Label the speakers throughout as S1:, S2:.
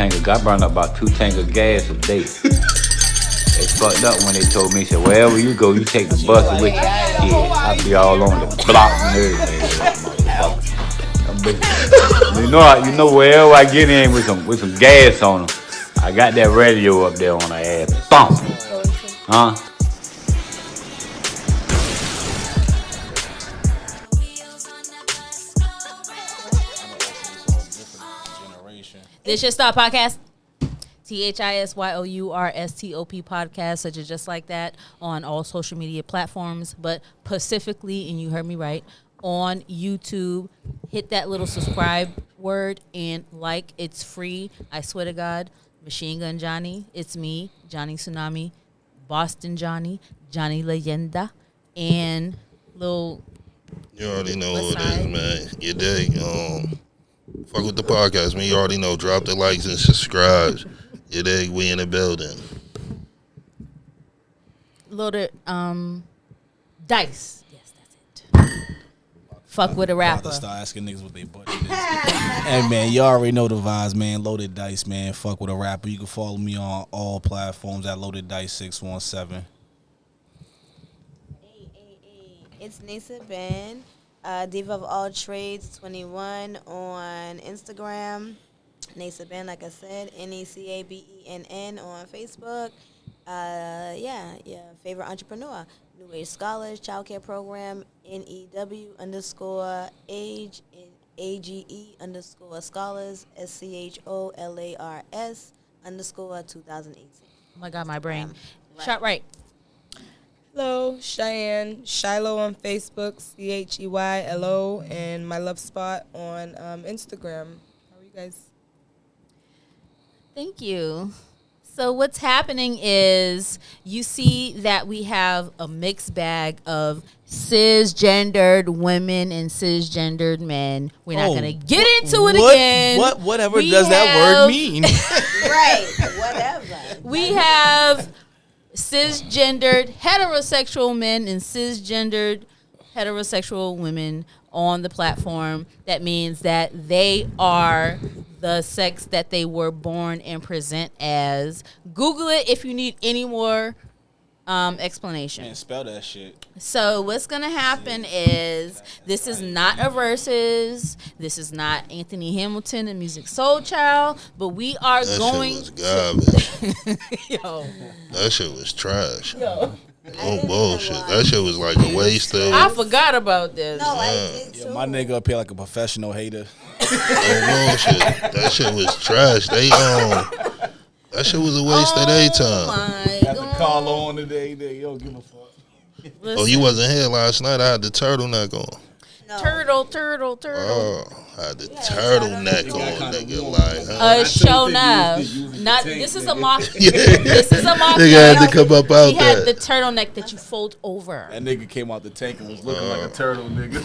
S1: tank of, I burn up about 2 tanks of gas a day. They fucked up when they told me, said, wherever you go, you take the bus with you. Yeah, I be all on the block and everything. You know, wherever I get in with some gas on them, I got that radio up there on the ass. Bump. Huh?
S2: This your Stop Podcast. THISYOURSTOP podcast, such as Just Like That, on all social media platforms, but specifically, and you heard me right, on YouTube. Hit that little subscribe word and like. It's free. I swear to God. Machine Gun Johnny. It's me, Johnny Tsunami, Boston Johnny, Johnny Leyenda, and little.
S3: You already know who it is, man. You dig? Fuck with the podcast, man. You already know. Drop the likes and subscribe. You dig? We in the building.
S2: Loaded dice. Yes, that's it. Fuck with a rapper.
S4: About to start asking niggas what they budget is. Hey, man, you already know the vibes, man. Loaded Dice, man. Fuck with a rapper. You can follow me on all platforms at Loaded Dice 617.
S5: Hey. It's Nisa Ben, Diva of All Trades 21 on Instagram. Nasa Ben, like I said, NECABENN on Facebook. Favorite entrepreneur, New Age Scholars, Child Care Program, NEW_age, AGE_scholars, SCHOLARS_2018.
S2: Oh my God, my brain. Shot right.
S6: Hello, Cheyenne, Shiloh on Facebook, CHEYLO, and my love spot on Instagram. How are you guys?
S2: Thank you. So what's happening is you see that we have a mixed bag of cisgendered women and cisgendered men. We're not going to get into it again.
S4: Whatever does that word mean?
S5: Right, whatever.
S2: We have cisgendered heterosexual men and cisgendered heterosexual women on the platform. That means that they are the sex that they were born and present as. Google it if you need any more explanation.
S4: Man, spell that shit.
S2: So what's going to happen is this is not a versus. This is not Anthony Hamilton and Music Soul Child, but we are going.
S3: That shit was garbage.
S2: Yo.
S3: That shit was trash.
S2: Yo.
S3: Oh bullshit! That shit was like a waste of.
S2: I forgot about this.
S5: No, I did too.
S4: Yo, my nigga up here like a professional hater.
S3: Oh bullshit! That shit was trash. That shit was a waste of their time.
S4: Had to call on today. They don't give a fuck.
S2: Listen.
S3: Oh, you wasn't here last night. I had the turtleneck on.
S5: No.
S2: Turtle.
S3: Oh, I had the turtleneck on, nigga. Like,
S2: Show now. Not this is a mock.
S3: Yeah.
S2: This is a mock.
S3: Nigga had to come up out
S2: He had
S3: there.
S2: the turtleneck that you fold over.
S4: That nigga came out the tank and was looking like a turtle, nigga.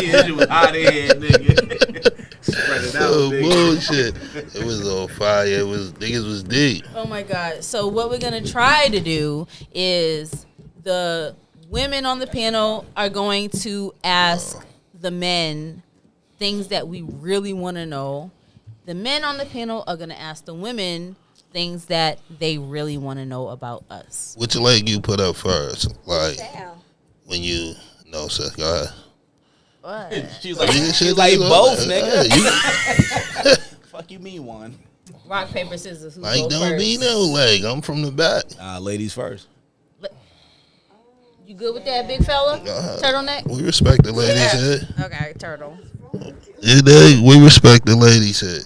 S4: Yeah, she was hot head, nigga. Spread it out,
S3: Oh
S4: nigga.
S3: bullshit! It was on fire. It was niggas was deep.
S2: Oh my God. So what we're gonna try to do is the women on the panel are going to ask the men things that we really want to know. The men on the panel are going to ask the women things that they really want to know about us.
S3: Which leg you put up first? Like
S5: Damn.
S3: when you no, sir. Go ahead.
S2: What?
S4: She's like,
S3: Shit,
S4: like
S3: nigga,
S4: both,
S3: like,
S4: nigga. Fuck you mean one.
S2: Rock, paper, scissors. Who
S3: Like
S2: go
S3: don't
S2: first?
S3: be no leg. I'm from the back.
S4: Ladies first.
S2: You good with that, big fella?
S3: Uh-huh.
S2: Turtleneck?
S3: We respect the ladies here.
S2: Okay, turtle.
S3: We respect the ladies here.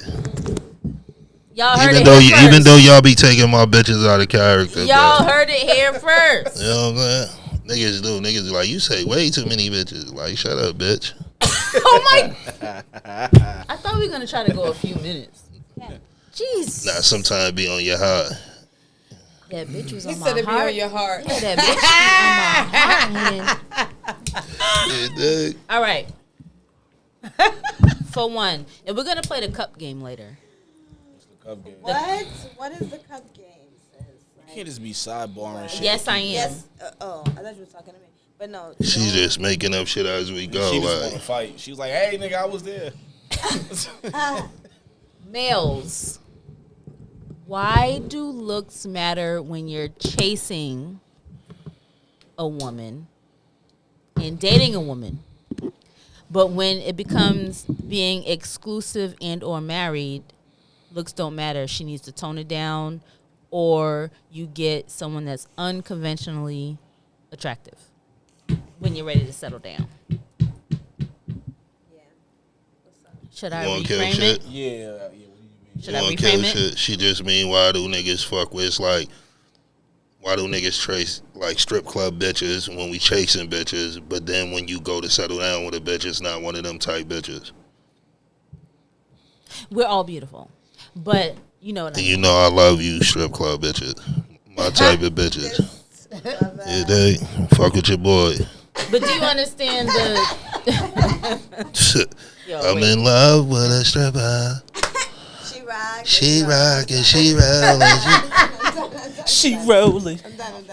S2: Y'all heard
S3: Even
S2: it
S3: though
S2: here first.
S3: even though y'all be taking my bitches out of character.
S2: Y'all
S3: but,
S2: heard it here first.
S3: you know what I'm saying? Niggas do. Niggas like, you say way too many bitches. Like, shut up, bitch.
S2: Oh my! I thought we were gonna try to go a few minutes. Jeez.
S3: Nah, sometimes be on your heart.
S2: That bitch was on
S6: He
S2: my
S6: said it be
S2: heart.
S6: on your heart.
S2: Yeah, that bitch was on my heart.
S3: Yeah, dig.
S2: All right. For one, and we're gonna play the cup game later.
S5: What? What is the cup game, sis?
S4: You can't just be sidebarring shit.
S2: Yes, I am.
S5: Yes. I thought you were talking to me. But no.
S3: She's just making up shit as we go.
S4: She just want to
S3: Like,
S4: fight. She was like, hey, nigga, I was there.
S2: Males. Why do looks matter when you're chasing a woman and dating a woman? But when it becomes being exclusive and or married, looks don't matter. She needs to tone it down, or you get someone that's unconventionally attractive when you're ready to settle down. Should I
S3: You wanna kill
S2: reframe
S3: shit?
S2: it?
S4: Yeah. What do you mean?
S2: Should
S3: You
S2: I
S3: wanna kill
S2: reframe it?
S3: shit? She just mean why do niggas fuck with? It's like why do niggas trace like strip club bitches when we chasing bitches, but then when you go to settle down with a bitch, it's not one of them type bitches.
S2: We're all beautiful, but you know what I
S3: And
S2: mean.
S3: you know I love you, strip club bitches. My type of bitches. Yeah, they fuck with your boy.
S2: But do you understand the? Yo,
S3: I'm
S2: wait.
S3: in love with a stripper.
S5: She rock.
S3: She rockin', she rollin'.
S4: She rolling.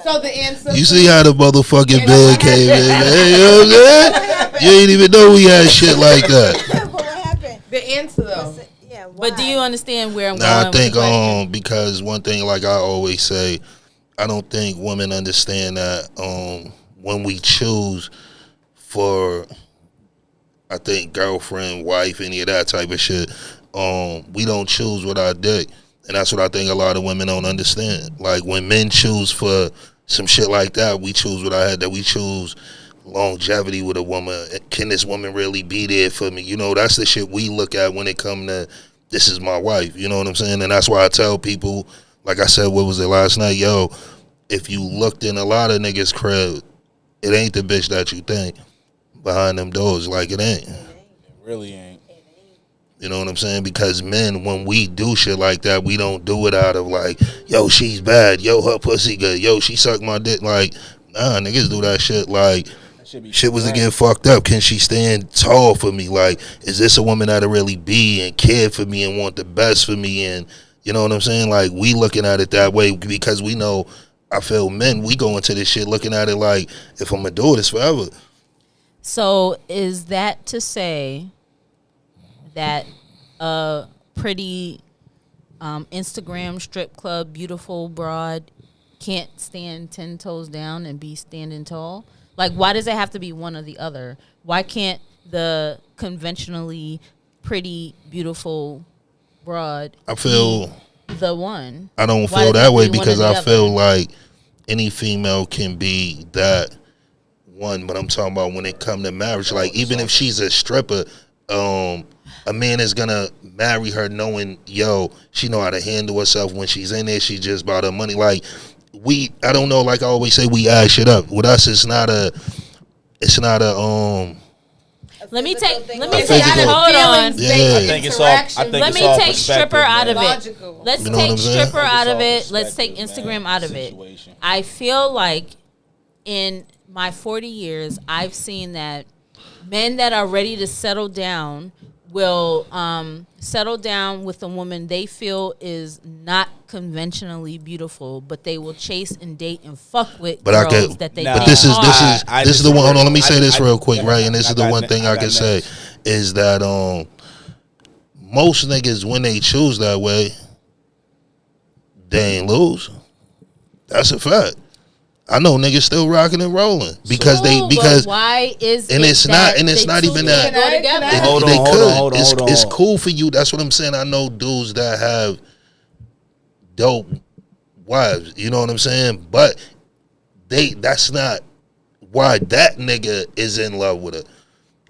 S6: So the answer.
S3: You see how the motherfucking bed came in, man? You know what I'm saying? You ain't even know we had shit like that.
S5: What happened?
S6: The answer though.
S5: Yeah, why?
S2: But do you understand where I'm
S3: Nah, I
S2: going?
S3: think
S2: with the question?
S3: because one thing like I always say, I don't think women understand that when we choose for I think girlfriend, wife, any of that type of shit, we don't choose with our dick. And that's what I think a lot of women don't understand. Like when men choose for some shit like that, we choose with our head, that we choose longevity with a woman. Can this woman really be there for me? You know, that's the shit we look at when it come to this is my wife. You know what I'm saying? And that's why I tell people, like I said, what was it last night? Yo, if you looked in a lot of niggas' crib, it ain't the bitch that you think behind them doors. Like it ain't.
S4: It really ain't.
S3: You know what I'm saying? Because men, when we do shit like that, we don't do it out of like, yo, she's bad. Yo, her pussy good. Yo, she sucked my dick. Like, nah, niggas do that shit like shit was to get fucked up. Can she stand tall for me? Like, is this a woman that'll really be and care for me and want the best for me? And you know what I'm saying? Like, we looking at it that way because we know, I feel men, we go into this shit looking at it like, if I'm going to do this forever.
S2: So is that to say that a pretty Instagram strip club beautiful broad can't stand 10 toes down and be standing tall? Like, why does it have to be one or the other? Why can't the conventionally pretty beautiful broad
S3: I feel
S2: be the one?
S3: I don't
S2: Why
S3: feel
S2: does it
S3: that
S2: have to
S3: way
S2: be one or
S3: because
S2: the
S3: I
S2: other?
S3: feel like any female can be that one, but I'm talking about when it come to marriage. Like even if she's a stripper, a man is gonna marry her knowing, yo, she know how to handle herself when she's in there. She just bought her money. Like I don't know. Like I always say, we add shit up. With us, it's not a.
S2: Let me take.
S5: thing
S2: Let
S5: or
S2: me
S5: a
S2: take.
S3: physical-
S2: Hold on.
S3: Yeah.
S4: I think it's all. I think
S2: Let
S4: it's
S2: me
S4: all
S2: take
S4: perspective,
S2: stripper out of
S4: man.
S2: it.
S6: Logical.
S2: Let's
S3: You know what
S2: take
S3: I'm saying?
S2: stripper out of it. Let's take
S4: Perspective,
S2: Instagram
S4: man.
S2: out of it.
S4: Situation.
S2: I feel like in my 40 years, I've seen that men that are ready to settle down will settle down with a woman they feel is not conventionally beautiful, but they will chase and date and fuck with
S3: But I
S2: girls
S3: get-
S2: that they
S4: Nah.
S2: think
S3: But this is
S2: are.
S3: this is the one. Hold on, let me say this
S4: I-
S3: real quick,
S4: I-
S3: right? And this
S4: I
S3: is the
S4: got
S3: one
S4: ne-
S3: thing
S4: I
S3: I
S4: got
S3: can say
S4: next.
S3: is that most niggas when they choose that way, they ain't lose. That's a fact. I know niggas still rocking and rolling because
S2: Cool,
S3: because
S2: but why is
S3: and
S2: it
S3: it's
S2: that
S3: not- and it's
S2: they
S3: not
S2: two
S3: even
S2: can't
S3: that-
S2: go together?
S6: Can I-
S4: Hold on,
S3: they
S4: hold
S3: could.
S4: on, hold on, hold on.
S3: It's cool for you. That's what I'm saying. I know dudes that have dope wives. You know what I'm saying? But that's not why that nigga is in love with her.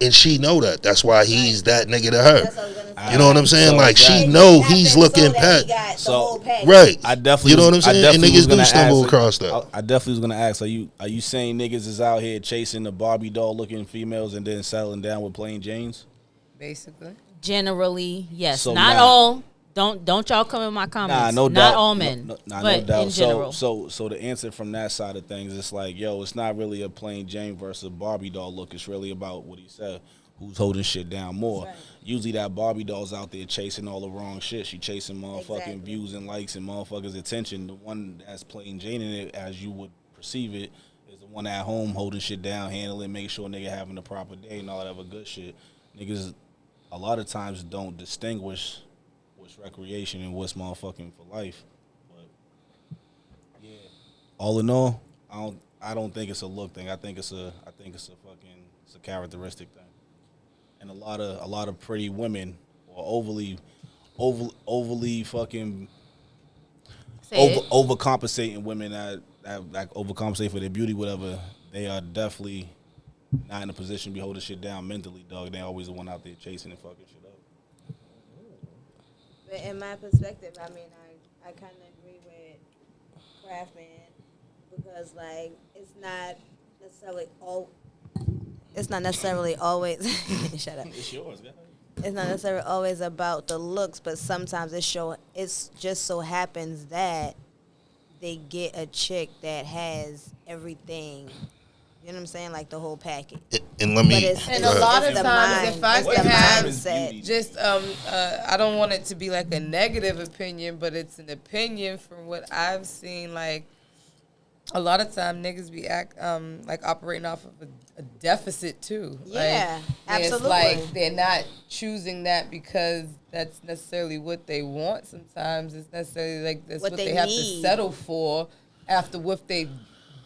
S3: And she know that. That's why he's that nigga to
S5: That's what I
S3: her.
S5: was gonna say.
S3: You know what I'm saying?
S4: So
S3: like she
S4: exactly.
S3: know
S5: Happen
S3: he's
S5: so
S3: looking
S5: that
S3: past.
S5: he got the
S4: So-
S5: whole package.
S3: Right.
S4: I definitely.
S3: You know what I'm
S4: I
S3: saying? And
S4: definitely
S3: niggas
S4: was
S3: do
S4: gonna
S3: stumble
S4: ask,
S3: across that.
S4: I definitely was gonna ask. Are you saying niggas is out here chasing the Barbie doll looking females and then settling down with plain Janes?
S6: Basically.
S2: Generally, yes.
S4: So
S2: not
S4: now-
S2: all. Don't y'all come in my comments.
S4: Nah, no doubt.
S2: Not all men,
S4: No
S2: but
S4: doubt.
S2: in general.
S4: So the answer from that side of things, it's like, yo, it's not really a plain Jane versus Barbie doll look. It's really about what he said. Who's holding shit down more?
S5: Right.
S4: Usually that Barbie doll's out there chasing all the wrong shit. She chasing motherfucking
S5: Exactly.
S4: views and likes and motherfuckers' attention. The one that's plain Jane in it, as you would perceive it, is the one at home holding shit down, handling, making sure nigga having the proper day and all that other good shit. Niggas a lot of times don't distinguish what's recreation and what's motherfucking for life. But yeah, all in all, I don't think it's a look thing. I think it's a characteristic thing. And a lot of pretty women are overly fucking overcompensating women that overcompensate for their beauty, whatever. They are definitely not in a position to be holding shit down mentally, dog. They always the one out there chasing and fucking shit up.
S5: But in my perspective, I mean, I kind of agree with Craftman because, like, it's not necessarily always. Shut up.
S4: It's yours, guys.
S5: It's not necessarily always about the looks, but sometimes it's just so happens that they get a chick that has everything. You know what I'm saying? Like the whole package.
S3: And let me.
S6: And a lot of
S5: the
S6: times, if I
S5: it's
S6: could
S5: the
S6: have
S5: mindset.
S6: just, I don't want it to be like a negative opinion, but it's an opinion from what I've seen. Like, a lot of time niggas be like operating off of a deficit too.
S5: Yeah,
S6: like,
S5: absolutely.
S6: It's like they're not choosing that because that's necessarily what they want. Sometimes it's necessarily like that's what they have to settle for after what they've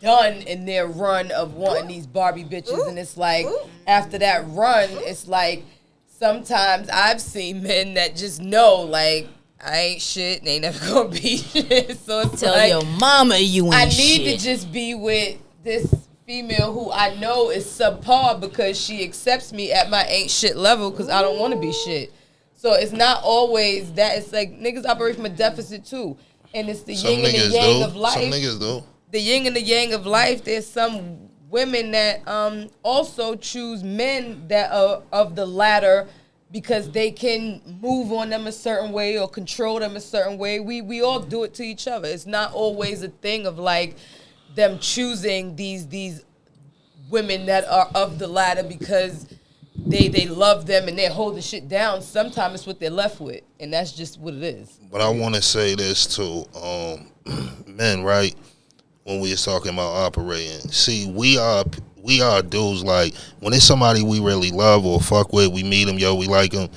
S6: done in their run of wanting these Barbie bitches. And it's like after that run, it's like sometimes I've seen men that just know like I ain't shit and ain't never gonna be shit. So it's
S2: Tell
S6: like,
S2: your mama you ain't
S6: I need
S2: shit.
S6: to just be with this female who I know is subpar because she accepts me at my ain't shit level because I don't want to be shit. So it's not always that. It's like niggas operate from a deficit too. And it's the yin and the yang of life.
S3: Some niggas do.
S6: The yin and the yang of life. There's some women that also choose men that are of the latter because they can move on them a certain way or control them a certain way. We all do it to each other. It's not always a thing of like them choosing these women that are of the latter because they love them and they're holding shit down. Sometimes it's what they're left with, and that's just what it is.
S3: But I want to say this too, men, right? When we was talking about operating, see, we are dudes. Like when it's somebody we really love or fuck with, we meet them, we like them.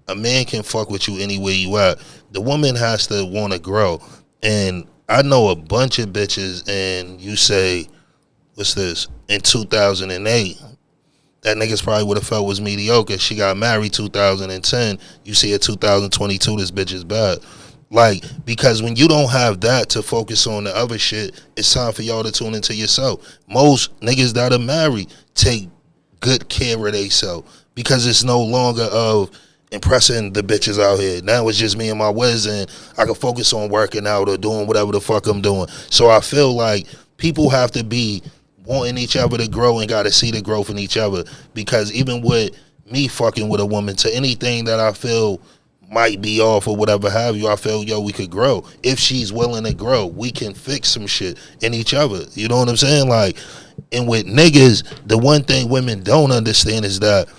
S3: A man can fuck with you anywhere you at. The woman has to want to grow. And I know a bunch of bitches, and you say, what's this? In 2008, that niggas probably would have felt was mediocre. She got married 2010. You see at 2022, this bitch is bad. Like, because when you don't have that to focus on the other shit, it's time for y'all to tune into yourself. Most niggas that are married take good care of themselves because it's no longer of impressing the bitches out here. Now it's just me and my whiz, and I can focus on working out or doing whatever the fuck I'm doing. So I feel like people have to be wanting each other to grow and got to see the growth in each other, because even with me fucking with a woman, to anything that I feel might be off or whatever have you, I feel, we could grow. If she's willing to grow, we can fix some shit in each other. You know what I'm saying? Like, and with niggas, the one thing women don't understand is that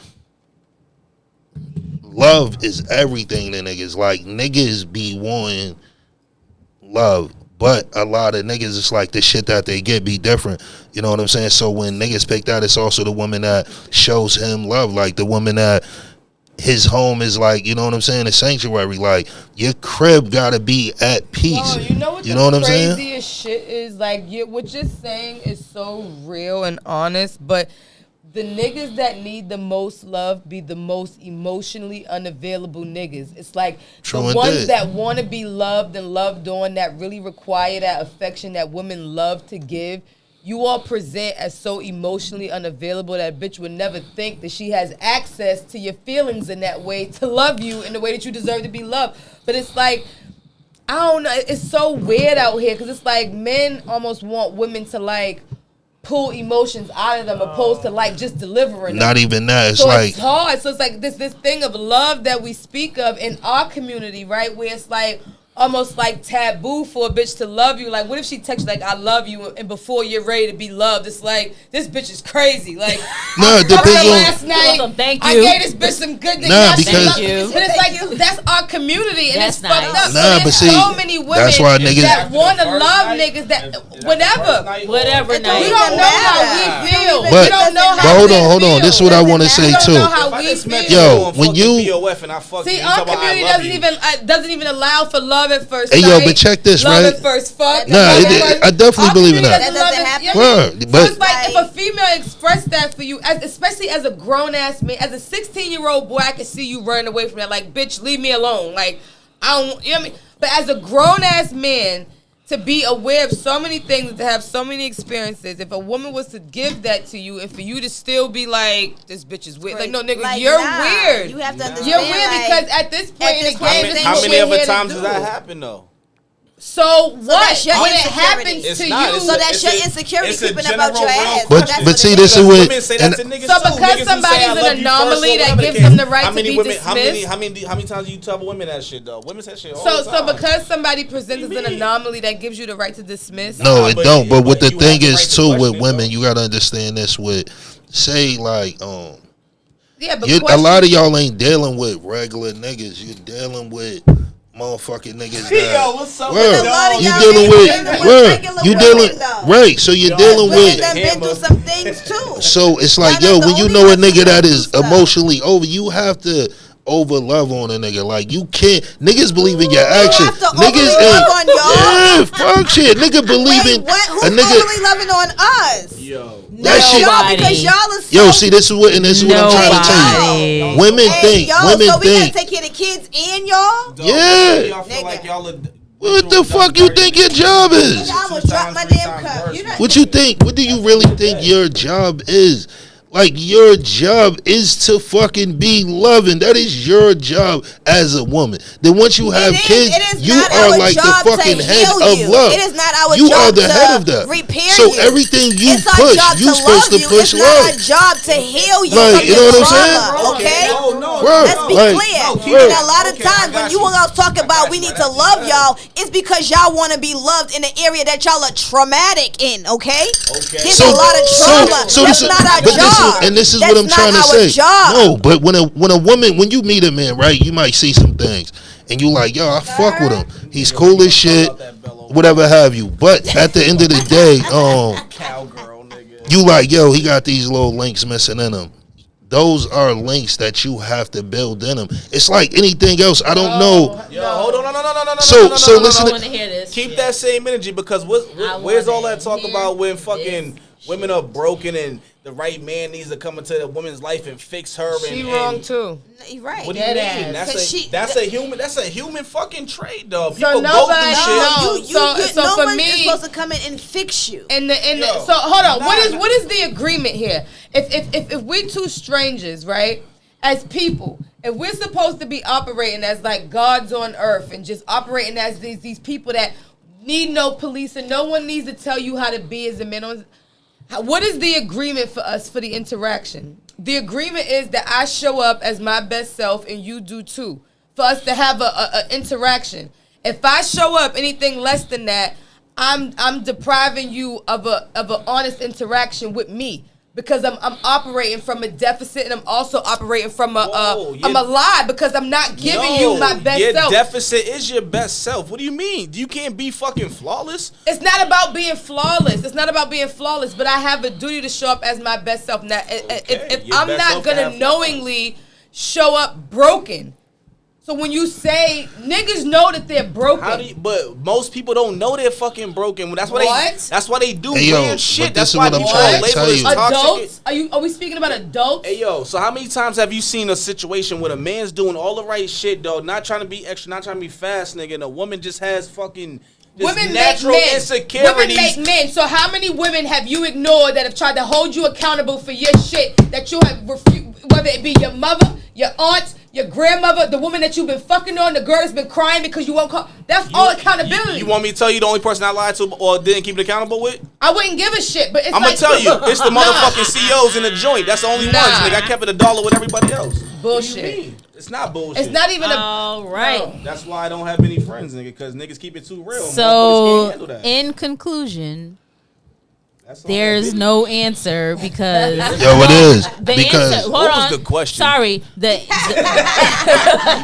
S3: love is everything to niggas. Like, niggas be wanting love, but a lot of niggas, it's like the shit that they get be different. You know what I'm saying? So when niggas pick that, it's also the woman that shows him love. Like the woman that his home is like, you know what I'm saying, a sanctuary. Like, your crib gotta be at peace.
S6: No, you know what
S3: I'm saying?
S6: Craziest shit is? Like, what you're saying is so real and honest, but the niggas that need the most love be the most emotionally unavailable niggas. It's like
S3: True
S6: the
S3: indeed.
S6: ones that want to be loved and loved on, that really require that affection that women love to give. You all present as so emotionally unavailable that bitch would never think that she has access to your feelings in that way, to love you in the way that you deserve to be loved. But it's like, I don't know, it's so weird out here because it's like men almost want women to like pull emotions out of them opposed to like just delivering them.
S3: Not even that. It's
S6: so
S3: like,
S6: it's hard. So it's like this thing of love that we speak of in our community, right? Where it's like almost like taboo for a bitch to love you. Like, what if she texts like, I love you, and before you're ready to be loved, it's like, this bitch is crazy. Like,
S3: no, it depends on.
S6: last night,
S2: Welcome, thank
S6: I
S2: you.
S6: gave this bitch some good things.
S3: Nah,
S6: Now she
S3: because-
S6: loves me. But it's like, that's our community, and
S2: That's
S6: it's fucked
S2: nice.
S6: up.
S3: Nah,
S6: So
S3: but
S6: there's
S3: see-
S6: so many many women
S3: That's why niggas
S6: that want to
S4: First
S6: love
S4: night?
S6: niggas that
S4: Is
S6: whatever.
S2: Whatever
S5: It don't
S2: night.
S6: We
S5: even
S6: don't know how
S5: matter.
S6: we feel.
S3: But-
S6: We don't know
S3: But
S6: how
S3: hold
S6: we
S3: on, hold on.
S6: feel.
S3: This is what I want to
S5: Doesn't
S3: say
S6: We don't
S3: too.
S6: know how
S4: If I
S6: we
S4: just met
S6: feel.
S3: Yo,
S4: you on
S3: when
S4: fucking
S3: you-
S4: POF and I fuck
S6: See,
S4: you,
S6: our
S4: talk about I
S6: community
S4: love
S6: doesn't even allow for love at first
S3: Hey,
S6: sight.
S3: yo, but check this,
S6: love
S3: right?
S6: at first fuck.
S3: Nah,
S6: love
S3: it-
S6: at first-
S3: I definitely
S6: our
S3: believe in
S6: community
S3: that.
S6: doesn't love
S5: That
S6: it.
S5: doesn't
S6: You know what I
S3: Word,
S6: mean? So
S3: but-
S6: it's like if a female expressed that for you, especially as a grown ass man, as a 16-year-old boy, I can see you running away from that. Like, bitch, leave me alone. Like, I don't. You know what I mean? But as a grown ass man, to be aware of so many things, to have so many experiences, if a woman was to give that to you, and for you to still be like, this bitch is weird. Like, no, nigga,
S5: Like,
S6: you're
S5: nah.
S6: weird.
S5: You have to understand.
S6: You're weird
S5: like,
S6: because at this point in the
S5: this
S6: game,
S5: point,
S6: this is
S4: How
S6: what
S4: many
S6: we're
S4: other
S6: here to
S4: times does
S6: do.
S4: that happen though?
S6: So what?
S5: that's your
S6: When it
S5: insecurity.
S6: happens
S4: It's
S6: to
S4: not.
S6: you,
S4: It's
S5: so that's
S4: it's
S5: your
S4: a-
S5: insecurity
S4: it's a
S5: creeping up out your
S4: general
S5: ass.
S4: realm
S3: But-
S5: That's
S3: but
S5: what
S3: see,
S5: it
S3: this
S5: is.
S3: is what-
S4: Women say that to
S3: and-
S4: niggas
S6: So
S4: too.
S6: because
S4: Niggas who
S6: somebody's
S4: say, I
S6: an
S4: love you first or
S6: anomaly that
S4: whatever
S6: gives
S4: case.
S6: them the right
S4: How
S6: to
S4: many
S6: be
S4: women,
S6: dismissed?
S4: How many times do you tell women that shit though? Women say shit all
S6: So
S4: the time.
S6: because somebody presents
S4: What
S6: as
S4: do
S6: an
S4: you mean?
S6: anomaly that gives you the right to dismiss.
S3: No,
S4: Nah,
S3: it
S4: but
S3: don't.
S4: you-
S3: But what the
S4: you
S3: thing
S4: have the
S3: is
S4: right to
S3: too with
S4: question it,
S3: women,
S4: though.
S3: you gotta understand this. With say like
S6: Yeah, but
S3: a lot of y'all ain't dealing with regular niggas. You're dealing with motherfucking niggas. That,
S4: Yo, what's up
S3: Word.
S4: with
S5: a lot of
S3: You
S5: y'all
S3: dealing
S5: ain't
S3: with
S5: dealing with
S3: word.
S5: regular
S3: You
S5: women,
S3: dealing
S5: though.
S3: right. So you're dealing
S5: Women
S3: with.
S5: done been through some things too.
S3: So it's like,
S5: Y'all
S3: yo,
S5: not the
S3: when you
S5: only
S3: know a
S5: ones who
S3: nigga that
S5: been
S3: is
S5: through stuff.
S3: emotionally over, you have to over love on a nigga. Like you can't. Niggas believe in your action.
S5: have to
S3: Niggas
S5: overly
S3: ain't.
S5: love on y'all?
S3: Yeah, fuck shit. Nigga believe
S5: Wait,
S3: in
S5: what? Who's
S3: a nigga.
S5: overly loving on us?
S4: Yo.
S3: That shit.
S5: Y'all, because y'all is so.
S3: Yo, see, this is what, and this is what I'm trying to tell
S2: Nobody.
S3: you. Women
S5: Hey,
S3: think.
S5: y'all,
S3: Women
S5: so we
S3: think.
S5: gotta take care of the kids and y'all?
S4: Dog,
S3: Yeah.
S4: Y'all feel like
S5: Nigga.
S4: y'all are,
S3: What the fuck you think your job is?
S5: I almost dropped my damn cup. You not,
S3: What you think? What do you really think your job is? Like your job is to fucking be loving. That is your job as a woman. Then once you have kids,
S5: it is
S3: you
S5: not
S3: are
S5: our
S3: like the
S5: job to
S3: fucking head
S5: heal
S3: of
S5: you.
S3: love.
S5: It is not our
S3: You
S5: job
S3: are the
S5: to
S3: head of that.
S5: repair
S3: So
S5: you.
S3: everything you
S5: it's our
S3: push,
S5: job
S3: you
S5: to
S3: supposed
S5: love
S3: to
S5: you.
S3: push
S5: It's
S3: love.
S5: not our job to heal you
S3: Like,
S5: from
S3: you
S5: your
S3: know what I'm
S5: trauma.
S3: saying?
S5: Okay.
S4: No.
S5: Let's be
S3: like,
S5: clear.
S4: no, keep
S5: And
S3: it.
S5: a lot of
S4: Okay, I
S5: times when
S4: got
S5: you
S4: you.
S5: all talk
S4: I
S5: about
S4: got
S5: we
S4: you,
S5: need
S4: but
S5: to
S4: that's
S5: love
S4: good.
S5: y'all, it's because y'all want to be loved in the area that y'all are traumatic in. Okay.
S4: Okay.
S5: There's a lot of trauma.
S3: So
S5: That's
S3: this is,
S5: not our
S3: but
S5: job.
S3: this is
S5: That's
S3: what I'm
S5: not
S3: trying to
S5: our
S3: say.
S5: job.
S3: No, but when a woman, when you meet a man, right, you might see some things, and you like, yo, I fuck with him. He's cool as shit, whatever have you. But at the end of the day,
S4: Cowgirl, nigga.
S3: you like, yo, he got these little links missing in him. Those are links that you have to build in him. It's like anything else. I don't know.
S4: Yo, hold on, no.
S3: So
S2: I
S3: listen.
S2: want to hear this.
S4: Keep
S2: shit.
S4: that same energy because where's all that talk about when fucking women are broken and the right man needs to come into the woman's life and fix her?
S6: She
S4: and,
S6: wrong
S4: and,
S6: too.
S5: You're right.
S4: What do you mean?
S2: Dead
S5: ass.
S4: That's a human fucking trait, though.
S6: So
S4: People go
S6: nobody-
S4: through shit.
S6: No. So
S5: no
S6: for
S5: one's
S6: me-
S5: supposed to come in and fix you.
S6: And the
S4: Yo,
S6: so hold on.
S4: nah.
S6: What is the agreement here? If we two strangers, right, as people, if we're supposed to be operating as like gods on earth and just operating as these people that need no police and no one needs to tell you how to be as a man. What is the agreement for us for the interaction? The agreement is that I show up as my best self and you do too. For us to have a interaction. If I show up anything less than that, I'm depriving you of an honest interaction with me. Because I'm operating from a deficit and I'm also operating from a lie because I'm not giving you my best
S4: your
S6: self.
S4: deficit is your best self. What do you mean? You can't be fucking flawless?
S6: It's not about being flawless. It's not about being flawless, but I have a duty to show up as my best self. Now, if
S4: your
S6: I'm
S4: best
S6: not
S4: self can
S6: gonna
S4: have
S6: knowingly show up broken, so when you say niggas know that they're broken,
S4: But most people don't know they're fucking broken. That's why
S6: What?
S4: That's why they do
S3: Hey, yo,
S4: weird shit.
S3: but
S4: That's
S3: this is
S4: why
S3: what I'm
S4: people
S3: trying
S4: are
S3: to
S4: labeled
S3: tell
S4: as
S3: you.
S4: toxic.
S6: adults? Are we speaking about adults?
S4: Hey yo, so how many times have you seen a situation where a man's doing all the right shit, though, not trying to be extra, not trying to be fast, nigga, and a woman just has fucking
S6: Women
S4: natural
S6: make men.
S4: insecurities?
S6: Women make men. So how many women have you ignored that have tried to hold you accountable for your shit that you have refused, whether it be your mother, your aunt, your grandmother, the woman that you've been fucking on, the girl that's been crying because you won't call. That's all accountability.
S4: You want me to tell you the only person I lied to or didn't keep it accountable with?
S6: I wouldn't give a shit, but it's
S4: I'm
S6: like,
S4: gonna tell you, it's the
S6: Nah.
S4: motherfucking CEOs in the joint. That's the only
S6: Nah.
S4: ones, nigga. I kept it $1 with everybody else.
S6: Bullshit.
S4: What do you mean? It's not bullshit.
S6: It's not even a.
S2: All right.
S4: That's why I don't have many friends, nigga, because niggas keep it too real. Motherfuckers
S2: So,
S4: can't handle that.
S2: in conclusion, There's no answer because
S3: Yo, it is.
S2: the
S3: Because
S2: answer. Hold
S4: What was
S2: on.
S4: the question?
S2: Sorry.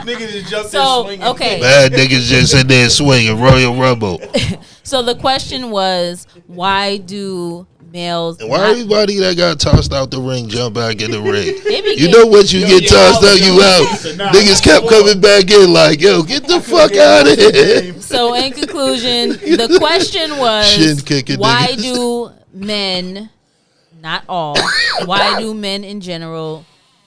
S4: Niggas just jumped
S2: So,
S4: in swinging.
S2: okay.
S3: bad niggas just in there swinging Royal Rumble.
S2: So the question was, why do males?
S3: And why
S2: not-
S3: everybody that got tossed out the ring jump back in the ring?
S2: They be
S3: You
S2: getting-
S3: know once you get tossed out, you out. Niggas kept coming back in like, yo, get the fuck out of here.
S2: So in conclusion, the question
S3: Shin
S2: was,
S3: kicking
S2: why
S3: niggas.
S2: do men, not all, why do men in general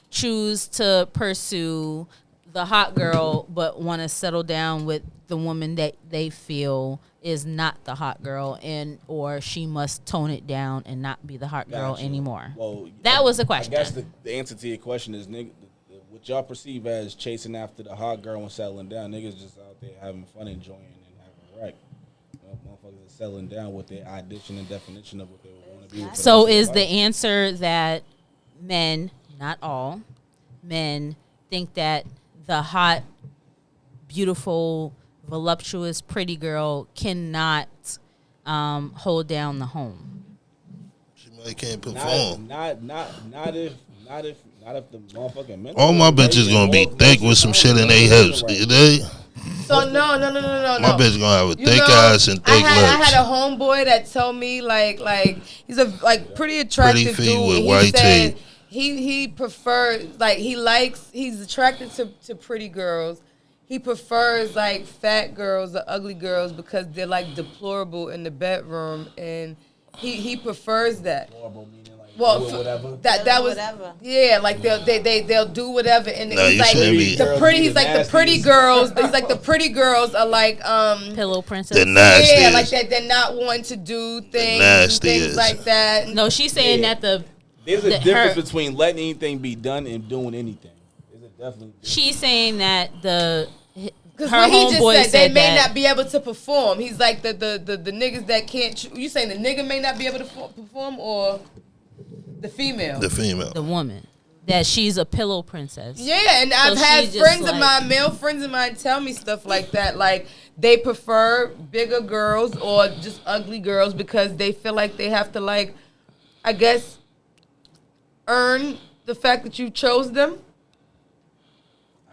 S2: choose to pursue the hot girl but want to settle down with the woman that they feel is not the hot girl, and or she must tone it down and not be the hot girl
S4: Gotcha.
S2: anymore?
S4: Well,
S2: That was the question.
S4: I guess the answer to your question is, nigga, what y'all perceive as chasing after the hot girl and settling down. Niggas just out there having fun, enjoying, and having a wreck. Motherfuckers are settling down with their addition and definition of what they want to be.
S2: So is the answer that men, not all, men think that the hot, beautiful, voluptuous, pretty girl cannot hold down the home?
S3: She can't perform.
S4: Not if the motherfucking mental.
S3: All my bitches gonna be thick with some shit in their hips. They,
S6: So no.
S3: my bitch gonna have a
S6: You
S3: thick
S6: know,
S3: ass and thick
S6: I
S3: lips.
S6: had a homeboy that told me like he's a pretty attractive
S3: Pretty feet
S6: dude.
S3: with
S6: and
S3: white
S6: he said
S3: teeth.
S6: he prefers he's attracted to pretty girls. He prefers like fat girls or ugly girls because they're like deplorable in the bedroom, and he prefers that. Well, that was
S5: Whatever.
S6: yeah, like they'll do whatever, and
S3: Nah,
S6: he's
S3: you
S6: like
S3: shouldn't be.
S6: the pretty. He's like the pretty girls. He's like the pretty girls are like
S2: Pillow princess.
S3: The nastiest.
S6: yeah, like that. They're not wanting to do things, and
S3: nastiest.
S6: things like that.
S2: No, she's saying
S4: Yeah.
S2: that
S4: There's a
S2: that
S4: difference
S2: her-
S4: between letting anything be done and doing anything. There's a definitely difference.
S2: she's saying that
S6: Because
S2: her
S6: what he just
S2: homeboy
S6: said, they may
S2: that
S6: not be able to perform. He's like the niggas that can't. You saying the nigga may not be able to perform, or the female?
S3: The female.
S2: the woman, that she's a pillow princess.
S6: Yeah, and I've
S2: So
S6: had
S2: she just
S6: friends of
S2: like-
S6: mine, male friends of mine, tell me stuff like that. Like they prefer bigger girls or just ugly girls because they feel like they have to, like, I guess, earn the fact that you chose them.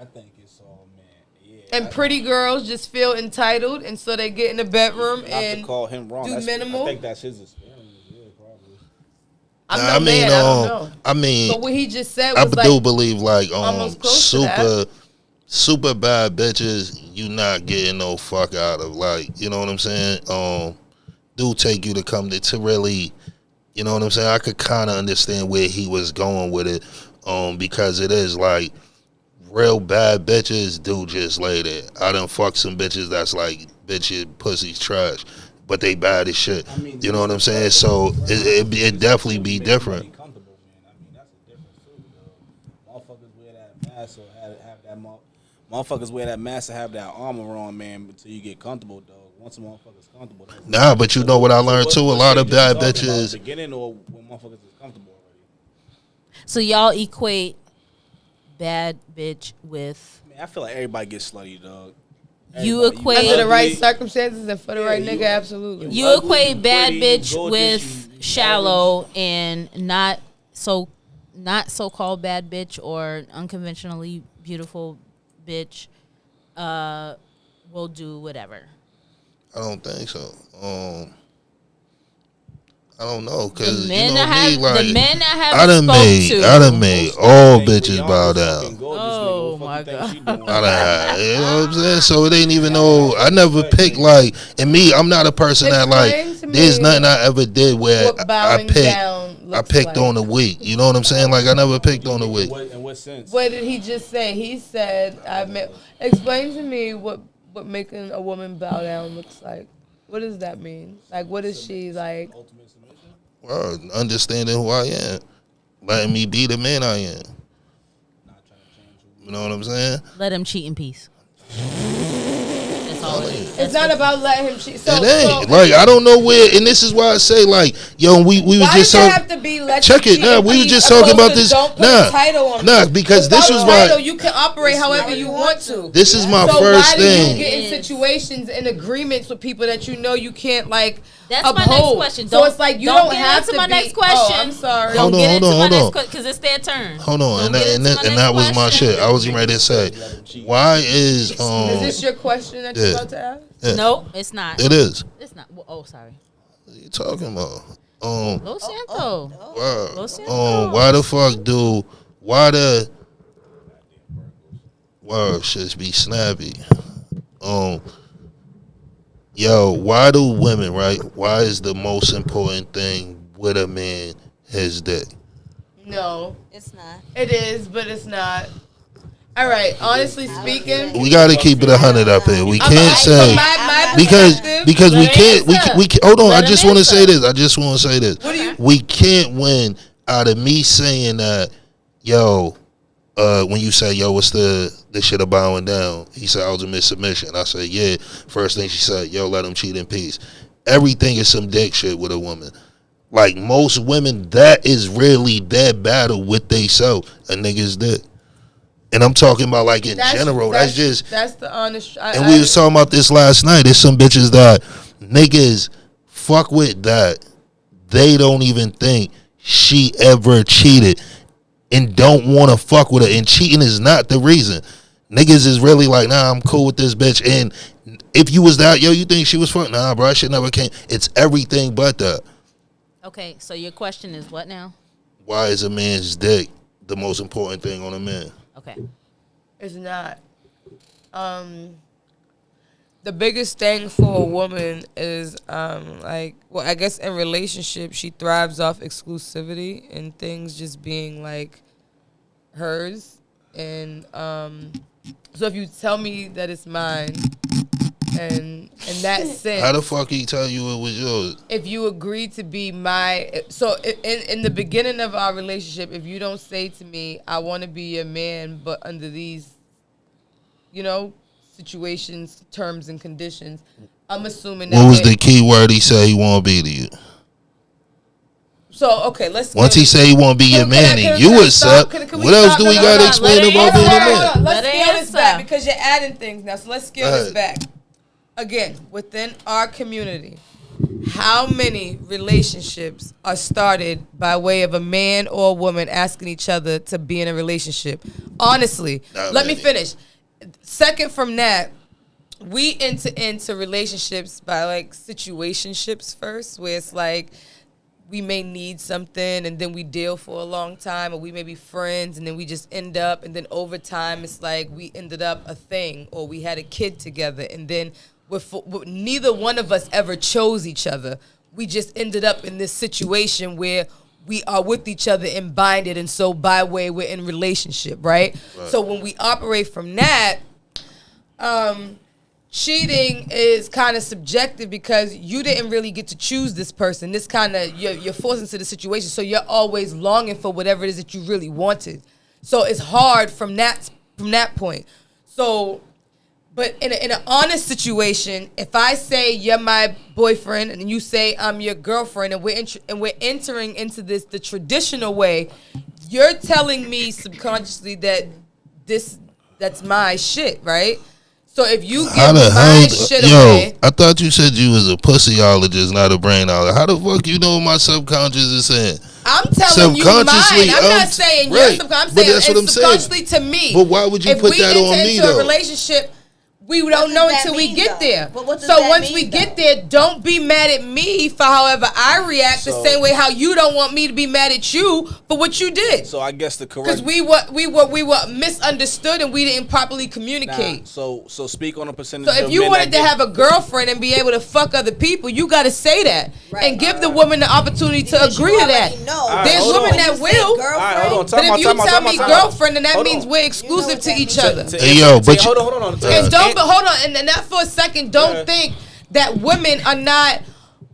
S4: I think it's all man. Yeah.
S6: And pretty girls just feel entitled, and so they get in the bedroom
S4: Not
S6: and
S4: to call him wrong.
S6: do
S4: That's,
S6: minimal.
S4: I think that's his experience. Yeah, probably.
S6: I'm
S3: Nah,
S6: no man, I don't know.
S3: I mean,
S6: But what he just said
S3: I
S6: was
S3: do
S6: like,
S3: believe like
S6: almost close to that.
S3: super bad bitches you not getting no fuck out of, like, you know what I'm saying? Do take you to come to really, you know what I'm saying? I could kind of understand where he was going with it, because it is like real bad bitches do just lay there. I done fuck some bitches that's like, bitch, your pussy's trash, but they bad as shit.
S4: I mean,
S3: You know what I'm saying? So it definitely be different.
S4: Comfortable, man. I mean, that's a difference too, though. Motherfuckers wear that mask or have that motherfuckers wear that mask or have that armor on, man, until you get comfortable, dog. Once a motherfucker's comfortable, that's
S3: Nah, but you know what I learned too? A lot of bad
S4: At the
S3: bitches.
S4: beginning or when motherfuckers is comfortable already.
S2: So y'all equate bad bitch with
S4: Man, I feel like everybody gets slutty, dog.
S2: You
S4: Everybody.
S2: equate-
S6: under the right
S4: ugly,
S6: circumstances and for the
S4: Yeah,
S6: right
S4: you-
S6: nigga, absolutely.
S2: you
S4: ugly,
S2: equate
S4: you
S2: bad
S4: pretty, you
S2: bitch
S4: gorgeous,
S2: with
S4: you
S2: shallow and not so called bad bitch or unconventionally beautiful bitch will do whatever.
S3: I don't think so. I don't know, cause
S2: The men
S3: you know
S2: that have
S3: me, like
S2: the men that have
S3: I done made all bitches bow down.
S2: Oh, my God.
S3: I done had, you know what I'm saying? So it ain't even no. I never picked like, and me, I'm not a person that
S6: Explain
S3: like.
S6: to me
S3: There's nothing I ever did where
S6: what bowing down
S3: I
S6: looks
S3: picked
S6: like.
S3: on the weak. You know what I'm saying? Like I never picked on the weak.
S4: In what sense?
S6: What did he just say? He said, explain to me what making a woman bow down looks like. What does that mean? Like, what is she like?
S4: Ultimate submission?
S3: Well, understanding who I am, letting me be the man I am.
S4: Not trying to change who
S3: You know what I'm saying?
S2: Let him cheat in peace. That's call it.
S6: It's not about letting him cheat. So,
S3: It ain't.
S6: so
S3: Like, I don't know where, and this is why I say, like, yo, we was
S6: why
S3: just
S6: does it
S3: talking.
S6: have to be let
S3: Check
S6: you
S3: it.
S6: cheat
S3: Nah,
S6: and
S3: we was
S6: please,
S3: just talking
S6: opposed
S3: about
S6: to
S3: this.
S6: Don't put a title on
S3: Nah,
S6: me.
S3: because this
S6: Without
S3: was
S6: a
S3: why.
S6: title, you can operate however you want to.
S3: This is my
S6: So
S3: first
S6: why do you
S3: thing.
S6: get in situations and agreements with people that you know you can't like
S2: That's
S6: uphold?
S2: my next question.
S6: So it's like you don't
S2: get
S6: have
S2: into
S6: to
S2: my
S6: be.
S2: next question.
S6: Oh, I'm sorry.
S2: Don't
S3: Hold on,
S2: get
S3: hold
S2: into
S3: on,
S2: my
S3: hold
S2: next
S3: on.
S2: question because it's their turn.
S3: Hold on,
S2: Don't
S3: and
S2: get into my next
S3: that was my
S2: question.
S3: shit. I was getting ready to say, why is
S6: Is this your question that you're about to ask?
S3: yeah,
S2: No, it's not.
S3: it is.
S2: It's not. Well, oh, sorry.
S3: What are you talking about?
S2: Lo Santo.
S3: Wow.
S2: Lo Santo.
S3: Why the fuck why the shit be snappy? Yo, why do women, right? Why is the most important thing with a man his dick?
S6: No,
S5: It's not.
S6: it is, but it's not. All right, honestly speaking,
S3: We got to keep it 100 up here. We can't
S6: from
S3: say
S6: my
S3: because
S6: perspective,
S3: we can't hold on. I
S2: Let him
S3: just want to say
S2: answer.
S3: this. I just want to say this.
S6: What do you?
S3: We can't win out of me saying that, yo, when you say, yo, what's the shit of bowing down? He said, ultimate submission. I said, yeah. First thing she said, yo, let him cheat in peace. Everything is some dick shit with a woman. Like most women, that is really their battle with they self, a nigga's dick. And I'm talking about like in general. That's
S6: the honest.
S3: And we was talking about this last night. There's some bitches that niggas fuck with that they don't even think she ever cheated and don't want to fuck with her. And cheating is not the reason. Niggas is really like, nah, I'm cool with this bitch. And if you was that, yo, you think she was fuck? Nah, bro, that shit never came. It's everything but that.
S2: Okay, so your question is what now?
S3: Why is a man's dick the most important thing on a man?
S2: Okay.
S6: It's not. The biggest thing for a woman is I guess in relationships she thrives off exclusivity and things just being like hers. And so if you tell me that it's mine, and in that sense,
S3: How the fuck he tell you it was yours?
S6: if you agree to be in the beginning of our relationship, if you don't say to me, I want to be your man, but under these, situations, terms, and conditions, I'm assuming that.
S3: What was the key word he said he want to be to you?
S6: So, okay, let's.
S3: Once he say he want to be your man and you accept, what else do we got to explain about being a man?
S6: Let's
S2: Let
S6: scale
S2: her
S6: this back
S2: answer.
S6: because you're adding things now. So let's scale this back. Again, within our community, how many relationships are started by way of a man or a woman asking each other to be in a relationship? Honestly, let me finish. Second from that, we enter into relationships by like situationships first, where it's like we may need something and then we deal for a long time, or we may be friends and then we just end up, and then over time it's like we ended up a thing, or we had a kid together, and then neither one of us ever chose each other. We just ended up in this situation where we are with each other and binded, and so by way we're in relationship, right? So when we operate from that, cheating is kind of subjective because you didn't really get to choose this person. This kind of you're forced into the situation, so you're always longing for whatever it is that you really wanted. So it's hard from that point. So, but in an honest situation, if I say you're my boyfriend and you say I'm your girlfriend, and we're entering into this the traditional way, you're telling me subconsciously that that's my shit, right? So if you give my shit away,
S3: I thought you said you was a pussyologist, not a brainologist. How the fuck you know what my subconscious is saying?
S6: I'm telling you mine. I'm not saying your
S3: right.
S6: subconscious. I'm
S3: But
S6: saying
S3: that's what I'm
S6: it's
S3: saying.
S6: subconsciously to me.
S3: But why would you put that on me,
S6: If we enter into
S3: though?
S6: a relationship, we don't know until we get there.
S5: But what does
S6: So
S5: that
S6: once
S5: mean,
S6: we
S5: though?
S6: get there, don't be mad at me for however I react. The same way how you don't want me to be mad at you for what you did.
S4: So I guess the correct
S6: Because we were misunderstood and we didn't properly communicate.
S4: So speak on a percentage.
S6: So if you wanted to have a girlfriend and be able to fuck other people, you got to say that and give the woman the opportunity to
S5: Because
S6: agree
S5: you
S6: to that.
S5: already know.
S6: There's
S4: hold
S6: women
S4: on.
S6: that
S5: When you say
S6: will.
S5: girlfriend,
S4: hold on.
S6: But if you tell me girlfriend, then that
S4: Hold
S6: means
S4: on.
S6: we're exclusive to each other.
S3: Hey, yo, but
S4: hold on.
S6: And don't, but hold on, and not for a second, don't think that women are not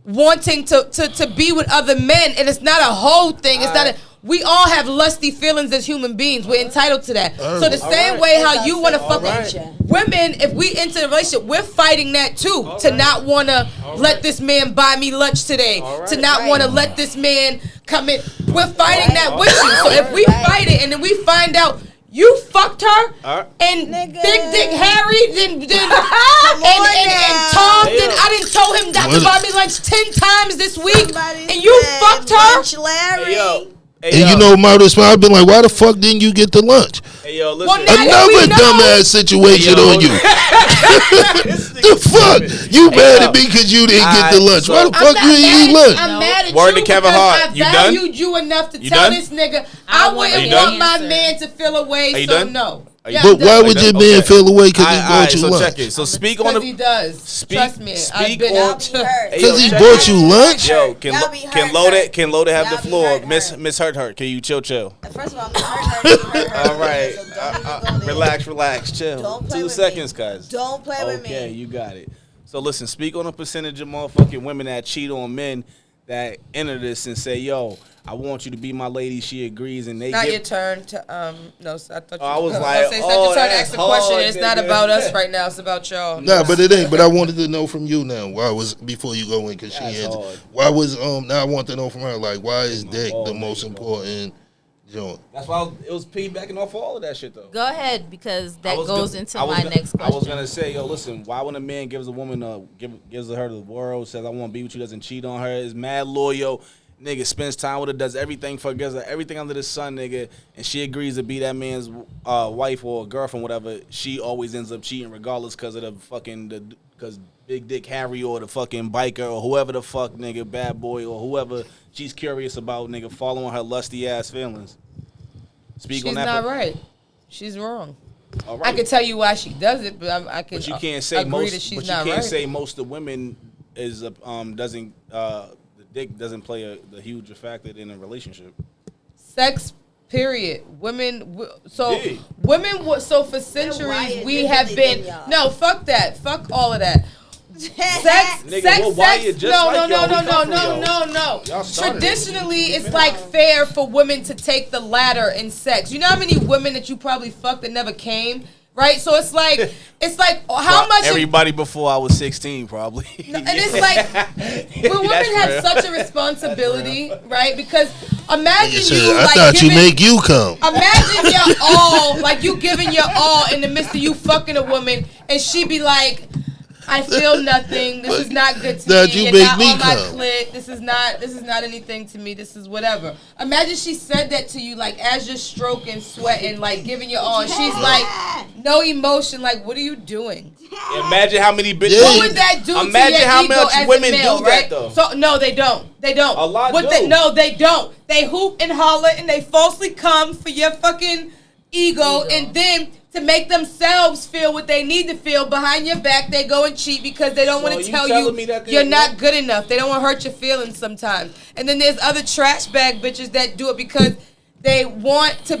S6: wanting to be with other men, and it's not a whole thing. It's not a we all have lusty feelings as human beings. We're entitled to that. So the same way how you want to fuck women, if we enter a relationship, we're fighting that too. To not want to let this man buy me lunch today. To not want to let this man come in. We're fighting that with you. So if we fight it and then we find out you fucked her and Big Dick Harry and Tom, then I didn't told him not to buy me lunch 10 times this week and you fucked her.
S5: Larry.
S3: And you know my response, I've been like, why the fuck didn't you get the lunch?
S4: Hey, yo, listen.
S3: Another dumbass situation on you. The fuck? You mad at me because you didn't get the lunch. Why the fuck you didn't eat lunch?
S6: I'm mad at
S4: Word
S6: you
S4: to Kevin
S6: because
S4: Hart.
S6: I
S4: You done?
S6: valued you enough to
S4: You
S6: tell
S4: done?
S6: this nigga I wouldn't want my man to feel away,
S4: Are you
S6: so
S4: done?
S6: no.
S4: Yeah,
S3: But why would your man feel away because he bought you
S4: so
S3: lunch?
S4: check it. So speak on
S6: Because
S4: the.
S6: he does. Trust me. I've been
S4: on-
S6: out.
S3: Because he bought you lunch?
S4: Yo, can Loaded have
S5: Y'all
S4: the
S5: be
S4: floor?
S5: hurt.
S4: Miss Hurt. Can you chill?
S5: First of all, Miss Hurt.
S4: All right.
S5: So don't even go there.
S4: Relax, chill.
S5: Don't play
S4: 2
S5: with
S4: seconds,
S5: me.
S4: guys.
S5: Don't play with me.
S4: Okay, you got it. So listen, speak on a percentage of motherfucking women that cheat on men that enter this and say, yo, I want you to be my lady. She agrees, and they
S6: Not
S4: give.
S6: your turn to no. So I thought you.
S4: I was
S6: gonna
S4: like,
S6: say, it's not your turn to
S4: that's
S6: ask the question.
S4: hard,
S6: It's not
S4: nigga.
S6: about us right now. It's about y'all.
S3: Nah, but it ain't. But I wanted to know from you now. Why was before you go in? Because she
S4: That's
S3: answered.
S4: hard.
S3: Why was now I want to know from her. Like, why is dick
S4: ball,
S3: the most
S4: nigga,
S3: important joint?
S4: That's why it was piggybacking off all of that shit, though.
S2: Go ahead, because
S4: I
S2: that
S4: was
S2: goes
S4: gonna-
S2: into
S4: I was
S2: my
S4: gonna-
S2: next question.
S4: I was gonna say, yo, listen. Why when a man gives a woman gives her the world, says I want to be with you, doesn't cheat on her, is mad loyal, nigga, spends time with her, does everything for her, gives her everything under the sun, nigga, and she agrees to be that man's wife or girlfriend, whatever. She always ends up cheating regardless because of because Big Dick Harry or the fucking biker or whoever the fuck, nigga, bad boy or whoever she's curious about, nigga, following her lusty ass feelings. Speak
S6: She's
S4: on that.
S6: not right. She's wrong.
S4: All right.
S6: I can tell you why she does it, but I can.
S4: But you can't say
S6: agree
S4: most.
S6: that she's
S4: But you
S6: not
S4: can't
S6: right.
S4: say most of women is doesn't the dick doesn't play the huge factor in a relationship.
S6: Sex, period. Women. So
S4: Yeah.
S6: women. So for centuries
S5: Wyatt
S6: we
S5: did
S6: have
S5: really
S6: been.
S5: did y'all.
S6: No, fuck that. Fuck all of that. Sex,
S4: Nigga,
S6: sex,
S4: well, Wyatt
S6: sex.
S4: just
S6: No,
S4: like
S6: no,
S4: y'all.
S6: no,
S4: We
S6: no,
S4: come
S6: no,
S4: from
S6: no,
S4: y'all.
S6: no,
S4: Y'all
S6: no.
S4: started it.
S6: Traditionally, it's like fair for women to take the ladder in sex. You know how many women that you probably fucked that never came, right? So it's like how much.
S4: Everybody before I was 16, probably.
S6: And it's like, when women have such a responsibility, right? Because imagine
S3: Nigga said,
S6: you
S3: I
S6: like
S3: thought you
S6: giving,
S3: make you come.
S6: imagine your all, like you giving your all in the midst of you fucking a woman, and she be like, I feel nothing. This is not good to
S3: That
S6: me.
S3: you
S6: You're
S3: make
S6: not
S3: me
S6: on my
S3: come.
S6: clit. This is not anything to me. This is whatever. Imagine she said that to you, like as you're stroking, sweating, like giving your all. And she's like, no emotion. Like, what are you doing?
S4: Imagine how many bitches.
S3: Yeah.
S6: What would that do
S4: Imagine
S6: to your
S4: how
S6: ego
S4: much
S6: as
S4: women
S6: a male,
S4: do
S6: right?
S4: that, though.
S6: So no, they don't. They don't.
S4: A lot
S6: What
S4: do.
S6: No, they don't. They hoop and holler and they falsely come for your fucking ego. And then to make themselves feel what they need to feel behind your back, they go and cheat because they don't want to
S4: you
S6: tell
S4: telling
S6: you
S4: me that they
S6: you're not
S4: won't?
S6: good enough. They don't want to hurt your feelings sometimes. And then there's other trash bag bitches that do it because they want to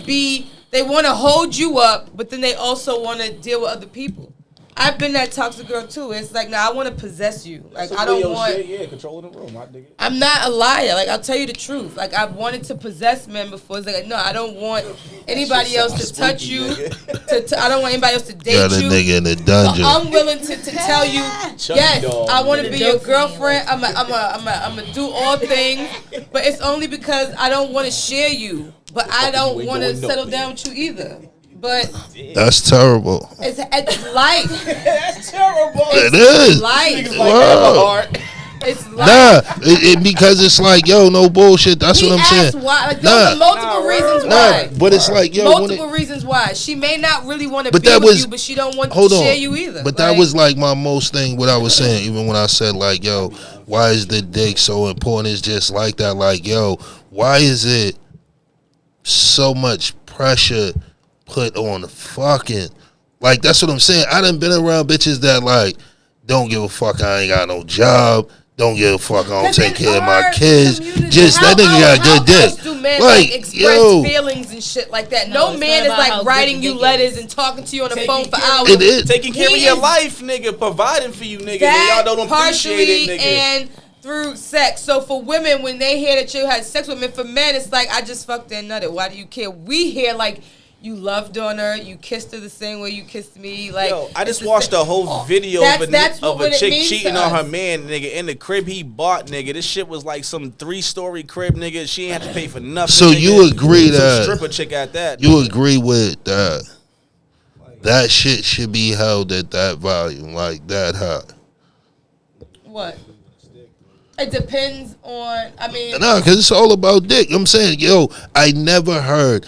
S6: hold you up, but then they also want to deal with other people. I've been that toxic girl too. It's like, nah, I want to possess you. Like, I don't want.
S4: Shit, yeah, controlling the room. I dig it.
S6: I'm not a liar. Like, I'll tell you the truth. Like, I've wanted to possess men before. It's like, no, I don't want anybody else to touch you. I don't want anybody else to date
S3: Got a
S6: you.
S3: nigga in the
S6: So
S3: dungeon.
S6: I'm willing to tell you,
S4: Chucky
S6: yes,
S4: dog.
S6: I want to be your
S2: Dope
S6: girlfriend. I'm a do all things, but it's only because I don't want to share you. But I don't
S4: ain't
S6: want to
S4: doing
S6: settle
S4: nothing.
S6: down with you either. But
S3: That's terrible.
S6: it's life.
S4: That's terrible.
S3: It is.
S6: Life.
S3: Whoa.
S6: It's life.
S3: Nah, because it's like, yo, no bullshit. That's
S6: We
S3: what I'm
S6: asked
S3: saying.
S6: why. Like,
S3: Nah.
S6: those are multiple reasons why.
S3: Nah, but it's like, yo, when
S6: Multiple reasons why. She may not really want to
S3: But
S6: be
S3: that
S6: with
S3: was-
S6: you, but she don't want to
S3: hold
S6: share
S3: on.
S6: you either.
S3: But that was like my most thing, what I was saying, even when I said, like, yo, why is the dick so important? It's just like that. Like, yo, why is it so much pressure put on the fucking, like, that's what I'm saying. I done been around bitches that, like, don't give a fuck, I ain't got no job. Don't give a fuck, I don't
S6: 'Cause
S3: take
S6: in
S3: care of my
S6: our
S3: kids.
S6: community,
S3: Just, that nigga got
S6: how
S3: good
S6: else
S3: dick.
S6: do men
S3: Like,
S6: express
S3: yo.
S6: feelings and shit like that?
S2: No,
S6: No
S2: it's
S6: man
S2: not
S6: is
S2: about
S6: like
S2: how
S6: writing
S2: good
S6: you
S2: the dick
S6: letters
S2: is.
S6: and talking to you on the
S4: Taking
S6: phone for
S4: care of
S6: hours.
S3: It is.
S4: Taking care
S6: He
S4: of your
S6: is-
S4: life, nigga. Providing for you, nigga. And
S6: That
S4: y'all don't appreciate
S6: partially
S4: it, nigga.
S6: and through sex. So for women, when they hear that you had sex with men, for men, it's like, I just fucked and nutted. Why do you care? We hear like, you loved on her, you kissed her the same way you kissed me. Like,
S4: yo, I just watched a whole video of a chick cheating on her man, nigga, in the crib he bought, nigga. This shit was like some 3-story crib, nigga. She ain't have to pay for nothing.
S3: So
S4: nigga.
S3: you agree that
S4: stripper chick at that?
S3: You agree with that? That shit should be held at that volume, like that high.
S6: What? It depends on. I mean,
S3: Nah, because it's all about dick. I'm saying, yo, I never heard.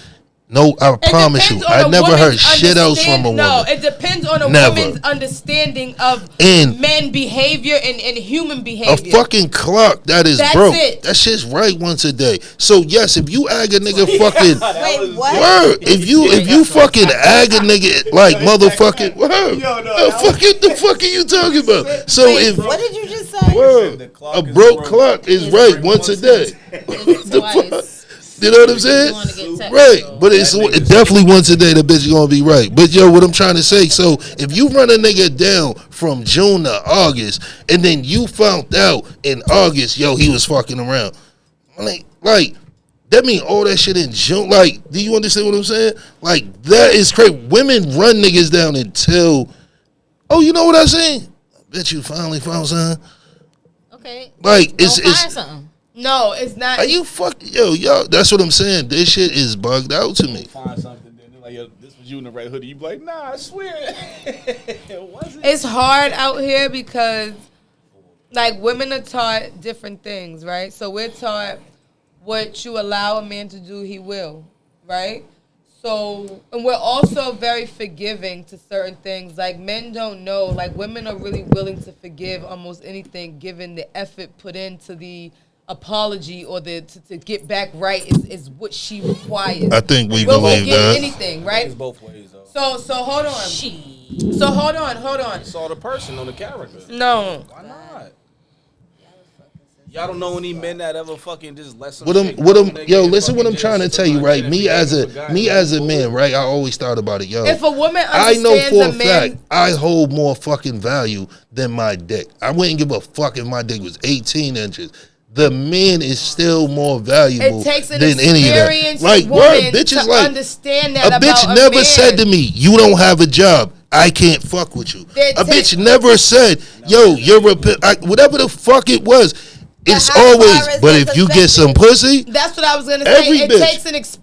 S3: No, I promise you, I never heard shit else from a woman.
S6: No, it depends on a woman's understanding of men behavior and human behavior.
S3: A fucking clock that is broke.
S6: It.
S3: That shit's right once a day. So yes, if you ag a nigga fucking
S5: wait, what?
S3: word, if you fucking ag a nigga like motherfucking word, the fuck are you talking about? So if
S5: What did you just say?
S3: word, a broke clock is right once a day. The fuck? You know what I'm saying? Right. But it's definitely once a day the bitch is going to be right. But, yo, what I'm trying to say, so if you run a nigga down from June to August, and then you found out in August, yo, he was fucking around. Like that mean all that shit in June? Like, do you understand what I'm saying? Like, that is crazy. Women run niggas down until, oh, you know what I'm saying? I bet you finally found something.
S2: Okay.
S3: Like,
S2: it's something.
S6: No, it's not.
S3: Are you fucking yo? That's what I'm saying. This shit is bugged out to me.
S4: Find something, then they're like, yo, this was you in the red hoodie. You be like, nah, I swear, it wasn't.
S6: It's hard out here because, like, women are taught different things, right? So we're taught what you allow a man to do, he will, right? So, and we're also very forgiving to certain things. Like, men don't know. Like, women are really willing to forgive almost anything given the effort put into the apology or to get back right is what she requires.
S3: I think we
S6: will
S3: believe that.
S6: Anything, right?
S4: It's both ways, though.
S6: So hold on. So hold on.
S4: You saw the person on the character.
S6: No.
S4: Why not? Y'all don't know any men that ever fucking just let some
S3: yo, listen what I'm trying to tell you, right? Me as a man, right? I always thought about it, yo.
S6: If a woman
S3: I know for a
S6: man,
S3: fact I hold more fucking value than my dick. I wouldn't give a fuck if my dick was 18 inches. The man is still more valuable
S6: it takes an
S3: than any of that. Like,
S6: word,
S3: bitches
S6: to
S3: like
S6: understand that
S3: a bitch
S6: about
S3: never
S6: man.
S3: said to me, "You don't have a job. I can't fuck with you." A bitch never said, "Yo, you're whatever the fuck it was." It's always, but if you get some pussy,
S6: that's what I was gonna say. It
S3: bitch.
S6: takes it's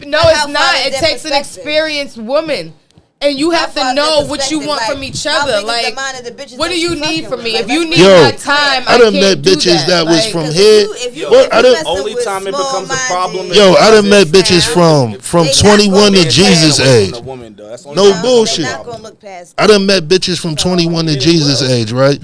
S6: not. It takes an experienced woman. And you have to know what you want from each other. Like, what do you need from me? If you need my time, I
S3: done
S6: can't
S3: met
S6: do
S3: bitches that was from
S5: here.
S4: Only time it becomes a problem.
S3: Yo, I done met bitches from 21 to Jesus age. No bullshit. I done met bitches from 21 to Jesus age, right?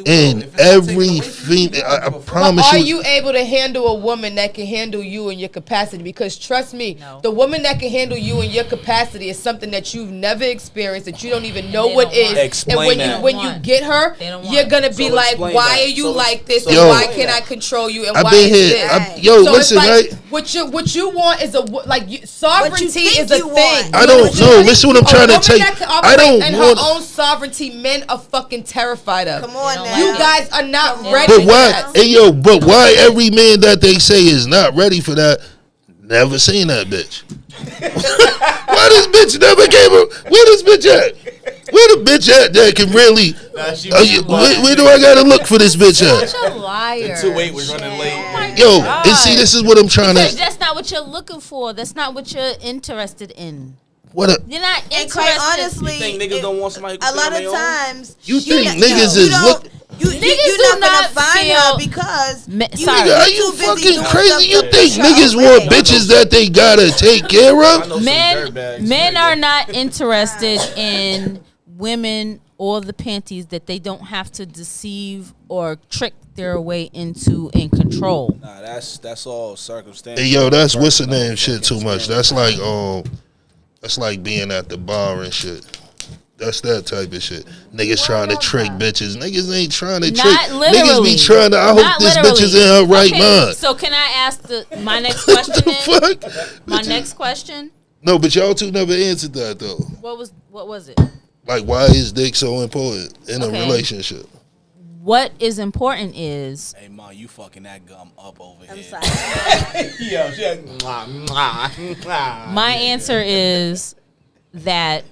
S3: And every female, I promise you.
S6: Are you able to handle a woman that can handle you in your capacity? Because trust me, the woman that can handle you in your capacity is something that you've never experienced, that you don't even know what is.
S4: Explain
S6: and when you get her, you're gonna be like, why are you like this? And
S3: yo,
S6: why can't I control you? And
S3: I've
S6: why
S3: been
S6: is
S3: here.
S6: this?
S3: Yo,
S6: so
S3: listen,
S6: like,
S3: right?
S6: What you want is sovereignty is a thing.
S3: I don't know. Listen, what I'm trying to tell you. I don't
S6: and
S3: want
S6: her own sovereignty. Men are fucking terrified of.
S5: Come on, now.
S6: You guys are not ready.
S3: But
S6: for
S3: why?
S6: that.
S3: Hey, yo, but why every man that they say is not ready for that? Never seen that bitch. Why this bitch never gave her? Where this bitch at? Where the bitch at that can really? Where do I gotta look for this bitch at?
S2: Such a liar.
S4: The 2-8 was running late.
S3: Yo, and see, this is what I'm trying
S2: because
S3: to.
S2: That's not what you're looking for. That's not what you're interested in.
S3: What a,
S2: You're not interested.
S5: And quite honestly,
S4: you think niggas don't want somebody who can
S5: a lot
S4: stay on
S5: of
S4: their own?
S5: times
S3: you think niggas is look?
S5: You're not gonna find her because
S2: sorry.
S3: Are you fucking crazy? You think niggas want bitches that they gotta take care of?
S2: Men are not interested in women or the panties that they don't have to deceive or trick their way into and control.
S4: Nah, that's all circumstantial.
S3: Hey, yo, that's what's the name shit too much. That's like being at the bar and shit. That's that type of shit. Niggas trying to trick bitches. Niggas ain't trying to trick. Niggas be trying to. I hope this bitch is in her right mind.
S2: So can I ask my next question?
S3: Fuck?
S2: My next question.
S3: No, but y'all two never answered that though.
S2: What was it?
S3: Like, why is dick so important in a relationship?
S2: what is important is
S4: Hey, Ma, you fucking that gum up over
S5: I'm
S4: here.
S5: sorry.
S4: Yo, she like, mwah, mwah, mwah.
S2: my answer is that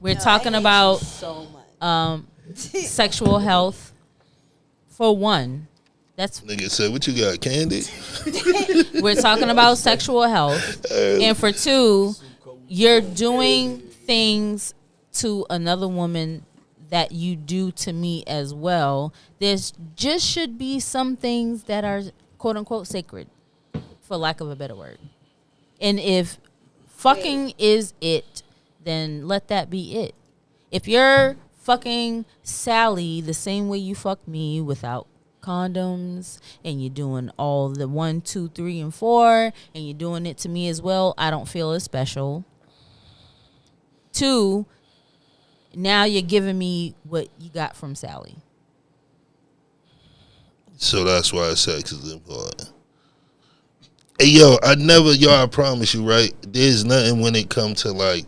S2: we're talking about
S5: so much.
S2: sexual health. For one, that's
S3: Nigga said, what you got, candy?
S2: we're talking about sexual health, and for two, you're doing things to another woman that you do to me as well. There's just should be some things that are quote unquote sacred, for lack of a better word. And if fucking is it, then let that be it. If you're fucking Sally the same way you fuck me without condoms, and you're doing all the 1, 2, 3, and 4, and you're doing it to me as well, I don't feel as special. 2, now you're giving me what you got from Sally.
S3: So that's why sex is important. Hey, yo, I promise you, right? There's nothing when it comes to, like,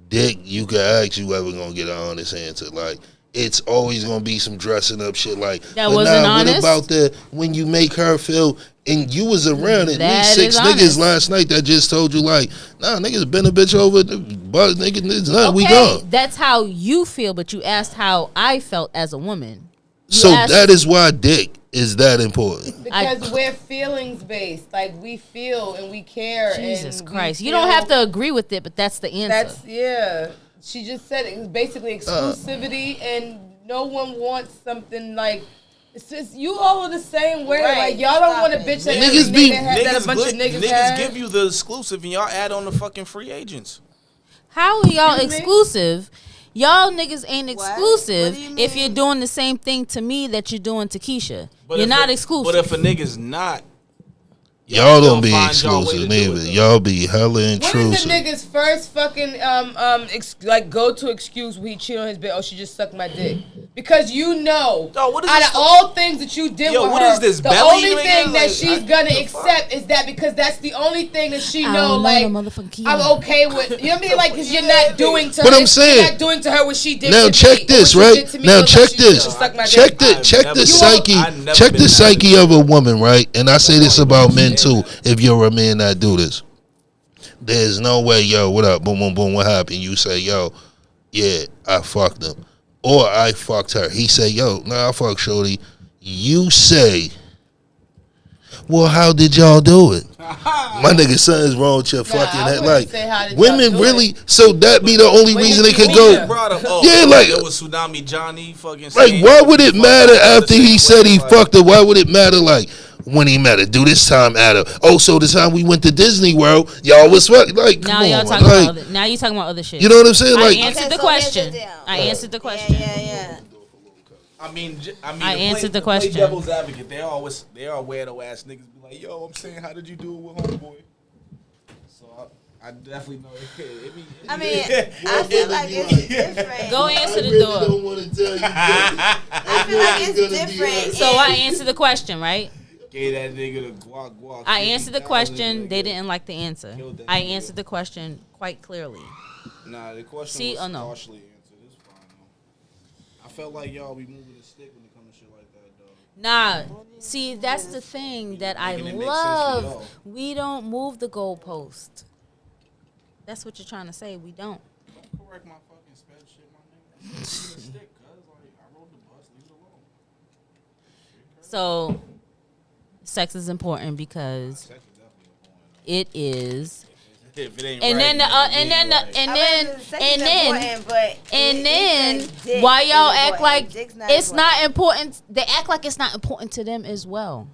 S3: dick you can ask you ever gonna get an honest answer. Like, it's always gonna be some dressing up shit. Like,
S2: That
S3: but
S2: wasn't honest?
S3: What about when you make her feel, and you was around at
S2: That
S3: least 6
S2: is
S3: niggas
S2: honest.
S3: last night that just told you, like, nah, niggas been a bitch over, but nigga, it's nothing, we
S2: Okay,
S3: gone.
S2: that's how you feel, but you asked how I felt as a woman. You
S3: So
S2: asked-
S3: that is why dick is that important.
S6: Because we're feelings based. Like, we feel and we care.
S2: Jesus
S6: and
S2: Christ.
S6: we
S2: You don't
S6: feel-
S2: have to agree with it, but that's the answer.
S6: That's, yeah. She just said it was basically exclusivity, and no one wants something like. It's just, you all are the same way.
S5: Right.
S6: Like, y'all don't
S5: Stop
S6: want a
S5: it.
S6: bitch that
S3: Niggas
S6: every
S3: be-
S6: that a bunch of niggas have.
S4: give you the exclusive and y'all add on the fucking free agents.
S2: How are y'all
S6: Excuse me?
S2: exclusive? Y'all niggas ain't
S5: What?
S2: exclusive
S5: What do you
S2: if you're
S5: mean?
S2: doing the same thing to me that you're doing to Keisha.
S4: But
S2: You're
S4: if
S2: not
S4: a-
S2: exclusive.
S4: But if a nigga's not,
S3: Y'all don't
S4: gonna
S3: be
S4: find y'all way
S3: exclusive
S4: to do
S3: neither.
S4: it, though.
S3: Y'all be hella
S6: What is
S3: intrusive.
S6: the nigga's first fucking go to excuse when he cheat on his bitch? Oh, she just sucked my dick. Because you know,
S4: Yo, what is
S6: out
S4: this
S6: of all things that you did
S4: Yo,
S6: with
S4: what
S6: her,
S4: is this,
S6: the
S4: belly
S6: only
S4: you ain't
S6: thing
S4: got?
S6: that
S4: Like,
S6: she's gonna accept is that because that's the only thing that she
S2: I
S6: know.
S2: don't know
S6: Like,
S2: no motherfucking
S6: I'm
S2: Kia.
S6: okay with. You know what I mean? Like, because you're not doing to
S3: But
S6: her.
S3: I'm saying-
S6: you're not doing to her what she did.
S3: Now
S6: to
S3: check
S6: me,
S3: this,
S6: or what you
S3: right?
S6: did to me
S3: Now
S6: was
S3: check
S6: like, she
S3: this.
S6: just sucked my
S3: Check
S6: dick.
S3: the
S4: I've
S3: check
S4: never
S3: the
S4: been-
S3: psyche.
S4: I've never
S3: Check
S4: been
S3: the
S4: that
S3: psyche
S4: way.
S3: of a woman, right? And I say this
S4: don't even
S3: about men
S4: understand
S3: too.
S4: that.
S3: If you're a man that do this, there's no way, yo, what up? Boom, boom, boom. What happened? You say, yo, yeah, I fucked him, or I fucked her. He say, yo, nah, I fucked Shorty. You say, well, how did y'all do it? My nigga, something's wrong with your fucking
S6: I
S3: head.
S6: wouldn't
S3: Like,
S6: say how did
S3: women
S6: y'all do
S3: really,
S6: it.
S3: so that be the only reason they could
S6: Women-
S3: go.
S6: Yeah.
S4: brought up,
S3: Yeah, like-
S4: there was Tsunami Johnny fucking.
S3: Like,
S4: saying,
S3: why
S4: yo,
S3: would it
S4: fuck
S3: matter
S4: her the
S3: after
S4: same
S3: he said
S4: way,
S3: he
S4: like-
S3: fucked her? Why would it matter, like, when he met her? Do this time at her. Oh, so the time we went to Disney World, y'all was fuck. Like,
S2: now
S3: come
S2: y'all
S3: on,
S2: talking
S3: like,
S2: about other, now you talking about other shit.
S3: you know what I'm saying?
S2: I
S3: Like,
S2: answered the
S5: Okay, so here's
S2: question.
S5: the deal.
S2: I answered the question.
S5: Yeah.
S4: I mean,
S2: I
S4: to
S2: answered the
S4: to play
S2: question.
S4: Devil's advocate, they all weirdo ass niggas be like, yo, I'm saying, how did you do it with homeboy? So I definitely know.
S5: I mean, I feel like it's different.
S2: Go answer the door.
S3: want to tell you.
S5: I feel like it's different.
S2: So I answered the question, right?
S4: Gave that nigga the guac guac.
S2: I answered the
S4: 50,000,
S2: question. They
S4: nigga.
S2: didn't like the answer.
S4: Killed that
S2: I
S4: nigga.
S2: answered the question quite clearly.
S4: Nah, the question
S2: See
S4: was
S2: or no?
S4: partially answered. It's fine though. I felt like y'all be moving the stick when it comes to shit like that, though.
S2: Nah, see, that's the thing that I
S4: Making it make sense for
S2: love.
S4: y'all.
S2: We don't move the goalpost. That's what you're trying to say. We don't.
S4: Don't correct my fucking spell shit, my nigga. Moving the stick, cuz like I rode the bus, leave it alone.
S2: So, sex is important because
S4: Sex is definitely important.
S2: it is.
S4: If it ain't
S2: And
S4: right,
S2: then,
S4: nigga, it
S2: and
S4: ain't
S2: then,
S4: right.
S2: and then, why y'all act like it's not important? They act like it's not important to them as well.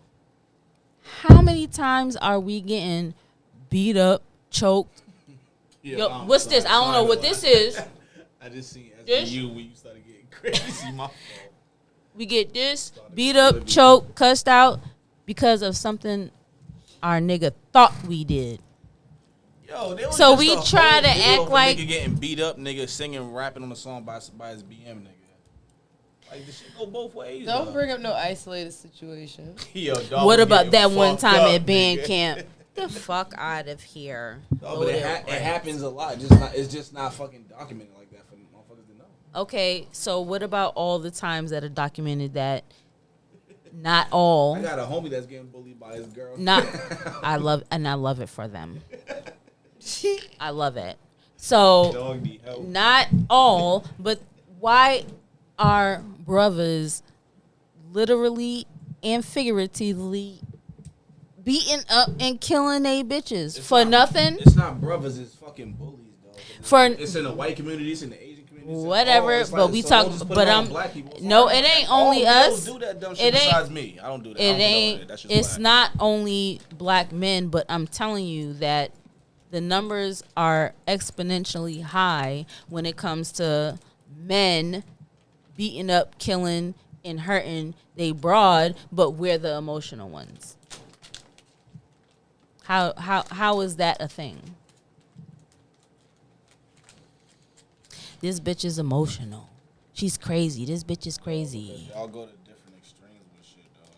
S2: How many times are we getting beat up, choked?
S4: Yeah,
S2: Yo,
S4: I'm
S2: what's
S4: sorry,
S2: this? I don't know what
S4: sorry,
S2: this is.
S4: I just seen
S2: This?
S4: SBU when you started getting crazy. My fault.
S2: We get this, beat up, choked, cussed out because of something our nigga thought we did.
S4: Yo, there was
S2: So
S4: just
S2: we
S4: a
S2: try
S4: whole
S2: to
S4: video
S2: act
S4: of a
S2: like-
S4: nigga getting beat up, nigga singing, rapping on a song by his BM, nigga. Like this shit go both ways.
S6: Don't
S4: dog.
S6: bring up no isolated situation.
S4: Yo, dog
S2: What
S4: was
S2: about
S4: getting
S2: that one
S4: fucked
S2: time
S4: up,
S2: at band
S4: nigga.
S2: camp? The fuck out of here.
S4: No, but it happens a lot. It's just not fucking documented like that for motherfuckers to know.
S2: Okay, so what about all the times that are documented that not all,
S4: I got a homie that's getting bullied by his girl.
S2: not, I love it for them. I love it. So,
S4: Dog need help.
S2: not all, but why are brothers literally and figuratively beating up and killing they bitches for nothing?
S4: It's not brothers, it's fucking bullies, dog. It's in the white community, it's in the Asian community. it's in
S2: Whatever,
S4: all. It's
S2: but
S4: like,
S2: we
S4: so
S2: talk.
S4: don't just put
S2: But
S4: it on
S2: I'm
S4: black people. It's
S2: no,
S4: like,
S2: it ain't
S4: all
S2: only
S4: males
S2: us.
S4: do that dumb
S2: It
S4: shit
S2: ain't.
S4: besides me. I don't do that. I
S2: It
S4: don't condone
S2: ain't.
S4: That's just
S2: It's
S4: black.
S2: not only black men, but I'm telling you that the numbers are exponentially high when it comes to men beating up, killing, and hurting they broad, but we're the emotional ones. How is that a thing? This bitch is emotional. She's crazy. This bitch is crazy.
S4: Y'all go to different extremes with shit, dog.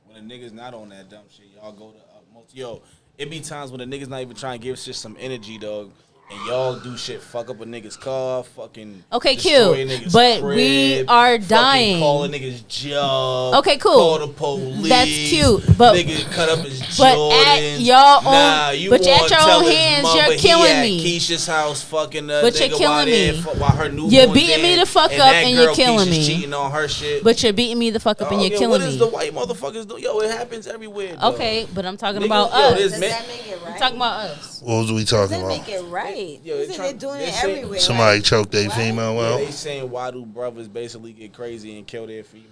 S4: When a nigga's not on that dumb shit, y'all go to utmost. Yo, it be times when a nigga's not even trying to give shit some energy, dog. And y'all do shit, fuck up a nigga's car, fucking
S2: Okay,
S4: destroy a
S2: cute.
S4: nigga's
S2: But
S4: crib,
S2: we are
S4: fucking
S2: dying.
S4: Call a nigga's job.
S2: Okay, cool.
S4: Call the police.
S2: That's cute, but-
S4: nigga cut up his
S2: but
S4: Jordans.
S2: at your own-
S4: nah, you
S2: but at
S4: want
S2: your
S4: to tell
S2: own
S4: his
S2: hands,
S4: mother
S2: you're
S4: he
S2: killing
S4: at
S2: me.
S4: Keisha's house, fucking
S2: But
S4: nigga
S2: you're killing
S4: while there,
S2: me.
S4: while her newborn's
S2: You're beating me
S4: there,
S2: the fuck
S4: and
S2: up
S4: that
S2: and
S4: girl
S2: you're killing
S4: Keisha's
S2: me.
S4: cheating on her shit.
S2: But you're beating me the fuck up and you're
S4: Yo,
S2: killing
S4: what is
S2: me.
S4: the white motherfuckers do? Yo, it happens everywhere. Though.
S2: Okay, but I'm talking
S4: Niggas-
S2: about
S4: yo,
S2: us.
S4: this
S5: Does
S4: man-
S5: that make it right?
S2: I'm talking about us.
S3: What was we
S5: Does
S3: talking
S5: that
S3: about?
S5: make it right?
S4: Yo,
S5: Isn't
S4: they
S5: it doing
S4: they
S5: it
S4: say-
S5: everywhere?
S3: Somebody
S5: Like,
S3: choked their
S5: what?
S3: female
S4: Yeah,
S3: out.
S4: they saying why do brothers basically get crazy and kill their females?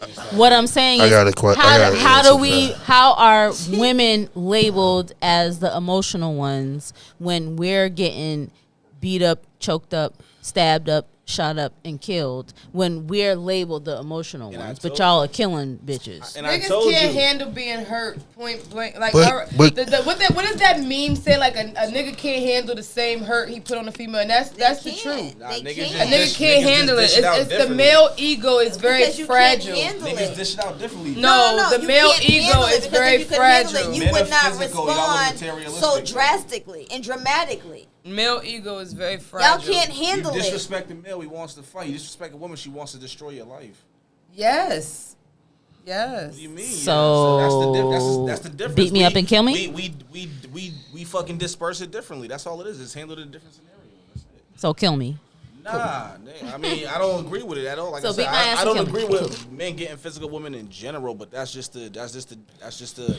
S4: And stuff.
S2: What I'm saying
S3: I
S2: is,
S3: got a que- I
S2: how,
S3: got an
S2: how
S3: answer
S2: do
S3: for
S2: we?
S3: that.
S2: How are women labeled as the emotional ones when we're getting beat up, choked up, stabbed up, shot up, and killed? When we're labeled the emotional
S4: And I
S2: ones, but
S4: told
S2: y'all are killing bitches.
S4: And I
S6: Niggas
S4: told
S6: can't
S4: you.
S6: handle being hurt point blank. Like,
S3: But-
S6: what does that meme say? Like, a nigga can't handle the same hurt he put on a female, and that's the
S5: They
S6: truth.
S5: can't.
S4: Nah,
S5: They
S4: niggas
S6: A
S4: just
S5: can't.
S6: nigga
S4: dish-
S6: can't
S4: niggas
S6: handle it.
S4: just dish it out
S6: It's the
S4: differently.
S6: male ego is very
S5: Because you
S6: fragile.
S5: can't handle
S4: Niggas
S5: it.
S4: dish it out differently.
S6: No, the
S5: you
S6: male
S5: can't
S6: ego
S5: handle it,
S6: is
S5: because
S6: very
S5: if you could handle
S6: fragile.
S5: it, you
S4: Men
S5: would
S4: are
S5: not
S4: physical, y'all are
S5: respond
S4: materialistic.
S5: so drastically and dramatically.
S6: Male ego is very fragile.
S5: Y'all can't
S4: You
S5: handle it.
S4: disrespect a male, he wants to fight. You disrespect a woman, she wants to destroy your life.
S6: Yes. Yes.
S4: What do you mean?
S2: So,
S4: that's the difference.
S2: beat me up and kill me?
S4: We fucking disperse it differently. That's all it is. It's handled in a different scenario. That's it.
S2: So kill me.
S4: Nah, I mean, I don't agree with it at all. Like
S2: So
S4: I said,
S2: beat my ass
S4: I
S2: and
S4: don't
S2: kill me.
S4: agree
S2: Cool.
S4: with men getting physical women in general, but that's just the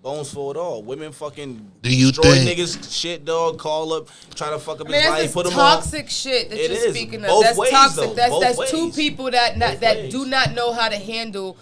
S4: bones for it all. Women fucking
S3: Do you
S4: destroy
S3: think-
S4: niggas shit, dog, call up, try to fuck up
S6: I mean,
S4: his
S6: that's
S4: life, put
S6: this
S4: him on.
S6: toxic shit that
S4: It
S6: you're
S4: is.
S6: speaking of.
S4: Both
S6: That's
S4: ways,
S6: toxic.
S4: though.
S6: That's
S4: Both
S6: two
S4: ways.
S6: people that
S4: Both ways.
S6: do not know how to handle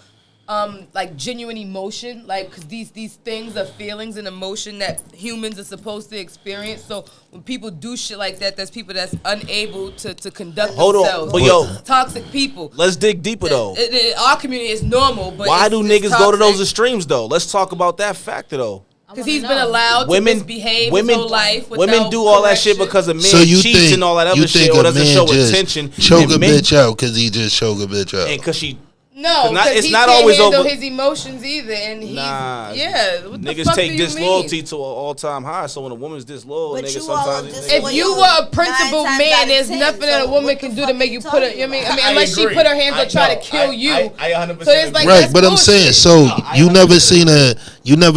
S6: like genuine emotion, like, because these things are feelings and emotion that humans are supposed to experience. So when people do shit like that, there's people that's unable to conduct
S4: Hold on,
S6: themselves.
S4: but yo,
S6: Toxic people.
S4: let's dig deeper though.
S6: Our community is normal, but
S4: Why
S6: it's
S4: do niggas go to
S6: toxic.
S4: those extremes though? Let's talk about that factor though.
S6: Because he's been allowed to misbehave his whole life.
S4: Women
S6: without
S4: do all that shit
S6: correction.
S4: because a man
S3: So you
S4: cheats
S3: think
S4: and all that
S3: you
S4: other shit
S3: think
S4: or
S3: a
S4: doesn't
S3: man
S4: show
S3: just
S4: attention.
S3: choke
S4: And
S3: a
S4: men-
S3: bitch out because he just choke a bitch out?
S4: and because she
S6: No,
S4: It's not-
S6: because
S4: it's
S6: he
S4: not
S6: can't
S4: always
S6: handle
S4: over-
S6: his emotions either, and he's
S4: Nah,
S6: yeah. What the
S4: niggas
S6: fuck
S4: take
S6: do you
S4: disloyalty
S6: mean?
S4: to an all-time high. So when a woman's disloyal,
S5: But
S4: niggas
S5: you all
S4: sometimes
S5: are
S4: these
S5: disloyal.
S4: niggas-
S6: If you were a principled
S5: 9 times
S6: man,
S5: out of
S6: there's
S5: 10,
S6: nothing that a
S5: so
S6: woman
S5: what
S6: can
S5: the
S6: do to
S5: fuck
S6: make
S5: you
S6: you put her.
S5: talking
S6: I mean,
S5: about?
S6: unless she
S4: agree.
S6: put her hands on try to
S4: know.
S6: kill you.
S4: I 100%
S6: So it's like
S3: Right,
S6: that's
S3: but I'm saying,
S6: bullshit.
S3: so
S4: I
S3: you never
S4: understand.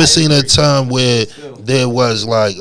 S3: seen a time where there was like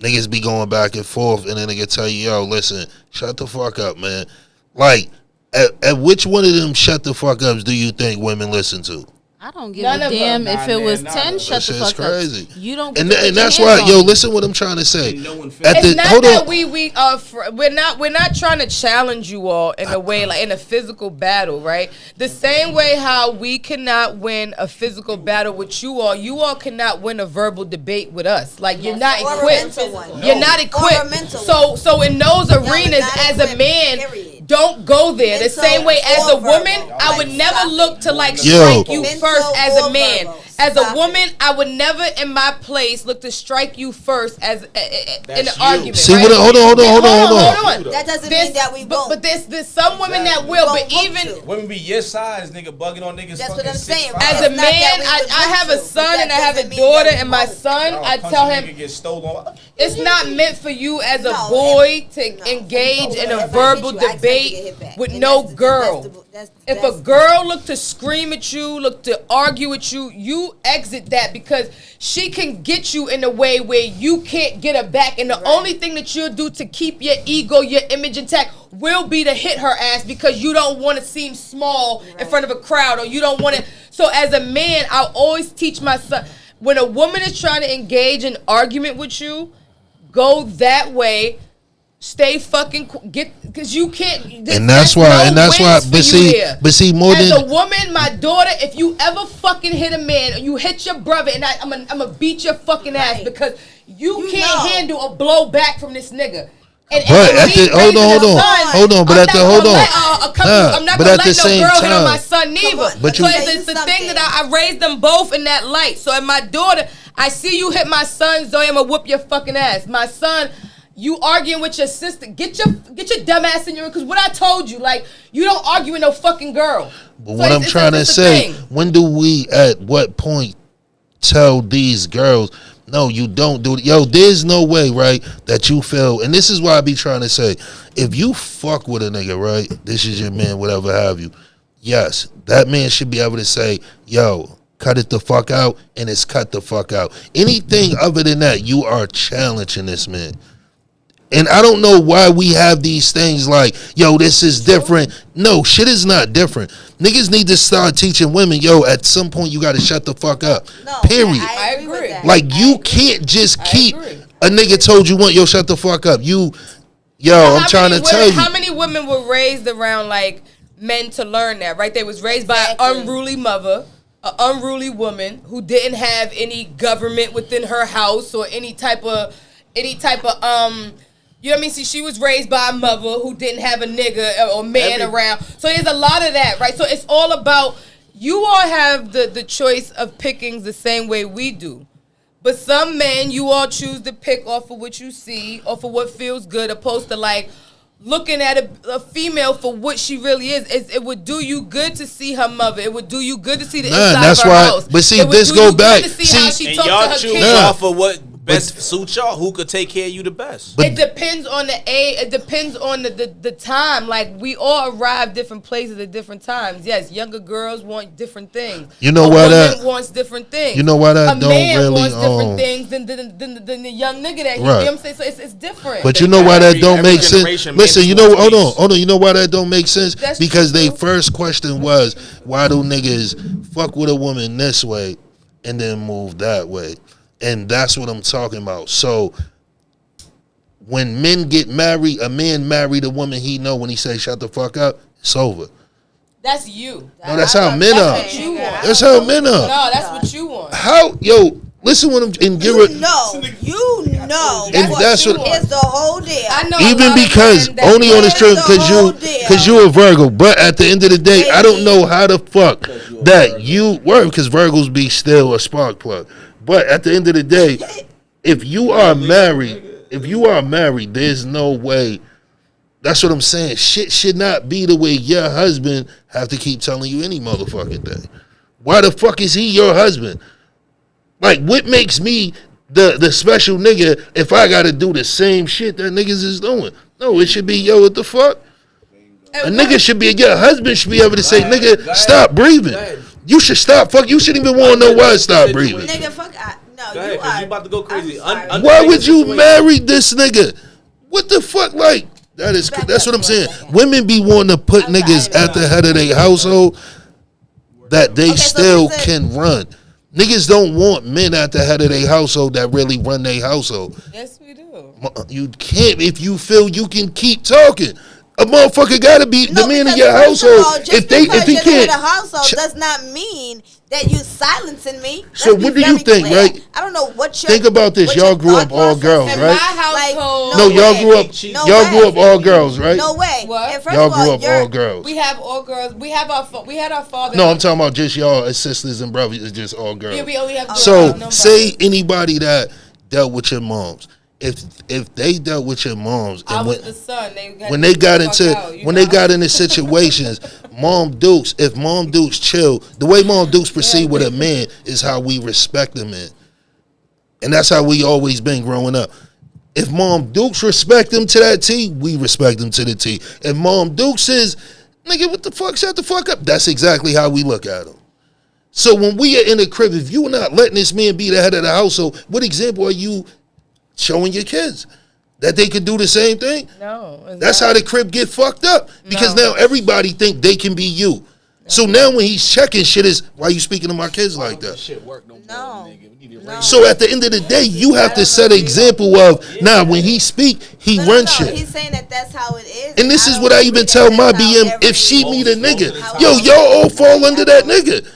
S3: niggas be going back and forth, and then they can tell you, yo, listen, shut the fuck up, man. Like, at which one of them shut the fuck ups do you think women listen to?
S2: I don't give
S6: None
S2: a
S6: of them.
S2: damn if it was
S4: Nah,
S2: 10
S4: nah.
S2: shut
S3: That
S2: the
S3: shit's
S2: fuck
S3: crazy.
S2: up. You don't get
S3: And
S2: to put
S3: and
S2: your
S3: that's
S2: hands
S3: why,
S2: on
S3: yo,
S2: me.
S3: listen what I'm trying to say.
S4: And no one
S3: At
S6: It's
S3: the,
S6: not
S3: hold
S6: that
S3: on.
S6: we're not trying to challenge you all in a way like in a physical battle, right? The same way how we cannot win a physical battle with you all cannot win a verbal debate with us. Like you're not
S5: Or a
S6: equipped.
S5: mental one.
S6: You're not
S5: Or a
S6: equipped.
S5: mental
S6: So in those
S5: are
S6: arenas,
S5: not
S6: as a
S5: equipped,
S6: man,
S5: period.
S6: don't go there. The
S5: Mental
S6: same way as
S5: or
S6: a woman,
S5: verbal.
S6: I would
S5: Like,
S6: never
S5: stop
S6: look
S5: it.
S6: to like
S3: Yo.
S6: strike you
S5: Mental
S6: first as
S5: or
S6: a man.
S5: verbal.
S6: As a
S5: Stop
S6: woman, I would never in my place look to strike you first as in an
S4: you.
S6: argument.
S3: See,
S6: right?
S3: hold on.
S5: That doesn't
S6: There's-
S5: mean that we won't.
S6: But there's some women that will. But
S5: won't
S6: even
S5: to.
S4: Women be your size, nigga, bugging on niggas.
S5: That's
S4: fucking
S5: what I'm saying.
S4: 6'5".
S6: as a
S5: It's not that
S6: man,
S5: we
S6: I
S5: would
S6: have a
S5: want to,
S6: son
S5: but
S6: and I
S5: that
S6: have a
S5: doesn't mean
S6: daughter,
S5: that we
S6: and my
S5: won't.
S6: son,
S4: Y'all
S6: I
S4: punch
S6: tell
S4: a
S6: him
S4: nigga, get stolen.
S6: it's not meant for you as a
S5: No,
S6: boy to
S5: no.
S6: engage in a
S5: If I hit
S6: verbal
S5: you, I expect to get hit
S6: debate
S5: back.
S6: with
S5: And
S6: no
S5: that's the-
S6: girl.
S5: that's
S6: If a girl look to scream at you, look to argue with you, you exit that because she can get you in a way where you can't get her back. And the only thing that you'll do to keep your ego, your image intact will be to hit her ass because you don't want to seem small in front of a crowd or you don't want to. So as a man, I always teach my son, when a woman is trying to engage in argument with you, go that way. Stay fucking because you can't.
S3: And that's why. But see, more
S6: as
S3: than
S6: a woman, my daughter, if you ever fucking hit a man or you hit your brother, and I'm gonna beat your fucking ass
S5: Right.
S6: because you can't
S5: know.
S6: handle a blow back from this nigga. And
S3: But
S6: if
S3: at
S6: me
S3: the- hold
S6: raising
S3: on,
S6: a
S3: hold on.
S6: son,
S3: Hold on, but
S6: I'm
S3: at the-
S6: not
S3: hold
S6: gonna
S3: on.
S6: let, a couple,
S3: Nah,
S6: I'm not
S3: but
S6: gonna
S3: at
S6: let
S3: the
S6: no
S3: same
S6: girl hit on
S3: time-
S6: my son neither.
S5: on,
S3: But
S6: So
S3: you-
S6: it's the thing that I raised them both in that light. So if my daughter, I see you hit my son, Zoe, I'm gonna whoop your fucking ass. My son, you arguing with your sister, get your dumb ass in your room. Because what I told you, like, you don't argue with no fucking girl.
S3: But
S6: So
S3: what I'm trying to
S6: it's a
S3: say,
S6: thing.
S3: when do we, at what point, tell these girls, no, you don't do it? Yo, there's no way, right, that you feel, and this is why I be trying to say, if you fuck with a nigga, right, this is your man, whatever have you, yes, that man should be able to say, yo, cut it the fuck out, and it's cut the fuck out. Anything other than that, you are challenging this man. And I don't know why we have these things like, yo, this is different. No, shit is not different. Niggas need to start teaching women, yo, at some point you got to shut the fuck up.
S5: No,
S3: Period.
S5: I agree.
S6: agree.
S5: With that.
S3: Like,
S5: I
S3: you
S5: agree.
S3: can't just keep,
S6: agree.
S3: a nigga told you what, yo, shut the fuck up. Yo, I'm trying to tell you.
S6: How many women were raised around like men to learn that, right? They was raised by
S5: Exactly.
S6: an unruly mother, an unruly woman who didn't have any government within her house or any type of you know what I mean? See, she was raised by a mother who didn't have a nigga or man around. So there's a lot of that, right? So it's all about, you all have the choice of picking the same way we do. But some men, you all choose to pick off of what you see, off of what feels good, opposed to like looking at a female for what she really is. It would do you good to see her mother. It would do you good to see the inside
S3: that's
S6: of her
S3: why-
S6: house.
S3: but see,
S6: It would
S3: this
S6: do
S3: go
S6: you good
S3: back.
S6: to see
S3: See-
S6: how she
S4: And
S6: talks
S4: y'all
S6: to her
S4: choose
S6: kids.
S4: off of what best suits y'all. Who could take care of you the best?
S6: It depends on the age. It depends on the time. Like, we all arrive different places at different times. Yes, younger girls want different things.
S3: You know
S6: a
S3: why
S6: woman
S3: that-
S6: wants different things.
S3: You know why that
S6: a
S3: don't
S6: man
S3: really,
S6: wants different things than the young nigga that he. You know
S3: Right.
S6: what I'm saying? So it's different.
S3: But you know why that don't
S4: every
S3: make sense?
S4: generation,
S3: Listen,
S4: man,
S3: you know,
S4: wants peace.
S3: hold on. You know why that don't make sense?
S6: That's
S3: Because
S6: true.
S3: they first question was, why do niggas fuck with a woman this way and then move that way? And that's what I'm talking about. So when men get married, a man married a woman he know when he say shut the fuck up, it's over.
S6: That's you.
S3: No, that's how men are.
S6: That's what you want.
S3: That's how men are.
S6: No, that's what you want.
S3: How, yo, listen what I'm, and give
S5: You
S3: it,
S5: know.
S3: and that's what,
S5: It's the whole deal.
S6: I know. a
S3: even
S6: lot of
S3: because
S6: men that
S3: only on the
S5: It's
S3: strip
S5: the
S3: because
S5: whole deal.
S3: you a Virgo, but at the end of the day, I don't know how the fuck that you were, because Virgos be still a spark plug. But at the end of the day, if you are married, there's no way. That's what I'm saying. Shit should not be the way your husband have to keep telling you any motherfucking thing. Why the fuck is he your husband? Like, what makes me the special nigga if I gotta do the same shit that niggas is doing? No, it should be, yo, what the fuck? A nigga should be, your husband should be able to say, nigga, stop breathing. You should stop. Fuck, you shouldn't even want to know why stop breathing.
S5: Nigga, fuck. No,
S4: Go ahead,
S5: you
S4: 'cause
S5: are.
S4: you about to go crazy.
S5: I'm sorry.
S3: Why would you marry this nigga? What the fuck? Like, that's what I'm saying. Women be wanting to put niggas at the head of their household that they
S5: Okay, so
S3: still
S5: listen.
S3: can run. Niggas don't want men at the head of their household that really run their household.
S6: Yes, we do.
S3: You can't if you feel you can keep talking. A motherfucker gotta be the man in your household.
S5: Just because you're the head of the household does not mean that you silencing me.
S3: So what do you think,
S5: clear.
S3: right?
S5: I don't know what you
S3: think about this. Y'all grew up all girls,
S6: In
S3: right?
S6: my household,
S3: No, y'all grew up all girls, right?
S5: No way.
S6: What?
S5: And first
S3: Y'all
S5: of all,
S3: grew up all girls.
S6: we have all girls. We had our father.
S3: No, I'm talking about just y'all as sisters and brothers. It's just all girls.
S6: Yeah, we only have girls.
S3: So
S6: No
S3: say anybody that dealt with your moms, if they dealt with your moms,
S6: I
S3: and
S6: was the son.
S3: when they got into situations, if Mom Dukes chill, the way Mom Dukes proceed with a man is how we respect the man, and that's how we always been growing up. If Mom Dukes respect them to that T, we respect them to the T. If Mom Dukes says, nigga, what the fuck, shut the fuck up, that's exactly how we look at him. So when we are in the crib, if you're not letting this man be the head of the household, what example are you showing your kids? That they could do the same thing?
S6: No.
S3: That's how the crib get fucked up. Because now everybody think they can be you. So now when he's checking shit is, why you speaking to my kids like that?
S4: Shit work no more, nigga. We need to raise
S3: So at the end of the day, you have to set an example of, when he speak, he run shit.
S5: He's saying that that's how it is.
S3: And this is what I even tell my BM, if she meet a nigga, y'all all fall under that nigga.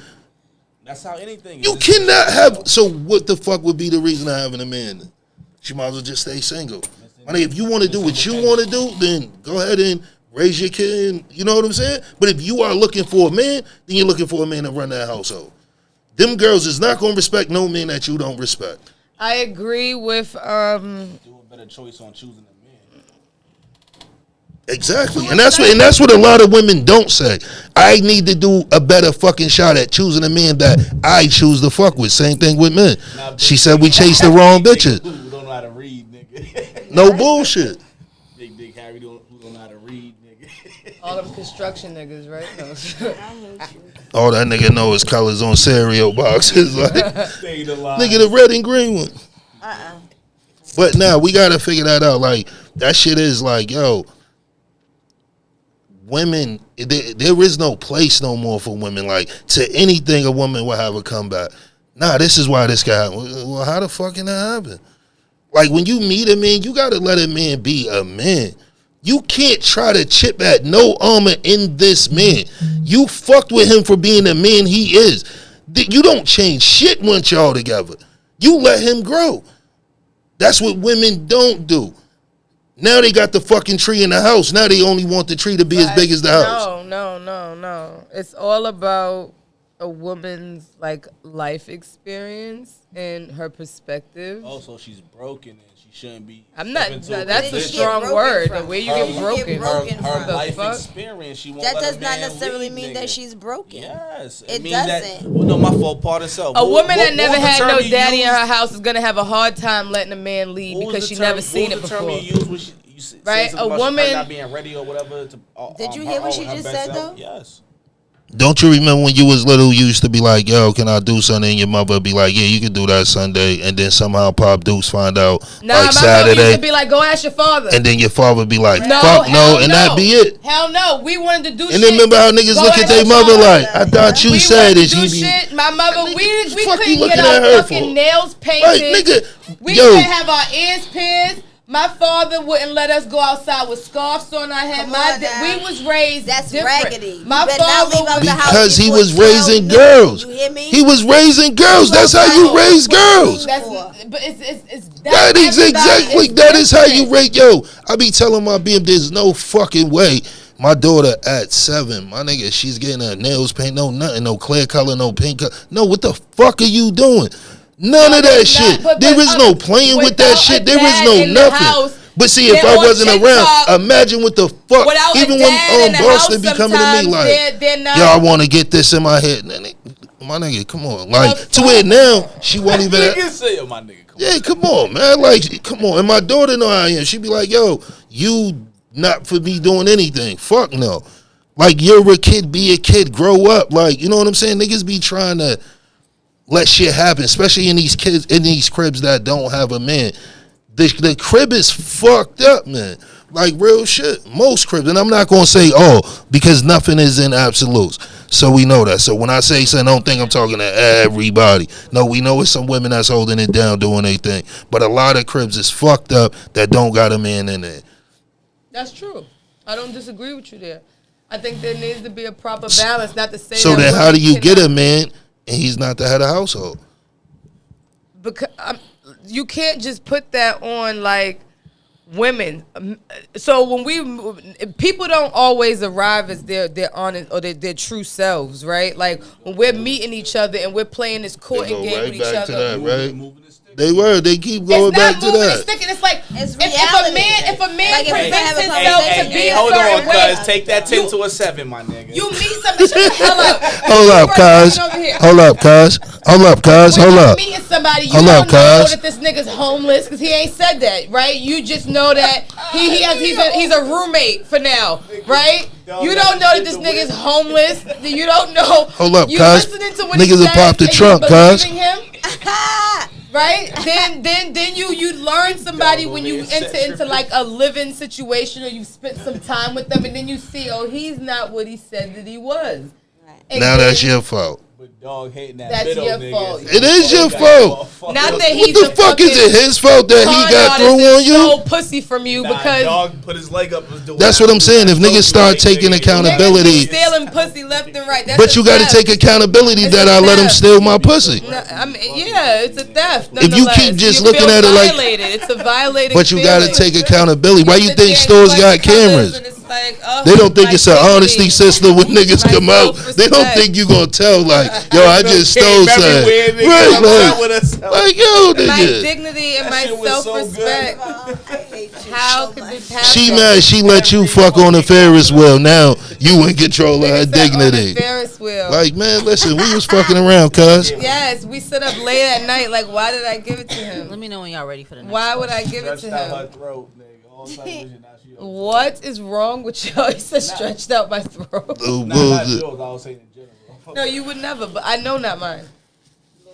S4: That's how anything is.
S3: You cannot have, so what the fuck would be the reason of having a man then? She might as well just stay single. I mean, if you want to do what you want to do, then go ahead and raise your kid, and, you know what I'm saying? But if you are looking for a man, then you're looking for a man to run that household. Them girls is not going to respect no man that you don't respect.
S6: I agree with
S4: Do a better choice on choosing a man.
S3: Exactly. And that's what a lot of women don't say. I need to do a better fucking shot at choosing a man that I choose to fuck with. Same thing with men. She said we chase the wrong bitches.
S4: Who don't know how to read, nigga.
S3: No bullshit.
S4: Big Harry who don't know how to read, nigga.
S6: all them construction niggas, right? No.
S3: All that nigga know is colors on cereal boxes. Like,
S4: Stay the line.
S3: nigga, the red and green one. But now we gotta figure that out. Like, that shit is like, yo, women, there is no place no more for women. Like, to anything a woman will have a comeback. Nah, this is why this guy. Well, how the fuck can that happen? Like, when you meet a man, you gotta let a man be a man. You can't try to chip at no armor in this man. You fucked with him for being the man he is. You don't change shit once y'all together. You let him grow. That's what women don't do. Now they got the fucking tree in the house. Now they only want the tree to be as big as the house.
S6: No. It's all about a woman's like life experience and her perspective.
S4: Also, she's broken and she shouldn't be.
S6: I'm not. That's a strong word. The way you get broken.
S4: Her
S6: The
S4: life
S6: fuck?
S4: experience. She won't
S5: That
S4: let
S5: does
S4: a
S5: not
S4: man
S5: necessarily
S4: lead,
S5: mean
S4: nigga.
S5: that she's broken.
S4: Yes,
S5: It
S4: means that.
S5: doesn't.
S4: Well, no, my fault. Part itself.
S6: A woman that never
S4: what was the
S6: had
S4: term
S6: no
S4: you
S6: daddy in
S4: used?
S6: her house is gonna have a hard time letting a man lead
S4: What was
S6: because
S4: the
S6: she
S4: term-
S6: never seen
S4: what
S6: it
S4: was the term
S6: before.
S4: you used when you said
S6: Right?
S4: something
S6: A
S4: about
S6: woman-
S4: her not being ready or whatever.
S5: Did you hear what she just said, though?
S4: Yes.
S3: Don't you remember when you was little, you used to be like, yo, can I do something? And your mother would be like, yeah, you can do that Sunday. And then somehow Pop Dukes find out
S6: Nah,
S3: like
S6: my mom
S3: Saturday.
S6: used to be like, "Go ask your father."
S3: And then your father would be like,
S6: No,
S3: fuck
S6: hell
S3: no, and
S6: no.
S3: that be it.
S6: Hell no, we wanted to do shit.
S3: And then remember how niggas
S6: Go
S3: look at
S6: ask
S3: their
S6: your
S3: mother
S6: father.
S3: like, I thought you
S6: We
S3: said
S6: wanted
S3: it.
S6: to do
S3: She be,
S6: shit. My mother, we
S3: fuck you
S6: couldn't
S3: looking
S6: get
S3: at
S6: our
S3: her
S6: fucking
S3: for?
S6: nails painted.
S3: Like, nigga,
S6: We
S3: yo.
S6: couldn't have our ears pierced. My father wouldn't let us go outside with scarves on our head.
S5: Come on now.
S6: We was raised
S5: That's
S6: different.
S5: raggedy. You
S6: My
S5: better not
S6: father
S5: leave out
S6: was
S5: the house
S3: Because he
S5: before
S3: was
S5: 12
S3: raising
S5: noon.
S3: girls.
S5: You hear me?
S3: He was raising girls. That's how you raise girls.
S6: But it's
S3: That is exactly,
S6: it's
S3: that is how
S6: different.
S3: you rate. Yo, I be telling my BM, there's no fucking way. My daughter at 7, my nigga, she's getting her nails painted, no nothing, no clear color, no pink color. No, what the fuck are you doing? None of that
S6: it's not,
S3: shit.
S6: but
S3: There is no playing with that
S6: without
S3: shit.
S6: a
S3: There is
S6: dad
S3: no
S6: in the
S3: nothing.
S6: house,
S3: But see, if
S6: they're
S3: I
S6: on
S3: wasn't
S6: TikTok.
S3: around, imagine what the fuck.
S6: Without
S3: Even
S6: a dad in
S3: when
S6: the
S3: Boston
S6: house,
S3: be coming to me
S6: sometimes
S3: like,
S6: they're not.
S3: yo, I want to get this in my head. My nigga, come on. Like,
S6: The
S3: to it
S6: fuck?
S3: now, she won't even.
S4: Nigga say, yo, my nigga. Come
S3: Yeah, come on, man. Like, come on. And my daughter know how I am. She be like, yo, you not for me doing anything. Fuck no. Like, you're a kid, be a kid, grow up. Like, you know what I'm saying? Niggas be trying to let shit happen, especially in these kids, in these cribs that don't have a man. The crib is fucked up, man. Like, real shit. Most cribs. And I'm not going to say all, because nothing is in absolutes. So we know that. So when I say something, don't think I'm talking to everybody. No, we know it's some women that's holding it down, doing their thing. But a lot of cribs is fucked up that don't got a man in there.
S6: That's true. I don't disagree with you there. I think there needs to be a proper balance. Not to say.
S3: So
S6: that
S3: then, how
S6: women
S3: do you get
S6: cannot-
S3: a man and he's not the head of household?
S6: Because you can't just put that on like women. So when people don't always arrive as their honest or their true selves, right? Like when we're meeting each other and we're playing this courting game with each other.
S3: They keep going
S6: It's
S3: back
S6: not
S3: to
S6: moving and
S3: that.
S6: sticking. It's like
S5: It's
S6: if
S5: reality.
S6: a man
S5: Like, if we
S6: presents
S5: have a
S6: himself to
S5: conversation,
S6: be a
S4: Hold
S6: certain
S4: on,
S6: way,
S4: cuz. Take that 10 to a 7, my nigga.
S6: you meet somebody. Shut the hell up.
S3: Hold up, cuz. Hold up, cuz. Hold up, cuz.
S6: When
S3: Hold
S6: you're
S3: up.
S6: meeting somebody, you
S3: Hold
S6: don't
S3: up,
S6: know
S3: cuz.
S6: that this nigga's homeless because he ain't said that, right? You just know that he's a roommate for now, right? You don't know that this nigga's homeless. You don't know.
S3: Hold up,
S6: you
S3: cuz.
S6: listening to what he
S3: Niggas will
S6: says
S3: pop the
S6: and you
S3: trunk, cuz.
S6: believing him, right? Then you learn somebody when you enter into like a living situation or you spent some time with them and then you see, oh, he's not what he said that he was. And
S3: Now
S6: then-
S3: that's your fault.
S4: But dog hating that
S6: That's
S4: middle
S6: your
S4: nigga.
S6: fault.
S3: It is your fault.
S6: Not that
S3: What
S6: he's
S3: the fuck is it his fault that he got through on you?
S6: Stole pussy from you
S4: Nah,
S6: because
S4: dog put his leg up. Was doing
S3: That's
S4: that.
S3: what I'm saying. If niggas start taking
S6: niggas
S3: accountability,
S6: be stealing pussy left and right. That's
S3: but you got to
S6: theft.
S3: take accountability
S6: It's
S3: that
S6: a
S3: I let him
S6: theft.
S3: steal my pussy.
S6: No, I mean, yeah, it's a theft.
S3: If you keep
S6: nonetheless.
S3: just
S6: You
S3: looking
S6: feel
S3: at it like-
S6: violated. It's a violating.
S3: But you got to
S6: feeling.
S3: take accountability. Why you
S6: sit
S3: think
S6: there and
S3: stores
S6: watch
S3: got
S6: colors
S3: cameras?
S6: and it's like, oh,
S3: They don't think
S6: my
S3: it's an
S6: dignity.
S3: honesty system when niggas
S6: My
S3: come out. They don't
S6: self-respect.
S3: think you gonna tell like, yo, I just stole something.
S4: Right,
S3: Like, yo,
S6: My
S3: nigga.
S6: dignity and
S4: That
S6: my
S4: shit was so
S6: self-respect.
S5: I hate you
S6: How
S5: so
S6: could
S5: much.
S6: this happen?
S3: She mad. She let you fuck on the Ferris wheel. Now you in control of her
S6: Nigga sat on the
S3: dignity.
S6: Ferris wheel.
S3: Like, man, listen, we was fucking around, cuz.
S6: Yes, we sit up late at night. Like, why did I give it to
S2: Let
S6: him?
S2: me know when y'all ready for the next
S6: Why
S2: one.
S6: would I give it to
S4: Stretched out her
S6: him?
S4: throat, nigga. All television, now she on-
S6: What is wrong with y'all? He said stretched out my throat.
S3: Oh,
S4: Nah,
S3: well,
S4: not yours. I was saying in general.
S6: No, you would never, but I know not mine.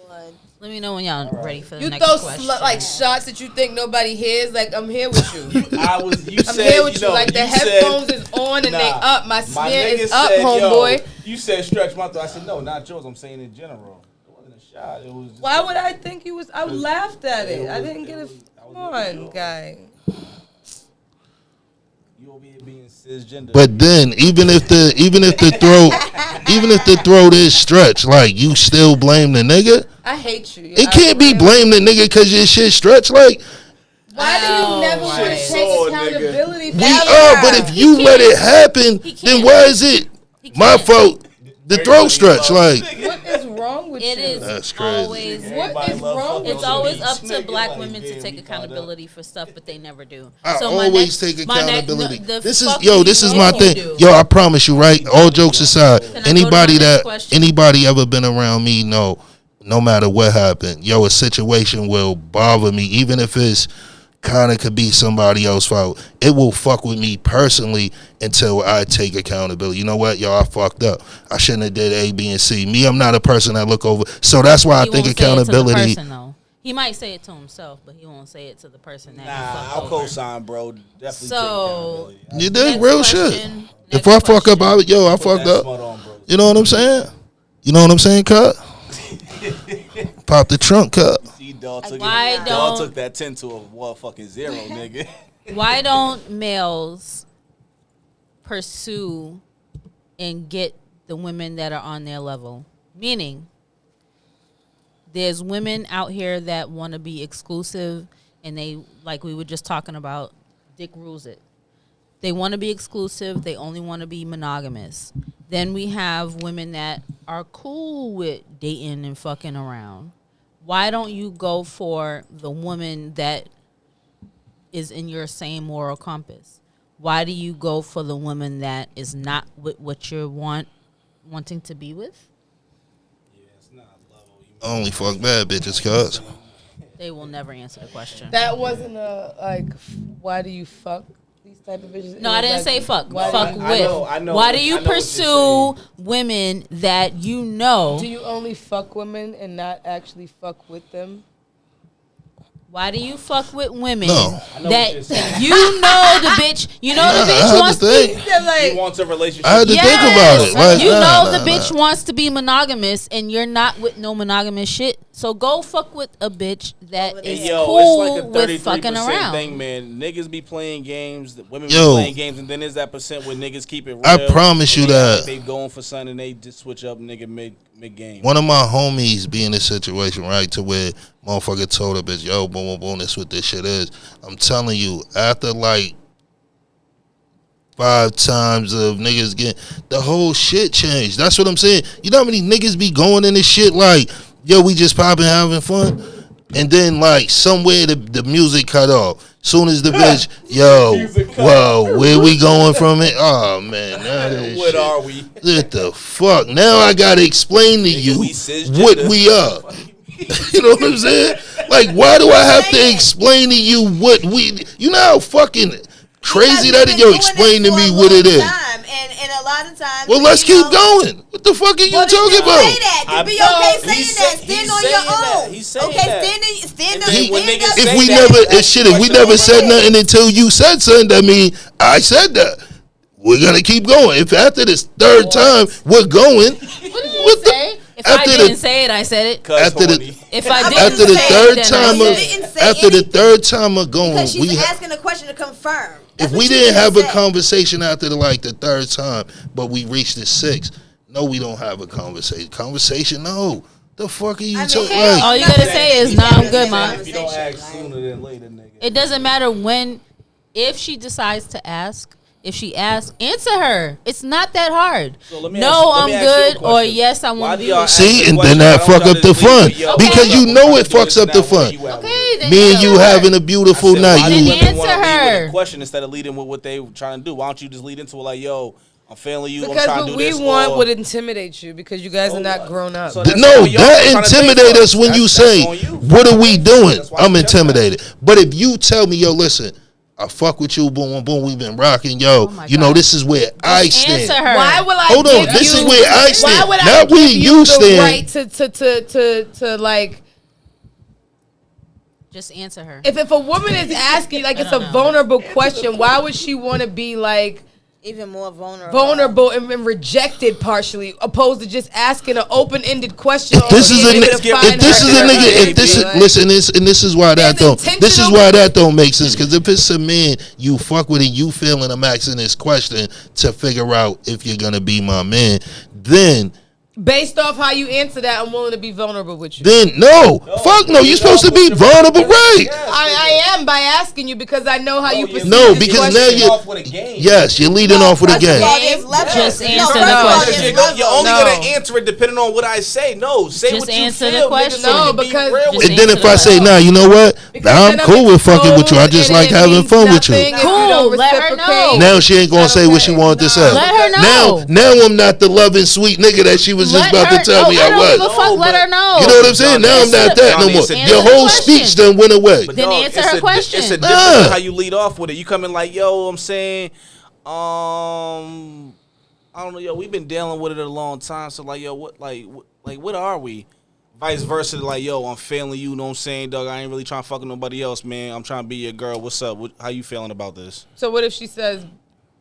S5: Lord.
S2: Let me know when y'all ready for the
S6: You
S2: next
S6: throw
S2: question.
S6: like shots that you think nobody hears. Like, I'm here with you.
S4: You
S6: I'm
S4: said,
S6: here with you.
S4: know,
S6: Like, the
S4: you
S6: headphones
S4: said,
S6: is on and they
S4: Nah,
S6: up. My
S4: my
S6: smear
S4: nigga
S6: is up,
S4: said,
S6: homeboy.
S4: yo, you said stretch my throat. I said, no, not yours. I'm saying in general. It wasn't a shot. It was just
S6: Why would I think you was? I laughed at it. I
S4: was-
S6: didn't get
S4: it
S6: a.
S4: was- I
S6: Come
S4: was looking
S6: on,
S4: at
S6: guy.
S4: you over here being cisgender.
S3: but then even if the throat is stretched, like you still blame the nigga.
S6: I hate you.
S3: It can't be blame the nigga because your shit stretched. Like
S6: Why do you never want to
S2: right.
S6: take
S4: Sword,
S6: accountability for
S3: we
S6: that?
S3: are, but if you let it happen,
S2: He
S3: then
S2: can't.
S3: why is it
S2: He
S3: my
S2: can't.
S3: fault? The throat stretch, like
S6: What is wrong with
S2: It
S6: you?
S2: is
S3: That's crazy.
S2: always.
S6: What is wrong with
S2: It's
S6: you?
S2: always up to
S4: Nigga,
S2: black
S4: like,
S2: women to
S4: damn,
S2: take
S4: we caught up.
S2: accountability for stuff, but they never do.
S3: I
S2: my
S3: always
S2: next-
S3: take
S2: my next-
S3: accountability.
S2: the
S3: This is
S2: fuck
S3: this is
S2: you
S3: my
S2: don't
S3: thing.
S2: do.
S3: Yo, I promise you, right? All jokes aside,
S2: Can I go to
S3: anybody
S2: my next
S3: that
S2: question?
S3: anybody ever been around me know, no matter what happened, yo, a situation will bother me, even if it's kind of could be somebody else's fault. It will fuck with me personally until I take accountability. You know what, yo, I fucked up. I shouldn't have did A, B, and C. Me, I'm not a person that look over. So that's why
S2: He
S3: I think
S2: won't say it to the
S3: accountability.
S2: person, though. He might say it to himself, but he won't say it to the person that he
S4: Nah,
S2: fucked
S4: I'll
S2: over.
S4: co-sign, bro. Definitely
S2: So-
S4: take accountability.
S3: You did
S2: Next
S3: real
S2: question,
S3: shit.
S2: next
S3: If I fuck up,
S2: question.
S3: I
S4: Put
S3: fucked
S4: that
S3: up.
S4: smut on, bro.
S3: You know what I'm saying? You know what I'm saying, cut? Pop the trunk, cut.
S4: See, dog took,
S2: Why
S4: it, dog
S2: don't-
S4: took that 10 to a motherfucking 0, nigga.
S2: Why don't males pursue and get the women that are on their level? Meaning, there's women out here that want to be exclusive, and they, like we were just talking about, Dick rules it. They want to be exclusive. They only want to be monogamous. Then we have women that are cool with dating and fucking around. Why don't you go for the woman that is in your same moral compass? Why do you go for the woman that is not with what you're wanting to be with?
S3: I only fuck bad bitches, cuz.
S2: They will never answer the question.
S6: That wasn't a like. Why do you fuck these type of bitches?
S2: No, I didn't say fuck.
S6: why
S2: Fuck
S6: do
S2: with.
S4: I know
S2: Why do
S4: what-
S2: you
S4: I know what you're
S2: pursue women that you know?
S6: Do you only fuck women and not actually fuck with them?
S2: Why do you fuck with women
S3: No.
S2: that you know the bitch? You know the bitch wants to be.
S4: He wants a relationship.
S3: I had to think about it. Like,
S2: You know the bitch wants to be monogamous, and you're not with no monogamous shit. So go fuck with a bitch that is cool
S4: it's like a
S2: with fucking around.
S4: thing, man. Niggas be playing games, women be playing games, and then there's that percent where niggas keep it real.
S3: I promise you that
S4: they going for something and they just switch up, nigga, mid game.
S3: one of my homies be in this situation, right, to where motherfucker told her bitch, yo, boom, boom, boom, that's what this shit is. I'm telling you, after like 5 times of niggas getting, the whole shit changed. That's what I'm saying. You know how many niggas be going in this shit like, yo, we just popping, having fun? And then like somewhere the music cut off. Soon as the bitch, yo, whoa, where we going from it? Oh man, now this
S4: What
S3: shit.
S4: are we?
S3: What the fuck? Now I gotta explain to you
S4: we cisgender.
S3: what we are. You know what I'm saying? Like, why do I have to explain to you what we? You know how fucking crazy that is? Yo, explain to me what it is.
S5: And a lot of times.
S3: Well, let's keep going. What the fuck are you talking about?
S5: Say that. Be okay saying that. Stand on your own.
S4: He's saying
S5: okay,
S4: that.
S5: stand up.
S4: then when
S5: Stand
S4: niggas
S5: up.
S3: If
S4: say
S3: we
S4: that,
S3: never,
S4: that's
S3: shit, if we
S4: question
S3: never
S4: over
S3: said
S4: there.
S3: nothing until you said something, I mean, I said that. We're gonna keep going. If after this third time we're going,
S2: What did you say? If I didn't say it, I said it.
S3: After
S2: If I didn't
S3: after the
S2: say
S3: third
S2: it, then
S3: time,
S2: I said it.
S3: after the third time of going,
S5: Because she's
S3: we
S5: asking a question to confirm.
S3: if we didn't have a conversation after the third time, but we reached the 6th, no, we don't have a conversation. No, the fuck are you talking? Like,
S2: All you gotta say is, "Nah, I'm good, man."
S4: If you don't ask sooner than later, nigga.
S2: It doesn't matter when, if she decides to ask. If she asks, answer her. It's not that hard.
S4: So let me
S2: No,
S4: ask
S2: I'm
S4: you a
S2: good, or
S4: question.
S2: yes, I
S4: Why
S2: want
S4: do
S2: to
S4: y'all
S2: be.
S4: ask
S3: see,
S4: the
S3: and
S4: question?
S3: then that
S4: Why
S3: fuck
S4: don't
S3: up the
S4: y'all just leave
S3: fun
S4: it, yo,
S3: because you
S4: I'm
S3: know
S4: trying
S3: it
S4: to do
S3: fucks
S4: this
S3: up the
S4: now, where
S3: fun.
S4: you at with
S2: Okay,
S4: it?
S2: then
S3: Me and
S2: answer
S3: you
S2: her.
S3: having a beautiful
S4: Why
S3: night.
S4: do
S2: Then
S3: You,
S4: women
S2: answer
S4: wanna lead with
S2: her.
S4: a question instead of leading with what they trying to do? Why don't you just lead into it like, yo, I'm feeling you, I'm
S6: Because
S4: trying to
S6: what
S4: do
S6: we
S4: this.
S6: want
S4: or-
S6: would intimidate you because you guys are not grown up.
S4: So that's
S3: no,
S4: on y'all
S3: that
S4: for trying to think
S3: intimidate
S4: for
S3: us when you
S4: That's
S3: say,
S4: on you.
S3: "What are we doing?"
S4: That's why
S3: I'm
S4: she does that.
S3: intimidated. But if you tell me, "Yo, listen, I fuck with you, boom, boom, boom, we've been rocking, yo,
S2: my
S3: you know,
S2: God.
S3: this is where I stand."
S2: Answer her.
S6: Why will I
S3: Hold on,
S6: give
S3: this
S6: you,
S3: is where I
S6: Why
S3: stand,
S6: would I
S3: not
S6: give
S3: where you
S6: the
S3: stand.
S6: right to like
S2: Just answer her.
S6: if a woman is asking like it's a
S2: don't know.
S6: vulnerable question, why would she want to be like
S5: Even more vulnerable.
S6: vulnerable and rejected partially, opposed to just asking an open-ended question?
S3: If this is a
S6: being able
S3: nigga,
S6: to find
S3: if this is a
S6: her
S3: nigga,
S6: baby,
S3: if this is
S6: like-
S3: listen, and this is why that
S6: There's
S3: don't, this is
S6: intentional-
S3: why that don't make sense. Because if it's a man you fuck with and you feeling I'm asking this question to figure out if you're gonna be my man, then
S6: based off how you answer that, I'm willing to be vulnerable with you.
S3: no, fuck no, you're supposed to be vulnerable, right?
S6: I am by asking you because I know how you perceive
S3: No,
S6: this
S3: because
S6: question.
S3: now you're
S4: off with a game.
S3: yes, you're leading off with a
S6: That's
S3: game.
S6: all.
S2: Just answer
S5: first
S2: the
S5: of all,
S2: question.
S5: there's
S4: You're
S5: levels.
S4: only
S6: No.
S4: gonna answer it depending on what I say. No, say
S2: Just
S4: what you
S2: answer the
S4: feel.
S2: question.
S4: Nigga, so
S6: No,
S4: you be
S6: because-
S4: real with
S2: Just
S3: And then
S2: answer
S3: if I
S2: the
S3: say,
S2: question.
S3: nah, you know what?
S6: Because
S3: Nah, I'm
S6: then
S3: cool with fucking with you. I
S6: exposed
S3: just
S6: and
S3: like
S6: it
S3: having
S6: means
S3: fun with you.
S6: nothing if you
S2: Cool,
S6: don't
S2: let her
S6: reciprocate.
S2: know.
S3: Now she ain't gonna say what she
S6: Okay.
S3: wanted to say.
S2: Let her know.
S3: Now I'm not the loving sweet nigga that she was just about to tell me I
S2: I don't give a
S3: was.
S2: fuck. Let her know.
S3: You know what I'm saying? Now I'm not that no
S4: Johnny,
S3: more.
S4: it's a
S3: Your
S4: different
S3: whole
S2: question.
S3: speech done went away.
S4: But
S2: Then
S4: dog,
S2: answer
S4: it's
S2: her
S4: a
S2: question.
S4: It's a difference how you lead off with it. You come in like, yo, I'm saying, I don't know, yo, we've been dealing with it a long time. So like, yo, what are we? Vice versa, like, yo, I'm feeling you. Know what I'm saying, dog? I ain't really trying to fuck with nobody else, man. I'm trying to be your girl. What's up? How you feeling about this?
S6: So what if she says,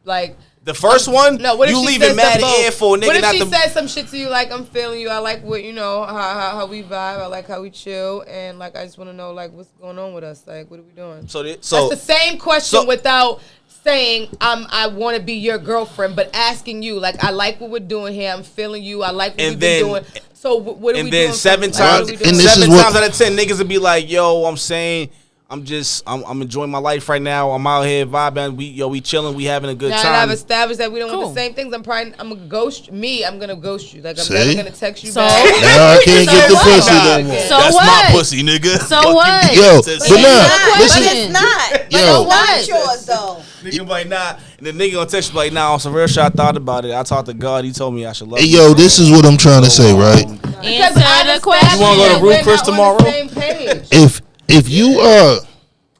S6: like,
S4: The first one,
S6: no? What if
S4: you
S6: she
S4: leaving
S6: says
S4: mad
S6: them both?
S4: air for a nigga
S6: What if
S4: not
S6: she
S4: to.
S6: says some shit to you like, I'm feeling you. I like what you know how we vibe. I like how we chill, and like I just want to know like what's going on with us. Like, what are we doing?
S4: So
S6: That's the same question without saying I want to be your girlfriend, but asking you like I like what we're doing here. I'm feeling you. I like what
S4: And
S6: we've
S4: then-
S6: been doing. So what are we
S4: and
S6: doing?
S4: then seven
S6: from- like, what
S4: times,
S6: are we doing?
S3: And this
S4: seven
S3: is what-
S4: times out of 10, niggas would be like, "Yo, I'm saying, I'm enjoying my life right now. I'm out here vibing. We chilling. We having a good
S6: Now that I've
S4: time."
S6: established that we don't
S2: Cool.
S6: want the same things, I'm gonna ghost me. I'm gonna ghost you. Like I'm
S3: See?
S6: never gonna text you
S2: So?
S6: back.
S3: Now I can't get the
S2: what?
S3: pussy no
S6: Nah,
S3: more.
S2: So
S4: That's
S2: what?
S4: my pussy, nigga.
S2: So what?
S3: Yo,
S4: Says-
S3: but nah,
S5: But
S3: listen.
S5: it's not. But
S3: Yo.
S5: it's
S2: What?
S5: not yours though.
S4: Nigga be like, nah. And the nigga gonna text you like, nah, on some real shit, I thought about it. I talked to God. He told me I should love
S3: Hey,
S4: you.
S3: yo, this is what I'm trying to say, right?
S2: Answer the question.
S4: You wanna go to
S6: We're
S4: Ruth Chris
S6: not on
S4: tomorrow?
S6: the same page.
S3: If you are,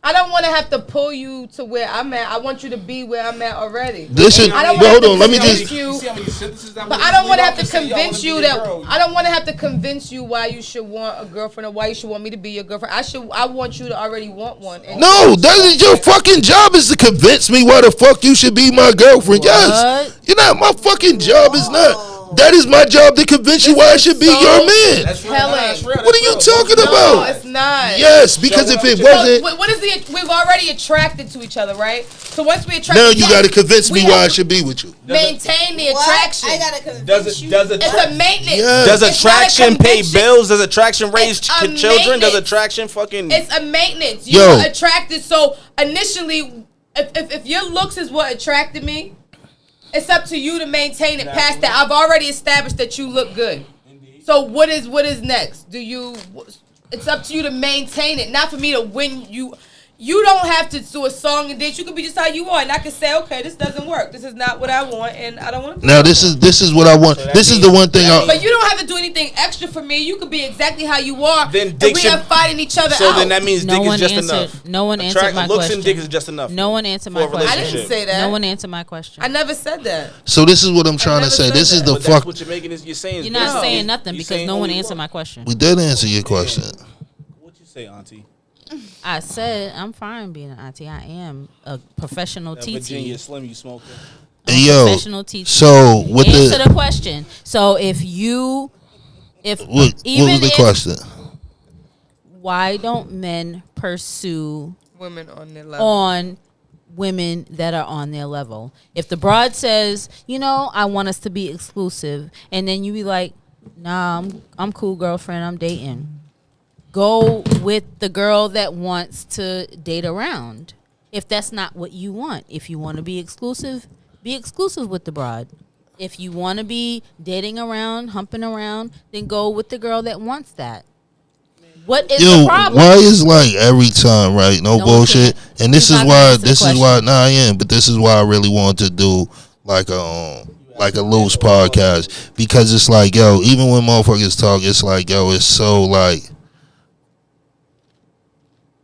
S6: I don't want to have to pull you to where I'm at. I want you to be where I'm at already.
S3: This is.
S6: I don't
S3: Hold
S6: wanna
S3: on. Let me
S6: convince
S3: just.
S6: you.
S4: See how many sentences that
S6: But
S4: was
S6: I don't want to have to
S4: just say, y'all
S6: convince
S4: wanna
S6: you
S4: be a
S6: that
S4: girl.
S6: I don't want to have to convince you why you should want a girlfriend or why you should want me to be your girlfriend. I want you to already want one. And
S3: No, that is your fucking job is to convince me why the fuck you should be my girlfriend. Yes.
S2: What?
S3: You know, my fucking job is not. That is my job to convince you why I should be
S6: so
S3: your man.
S4: That's real.
S6: Helen.
S4: That's real.
S3: What are you talking
S6: no,
S3: about?
S6: it's not.
S3: Yes, because if it
S6: So,
S3: wasn't,
S6: what is we've already attracted to each other, right? So once we attract,
S3: now you got to convince me
S6: we
S3: why I
S6: have
S3: should be with you.
S6: maintain the
S5: What?
S6: attraction.
S5: I gotta convince
S4: Does
S5: you.
S6: It's a maintenance.
S3: Yes.
S4: Does
S6: It's not a
S4: attraction pay
S6: convention.
S4: bills? Does attraction raise
S6: It's a
S4: children? Does
S6: maintenance.
S4: attraction fucking?
S6: It's a maintenance. You
S3: Yo.
S6: are attracted. So initially, if your looks is what attracted me, it's up to you to maintain it past that. I've already established that you look good. So what is next? It's up to you to maintain it, not for me to win you. You don't have to do a song and dance. You can be just how you are, and I can say, okay, this doesn't work. This is not what I want, and I don't want to.
S3: Now this is what I want. This is the one thing.
S6: But you don't have to do anything extra for me. You could be exactly how you are.
S4: Then
S6: and
S4: dick
S6: we
S4: should-
S6: are fighting each other
S4: So
S6: out.
S4: then that means
S2: No
S4: dick is
S2: one
S4: just
S2: answered.
S4: enough.
S2: No one answered my
S4: Looks
S2: question.
S4: and dick is just enough.
S2: No one answered my
S4: for a
S2: question.
S6: I didn't
S4: relationship.
S6: say that.
S2: No one answered my question.
S6: I never said that.
S3: So this is what I'm trying to
S6: never
S3: say.
S6: said
S3: This is
S6: that.
S3: the
S4: But that's
S3: fuck.
S4: what you're making is you're saying.
S2: You're not
S6: No.
S2: saying nothing
S4: You
S2: because
S4: saying
S2: no
S4: who
S2: one
S4: you
S2: answered
S4: want.
S2: my question.
S3: We did answer your question.
S4: What you say, Auntie?
S2: I said I'm fine being an auntie. I am a professional
S4: That
S2: TT.
S4: Virginia Slim you smoking?
S3: Hey, yo.
S2: Professional TT.
S3: So with
S2: Answer
S3: the
S2: the question. So
S3: what
S2: even
S3: was the
S2: if-
S3: question?
S2: why don't men pursue
S6: Women on their level.
S2: on women that are on their level? If the broad says, I want us to be exclusive, and then you be like, nah, I'm cool, girlfriend, I'm dating. Go with the girl that wants to date around. If that's not what you want, if you want to be exclusive with the broad. If you want to be dating around, humping around, then go with the girl that wants that. What is the problem?
S3: Why is like every time, right? No
S2: one
S3: bullshit.
S2: can't-
S3: And this
S2: he's
S3: is
S2: not gonna
S3: why.
S2: answer the
S3: This is
S2: question.
S3: why. Nah, I am. But this is why I really wanted to do like a loose podcast, because it's like, yo, even when motherfuckers talk, it's like, yo, it's so like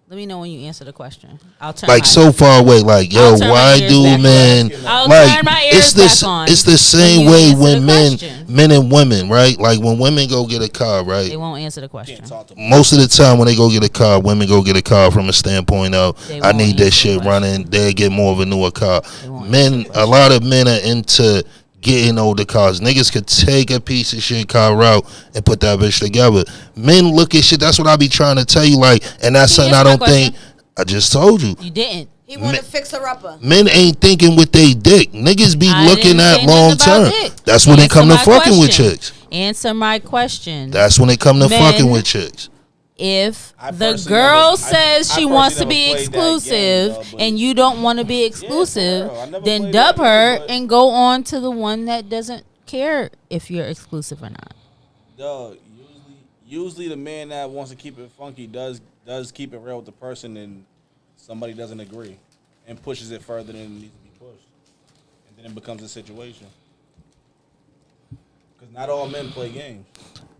S2: Let me know when you answer the question. I'll turn
S3: like
S2: my,
S3: so far away. Like, yo,
S2: I'll turn my
S3: why
S2: ears
S3: do
S2: back
S3: men
S2: on. I'll
S3: like
S2: turn my
S3: it's
S2: ears
S3: this?
S2: back on
S3: It's the
S2: when
S3: same
S2: you
S3: way
S2: answer
S3: when
S2: the
S3: men,
S2: question.
S3: men and women, right? Like when women go get a car, right?
S2: They won't answer the question.
S4: Can't talk to me.
S3: Most of the time when they go get a car, women go get a car from a standpoint of,
S2: They
S3: I
S2: won't
S3: need
S2: answer
S3: that
S2: the
S3: shit
S2: question.
S3: running. They get more of a newer car.
S2: won't
S3: Men, a lot of men are into getting older cars. Niggas could take a piece of shit car out and put that bitch together. Men look at shit. That's what I be trying to tell you. Like, and that's
S2: Can you
S3: something I
S2: answer my
S3: don't think. I just told you.
S2: You didn't.
S5: He want to fix her upper.
S3: Men ain't thinking with they dick. Niggas be
S2: I
S3: looking
S2: didn't
S3: at
S2: say
S3: long
S2: nothing about
S3: term.
S2: dick.
S3: That's when they
S2: Answer
S3: come to
S2: my
S3: fucking with
S2: question.
S3: chicks.
S2: Answer my question.
S3: That's when they come to
S2: Men-
S3: fucking with chicks.
S2: If
S4: I
S2: the
S4: personally
S2: girl
S4: never-
S2: says
S4: I
S2: she
S4: personally
S2: wants to
S4: never
S2: be
S4: played that
S2: exclusive
S4: game, though, but-
S2: and you don't want to be exclusive,
S4: real. I never
S2: then
S4: played
S2: dub
S4: that
S2: her
S4: game, but-
S2: and go on to the one that doesn't care if you're exclusive or not.
S4: Dog, usually the man that wants to keep it funky does keep it real with the person, and somebody doesn't agree and pushes it further than it needs to be pushed, and then it becomes a situation. Because not all men play games.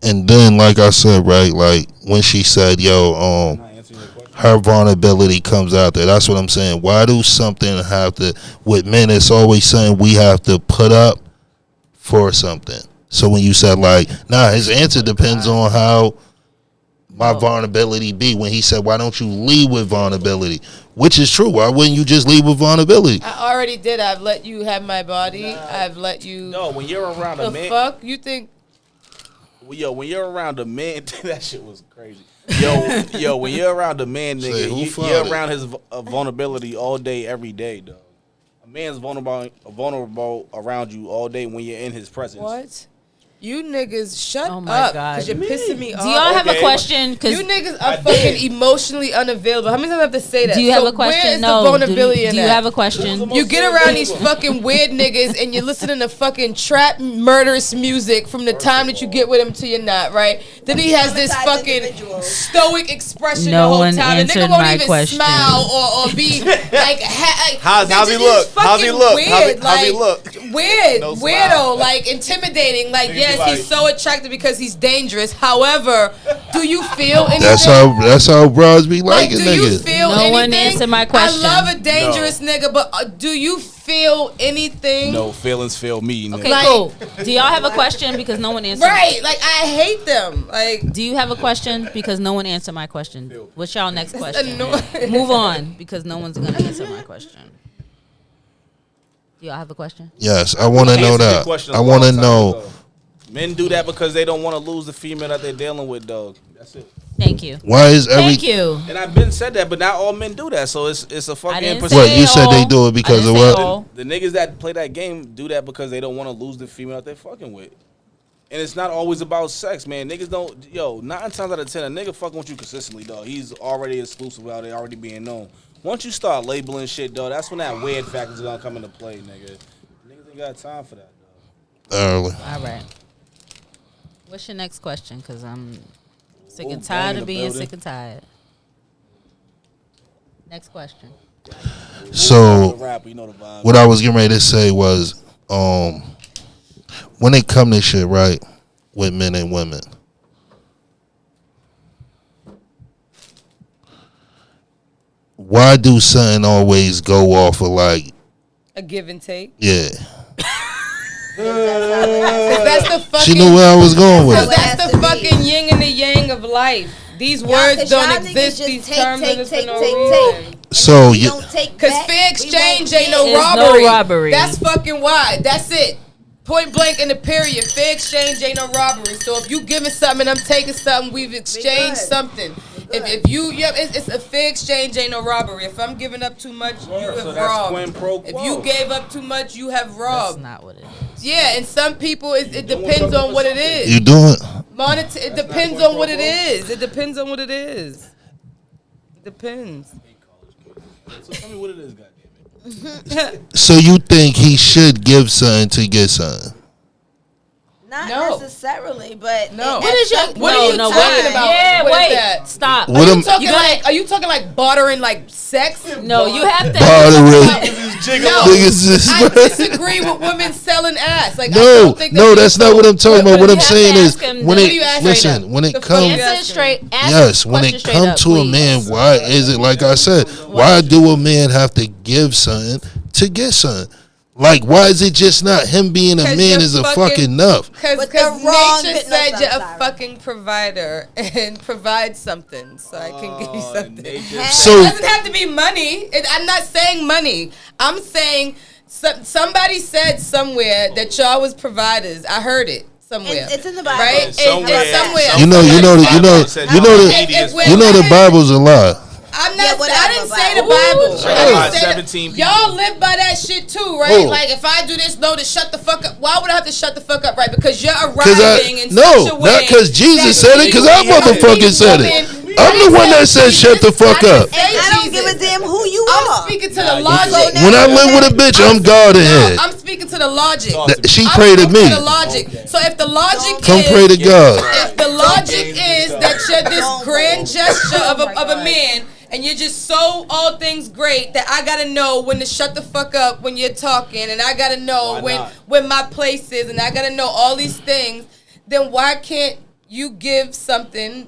S3: And then, like I said, right, like when she said, yo,
S4: I'm not answering your question.
S3: her vulnerability comes out there. That's what I'm saying. Why do something have to, with men, it's always saying we have to put up for something. So when you said like, nah, his answer depends on how my vulnerability be. When he said, why don't you lead with vulnerability? Which is true. Why wouldn't you just lead with vulnerability?
S6: I already did. I've let you have my body. I've let you.
S4: No, when you're around
S6: The
S4: a man,
S6: fuck you think?
S4: yo, when you're around a man, that shit was crazy. Yo, when you're around a man,
S3: Say,
S4: nigga,
S3: who
S4: you're
S3: farted?
S4: around his vulnerability all day, every day, dog. A man's vulnerable around you all day when you're in his presence.
S6: What? You niggas shut
S2: Oh my
S6: up,
S2: God.
S6: cause you're pissing me off.
S2: Do y'all have a
S4: Okay.
S2: question? Because
S6: You niggas are fucking emotionally unavailable. How many times I have to say that?
S2: do you have
S6: So
S2: a question?
S6: Where is
S2: No.
S6: the vulnerability
S2: do
S6: in
S2: you
S6: that?
S2: have a question?
S6: You get around these fucking weird niggas and you're listening to fucking trap murderous music from the time that you get with him till you're not, right? Then he has this
S5: Traumatized
S6: fucking
S5: individuals.
S6: stoic expression
S2: No
S6: the whole
S2: one
S6: time. The
S2: answered
S6: nigga won't
S2: my
S6: even
S2: question.
S6: smile or be like.
S4: How's he
S6: it's
S4: look?
S6: fucking
S4: How's he look?
S6: Weird,
S4: How's he
S6: like,
S4: look?
S6: Weird,
S4: No
S6: weirdo,
S4: smile.
S6: like intimidating. Like,
S4: Nigga be
S6: yes,
S4: like-
S6: he's so attractive because he's dangerous. However, Do you feel anything?
S3: That's how bros be
S6: Like,
S3: liking
S6: do you
S3: niggas.
S6: feel
S2: No
S6: anything?
S2: one answered my question.
S6: I love a dangerous nigga, but do you feel anything?
S4: No, feelings feel me. Nigga.
S2: Okay,
S6: Like-
S2: cool. Do y'all have a question? Because no one answered.
S6: Right, like I hate them. Like,
S2: Do you have a question? Because no one answered my question. What's y'all next question?
S6: annoying.
S2: Move on, because no one's gonna answer my question. Do y'all have a question?
S3: Yes, I want to know
S4: Answered your
S3: that.
S4: question
S3: I
S4: a
S3: want to
S4: long time
S3: know.
S4: ago. Men do that because they don't want to lose the female that they're dealing with, dog. That's it.
S2: Thank you.
S3: Why is every
S2: Thank you.
S4: And I've been said that, but not all men do that. So it's a
S2: I
S4: fucking
S2: didn't
S4: percentage.
S3: What,
S2: say
S3: you said they
S2: all.
S3: do it because
S2: I
S3: of
S2: didn't say
S3: what?
S2: all.
S4: The niggas that play that game do that because they don't want to lose the female that they're fucking with. And it's not always about sex, man. Niggas don't, 9 times out of 10, a nigga fucking with you consistently, dog. He's already exclusive out there, already being known. Once you start labeling shit, dog, that's when that weird factor's gonna come into play, nigga. Niggas ain't got time for that, dog.
S3: Early.
S2: All right. What's your next question? Because I'm sick and
S4: Ooh,
S2: tired
S4: gang in
S2: of
S4: the
S2: being
S4: building.
S2: sick and tired. Next question.
S3: So
S4: Rap, you know the vibe.
S3: what I was getting ready to say was, when it come to shit, right, with men and women, why do something always go off of like,
S6: a give and take.
S3: yeah?
S6: 'Cause that's the fucking.
S3: She knew where I was going with
S6: Cause
S3: it.
S6: that's
S5: has
S6: the
S5: to be.
S6: fucking yin and the yang of life. These
S5: Y'all-
S6: words
S5: 'cause
S6: don't
S5: y'all niggas
S6: exist.
S5: just
S6: These
S5: take,
S6: terms
S5: take,
S6: exist
S5: take,
S6: for no
S5: take,
S6: reason.
S5: take.
S3: So
S5: We
S3: you,
S5: don't take
S6: Cause
S5: back,
S6: fair
S5: we
S6: exchange
S5: won't
S6: ain't no
S5: get.
S2: It's no
S6: robbery.
S2: robbery.
S6: That's fucking why. That's it. Point blank in the period. Fair exchange ain't no robbery. So if you giving something and I'm taking something, we've exchanged
S5: good.
S6: something. If you, it's a fair exchange ain't no robbery. If I'm giving up too much, you
S4: So
S6: have
S4: that's
S6: robbed.
S4: quid pro
S6: If
S4: quo.
S6: you gave up too much, you have
S2: That's
S6: robbed.
S2: not what it is.
S6: Yeah, and some people, it
S4: doing
S6: depends
S4: something
S6: on
S4: for
S6: what it
S4: something.
S6: is.
S3: you doing?
S6: It depends
S4: not
S6: on what it
S4: quid pro
S6: is. It depends on what it is. It depends.
S4: So tell me what it is, goddammit.
S3: So you think he should give something to get something?
S5: Not
S6: No.
S5: necessarily, but
S6: No.
S5: at
S6: What
S2: is your-
S5: some
S6: What
S2: No,
S6: are you
S2: no,
S6: talking
S2: wait.
S6: about?
S2: Yeah,
S6: What is
S2: wait.
S6: that?
S2: Stop.
S3: What am-
S6: Talking
S2: You gotta-
S6: like, are you talking like bartering like sex?
S2: No, you have to.
S3: Bartering.
S6: No,
S3: Niggas is-
S6: I disagree with women selling ass. Like, I
S3: No,
S6: don't think
S3: no, that's not what I'm talking about. What
S2: you
S3: I'm
S2: have to
S3: saying is
S2: ask him
S3: when
S2: the-
S6: What do you
S3: it
S6: ask
S3: listen,
S6: right now?
S3: when it
S6: The fuck
S3: comes,
S6: you
S2: Answer it straight. Ask
S3: yes,
S2: the
S3: when
S2: question
S3: it
S2: straight
S3: come
S2: up,
S3: to a
S2: please.
S3: man, why is it like I said? Why do a man have to give something to get something? Like, why is it just not him being a
S6: 'Cause
S3: man
S6: you're
S3: is a
S6: fucking-
S3: fucking enough?
S6: Because
S5: With the wrong
S6: nature
S5: bit- no,
S6: said
S5: I'm
S6: you're a
S5: sorry.
S6: fucking provider and provide something, so I can give you something.
S4: nature
S3: So-
S6: It doesn't have to be money. I'm not saying money. I'm saying somebody said somewhere that y'all was providers. I heard it somewhere.
S5: It's in the Bible.
S6: Right? It's somewhere.
S3: You know the Bible's a lie.
S6: I'm not.
S5: Yeah,
S6: I
S5: whatever,
S6: didn't say the
S5: Bible.
S6: Bible.
S4: Ooh,
S6: I didn't
S4: about
S6: say
S4: 17
S6: that.
S4: people.
S6: Y'all live by that shit too, right?
S3: Who?
S6: Like if I do this, no, to shut the fuck up. Why would I have to shut the fuck up, right? Because you're
S3: Cause
S6: arriving in
S3: no,
S6: such a way.
S3: not because Jesus
S6: that
S3: said it. Because I
S6: you
S3: motherfucking said
S6: women-
S3: it. I'm the one that said shut the fuck up.
S5: And I don't give a damn who you
S6: I'm
S5: are.
S6: speaking to
S4: Nah,
S6: the
S4: you
S6: logic.
S3: When I live with a bitch, I'm God ahead.
S6: I'm speaking to the logic.
S3: She
S6: I'm
S3: prayed to
S6: speaking
S3: me.
S6: To the logic. So if the logic
S3: Come
S6: is,
S3: pray to God.
S6: if the logic is that you're this
S5: Don't
S6: grand gesture of
S5: Oh my
S6: a
S5: God.
S6: man and you're just so all things great that I gotta know when to shut the fuck up when you're talking and I gotta know
S4: Why not?
S6: when my place is and I gotta know all these things, then why can't you give something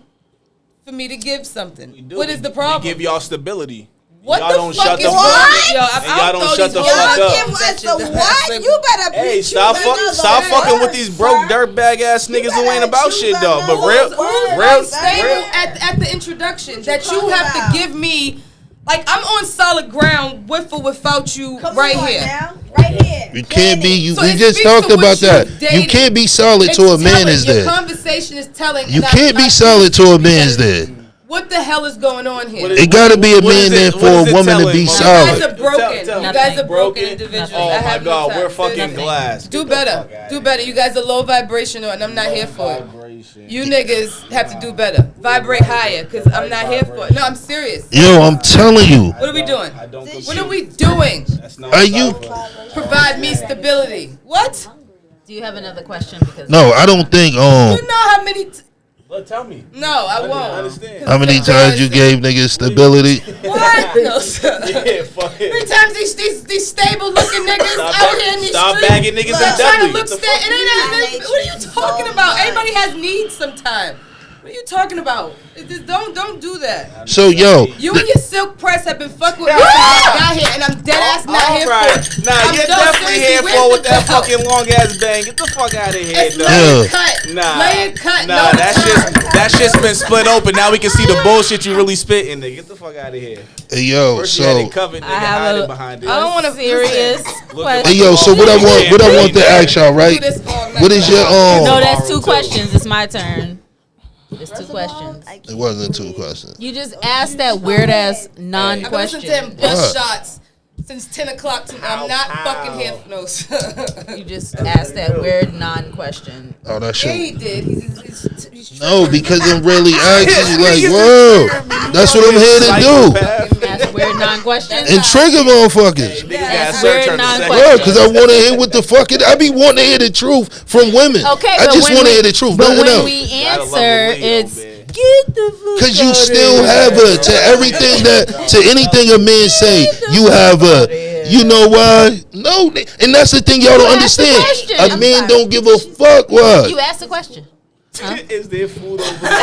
S6: for me to give something? What is the problem?
S4: We give y'all stability.
S6: What
S4: y'all
S6: the
S4: don't
S6: fuck
S4: shut
S6: is
S4: the
S6: wrong
S4: fuck
S6: with y'all?
S4: and y'all don't shut the
S5: Y'all
S4: fuck up.
S5: give us the what? You better
S4: Hey,
S5: preach.
S4: stop fucking with these broke dirtbag ass niggas who ain't about shit though. But real,
S6: stable at the introduction that you
S5: talking
S6: have
S5: about?
S6: to give me. Like I'm on solid ground with or without you right here.
S5: Right here.
S3: You can't be. You,
S6: So
S3: we
S6: it
S3: just
S6: speaks
S3: talked
S6: to what
S3: about that.
S6: you've
S3: You
S6: dated.
S3: can't be solid
S6: It's
S3: to a man
S6: telling.
S3: is
S6: Your
S3: dead.
S6: conversation is telling.
S3: You
S6: and
S3: can't be
S6: I
S3: solid to a
S6: because
S3: man's dead.
S6: What the hell is going on here?
S3: It gotta be a
S4: What is
S3: man there
S4: it-
S3: for
S4: what is
S3: a
S4: it
S3: woman to
S4: telling,
S3: be
S4: Mom?
S6: You guys
S3: solid.
S6: are broken.
S4: Tell
S6: You guys are
S2: Nothing.
S6: broken individuals.
S4: Oh
S6: I
S4: my
S6: have no
S4: God,
S6: time.
S4: we're fucking
S6: Seriously.
S4: glass.
S6: Do
S4: Get the
S6: better.
S4: fuck outta
S6: Do
S4: here.
S6: better. You guys are low vibrational, and I'm not here for it.
S4: Vibration.
S6: You niggas have to do better. Vibrate higher, because I'm not here for it. No, I'm serious.
S3: Yo, I'm telling you.
S6: What are we doing?
S4: I don't compute.
S6: What are we doing?
S4: That's not
S3: Are you?
S6: Provide me stability. What?
S2: Do you have another question? Because
S3: No, I don't think.
S6: You know how many...
S4: But tell me.
S6: No, I
S4: I
S6: won't.
S4: understand.
S3: How many times you gave niggas stability?
S6: What? No, sir.
S4: Yeah, fuck
S6: How many
S4: it.
S6: times these stable looking niggas
S4: Stop
S6: out here in these
S4: stop
S6: streets?
S4: bagging niggas
S6: They're
S4: in
S6: trying to
S4: W.
S6: look
S4: What the
S6: stable.
S4: fuck
S6: It ain't. What are you talking about? Everybody has needs sometimes. What are you talking about? Don't do that.
S3: So yo,
S6: You and your silk press have been fucking with me since I got here, and I'm dead ass not here for.
S4: Nah,
S6: I'm
S4: you're
S6: no
S4: definitely
S6: seriously
S4: here
S6: with
S4: for with
S6: the
S4: that
S6: belt.
S4: fucking long ass bang. Get the fuck out of here,
S6: It's
S4: dog.
S6: layer cut.
S4: Nah,
S6: Layer cut.
S4: nah,
S6: no
S4: that shit's been split open. Now we can see the bullshit you really spitting, nigga. Get the fuck out of here.
S3: hey, yo,
S4: First you had
S3: so
S4: it covered, nigga,
S2: I have
S4: hiding
S2: a-
S4: behind it.
S6: I don't want to
S2: serious
S4: Look
S2: question.
S4: at
S3: hey, yo, so what I want to ask y'all,
S6: do
S3: right?
S6: this all night.
S3: What is your
S2: No, that's two questions. It's my turn. It's two questions.
S3: It wasn't two questions.
S2: You just asked that weird ass
S6: I've been listening to
S2: non-question.
S6: them bus
S3: What?
S6: shots since 10 o'clock tonight. I'm not fucking here for no.
S2: You just asked that weird non-question.
S3: Oh, that
S6: Yeah, he
S3: shit.
S6: did. He's
S3: No, because I'm really asking you, like, whoa, that's what I'm here to do.
S2: Ask weird non-questions.
S3: And trigger motherfuckers.
S4: Niggas got
S2: That's
S4: search
S2: weird
S4: her to say.
S2: non-question.
S3: Bro, because I want to hear what the fuck it. I be wanting to hear the truth from women.
S2: Okay,
S3: I
S2: but
S3: just
S2: when
S3: want to
S2: we-
S3: hear the truth.
S2: But
S3: Nothing
S2: when
S3: else.
S2: we
S4: Gotta love
S2: answer,
S4: a Leo,
S2: it's
S4: man.
S2: get the fuck
S3: Because you
S2: outta
S3: still
S2: here.
S3: have her to everything to anything a man say, you have her. You know why? No, and that's the thing y'all don't
S2: You asked the
S3: understand.
S2: question.
S3: A
S2: I'm
S3: man
S2: sorry.
S3: don't give a fuck what.
S2: You asked the question.
S4: Is there food over there?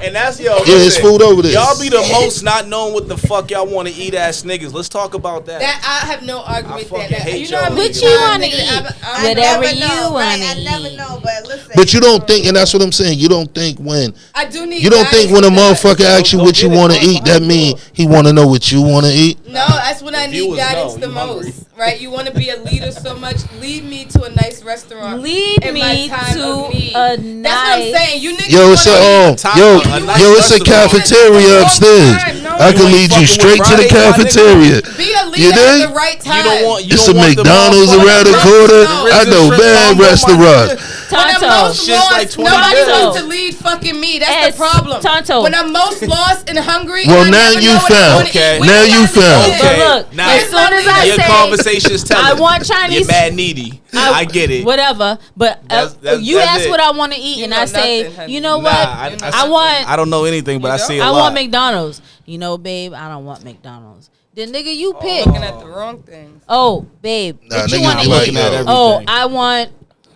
S4: And that's yo.
S3: Yeah, it's
S4: listen,
S3: food over there.
S4: Y'all be the most not knowing what the fuck y'all want to eat ass niggas. Let's talk about that.
S6: That I have no argument with
S4: fucking
S6: that.
S4: hate
S6: You know
S4: y'all
S6: how many
S4: niggas.
S2: What you
S6: times,
S2: wanna
S6: nigga,
S2: eat?
S6: I
S2: Whatever
S5: never
S2: you
S5: know,
S2: wanna
S5: right? I never
S2: eat.
S5: know, but listen.
S3: But you don't think, and that's what I'm saying. You don't think when
S6: I do need.
S3: you don't think when a
S6: guidance with that.
S3: motherfucker asks you
S4: Go
S3: what you
S4: get it,
S3: want to
S4: bro.
S3: eat, that mean he want to know what you want to eat.
S6: No, that's when I need
S4: viewers
S6: guidance
S4: know
S6: the
S4: you hungry.
S6: most, right? You want to be a leader so much. Lead me to a nice restaurant.
S2: Lead
S6: in my
S2: me
S6: time
S2: to
S6: of need.
S2: a
S6: That's what I'm
S2: nice-
S6: saying. You niggas
S3: Yo, it's
S6: wanna
S3: a
S6: eat-
S3: yo, it's a cafeteria upstairs. I can lead you straight to the cafeteria.
S6: Be a
S3: You
S6: leader at
S3: dig?
S6: the right time.
S4: You don't want. You
S3: It's
S4: don't
S3: a
S4: want the
S3: McDonald's
S4: motherfucking
S3: around the
S4: ribs-
S3: corner.
S6: No.
S3: I know
S4: Ribs and
S3: bad
S4: shrimp combo, my
S3: restaurants.
S6: When I'm
S2: Tonto.
S6: most
S4: Shit's
S6: lost,
S4: like 20
S6: nobody
S2: bills.
S6: wants to lead fucking me. That's
S2: Yes,
S6: the problem.
S2: Tonto.
S6: When I'm most lost and hungry,
S3: Well,
S6: I
S3: now
S6: never
S3: you
S6: know what I
S3: found.
S6: wanna eat.
S4: Okay.
S6: Where
S3: Now
S6: do
S3: you
S6: I
S3: found.
S6: live?
S2: But look,
S4: Now,
S2: as soon as I
S4: your
S2: say
S4: conversation's telling.
S2: I want Chinese-
S4: You're mad needy. I get it.
S2: Whatever, but
S4: That's
S2: you ask
S4: it.
S2: what I want to eat,
S6: You
S2: and
S6: know
S2: I say,
S6: nothing, honey.
S2: you know
S4: Nah,
S2: what? I want.
S4: I don't know anything, but I see a
S2: I
S4: lot.
S2: want McDonald's. You know, babe, I don't want McDonald's. Then nigga, you pick.
S6: Looking at the wrong things.
S2: Oh, babe,
S3: Nah,
S2: what you
S3: niggas
S2: want
S3: be
S2: to
S3: like,
S2: eat?
S3: yo.
S4: everything.
S2: Oh, I want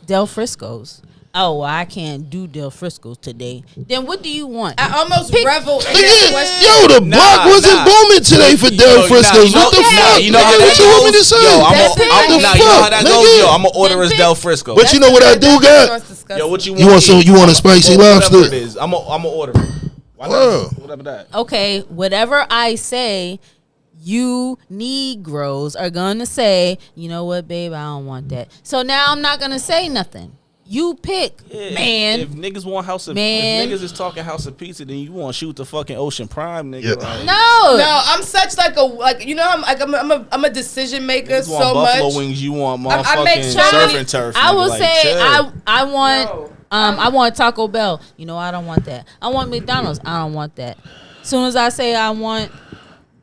S2: Del Frisco's. Oh, well, I can't do Del Frisco's today. Then what do you want?
S6: I almost
S2: Pick-
S6: revel in that
S3: Nigga,
S6: question.
S3: yo, the block wasn't
S4: nah.
S3: booming today for Del Frisco's. What the fuck?
S4: You know how
S3: Nigga,
S4: that
S3: what you want me to
S4: goes?
S3: say?
S4: Yo,
S6: That's it.
S4: nah, you know how that
S3: Fuck,
S4: goes?
S3: nigga.
S4: Yo, I'm gonna order us
S2: Then
S4: Del
S2: pick-
S4: Frisco.
S3: But you know what I do got?
S4: Yo, what you want?
S3: You want some? You want a spicy lobster?
S4: Whatever it is, I'm gonna order. Why
S3: Wow.
S4: not? Whatever that.
S2: Okay, whatever I say, you Negroes are gonna say, you know what, babe, I don't want that. So now I'm not gonna say nothing. You pick,
S4: Yeah,
S2: man.
S4: If niggas want House of
S2: Man.
S4: if niggas is talking House of Pizza, then you want to shoot the fucking Ocean Prime, nigga.
S3: Yeah.
S4: Like,
S6: No, I'm such like you know I'm a decision maker
S4: niggas want
S6: so
S4: Buffalo
S6: much.
S4: Wings, you want
S6: I
S4: motherfucking
S6: make so
S4: surf
S6: many-
S4: and turf.
S2: I
S4: nigga,
S2: will
S4: like,
S2: say
S4: chill.
S2: I want
S6: No.
S2: I want Taco Bell. You know I don't want that. I want McDonald's. I don't want that. As soon as I say I want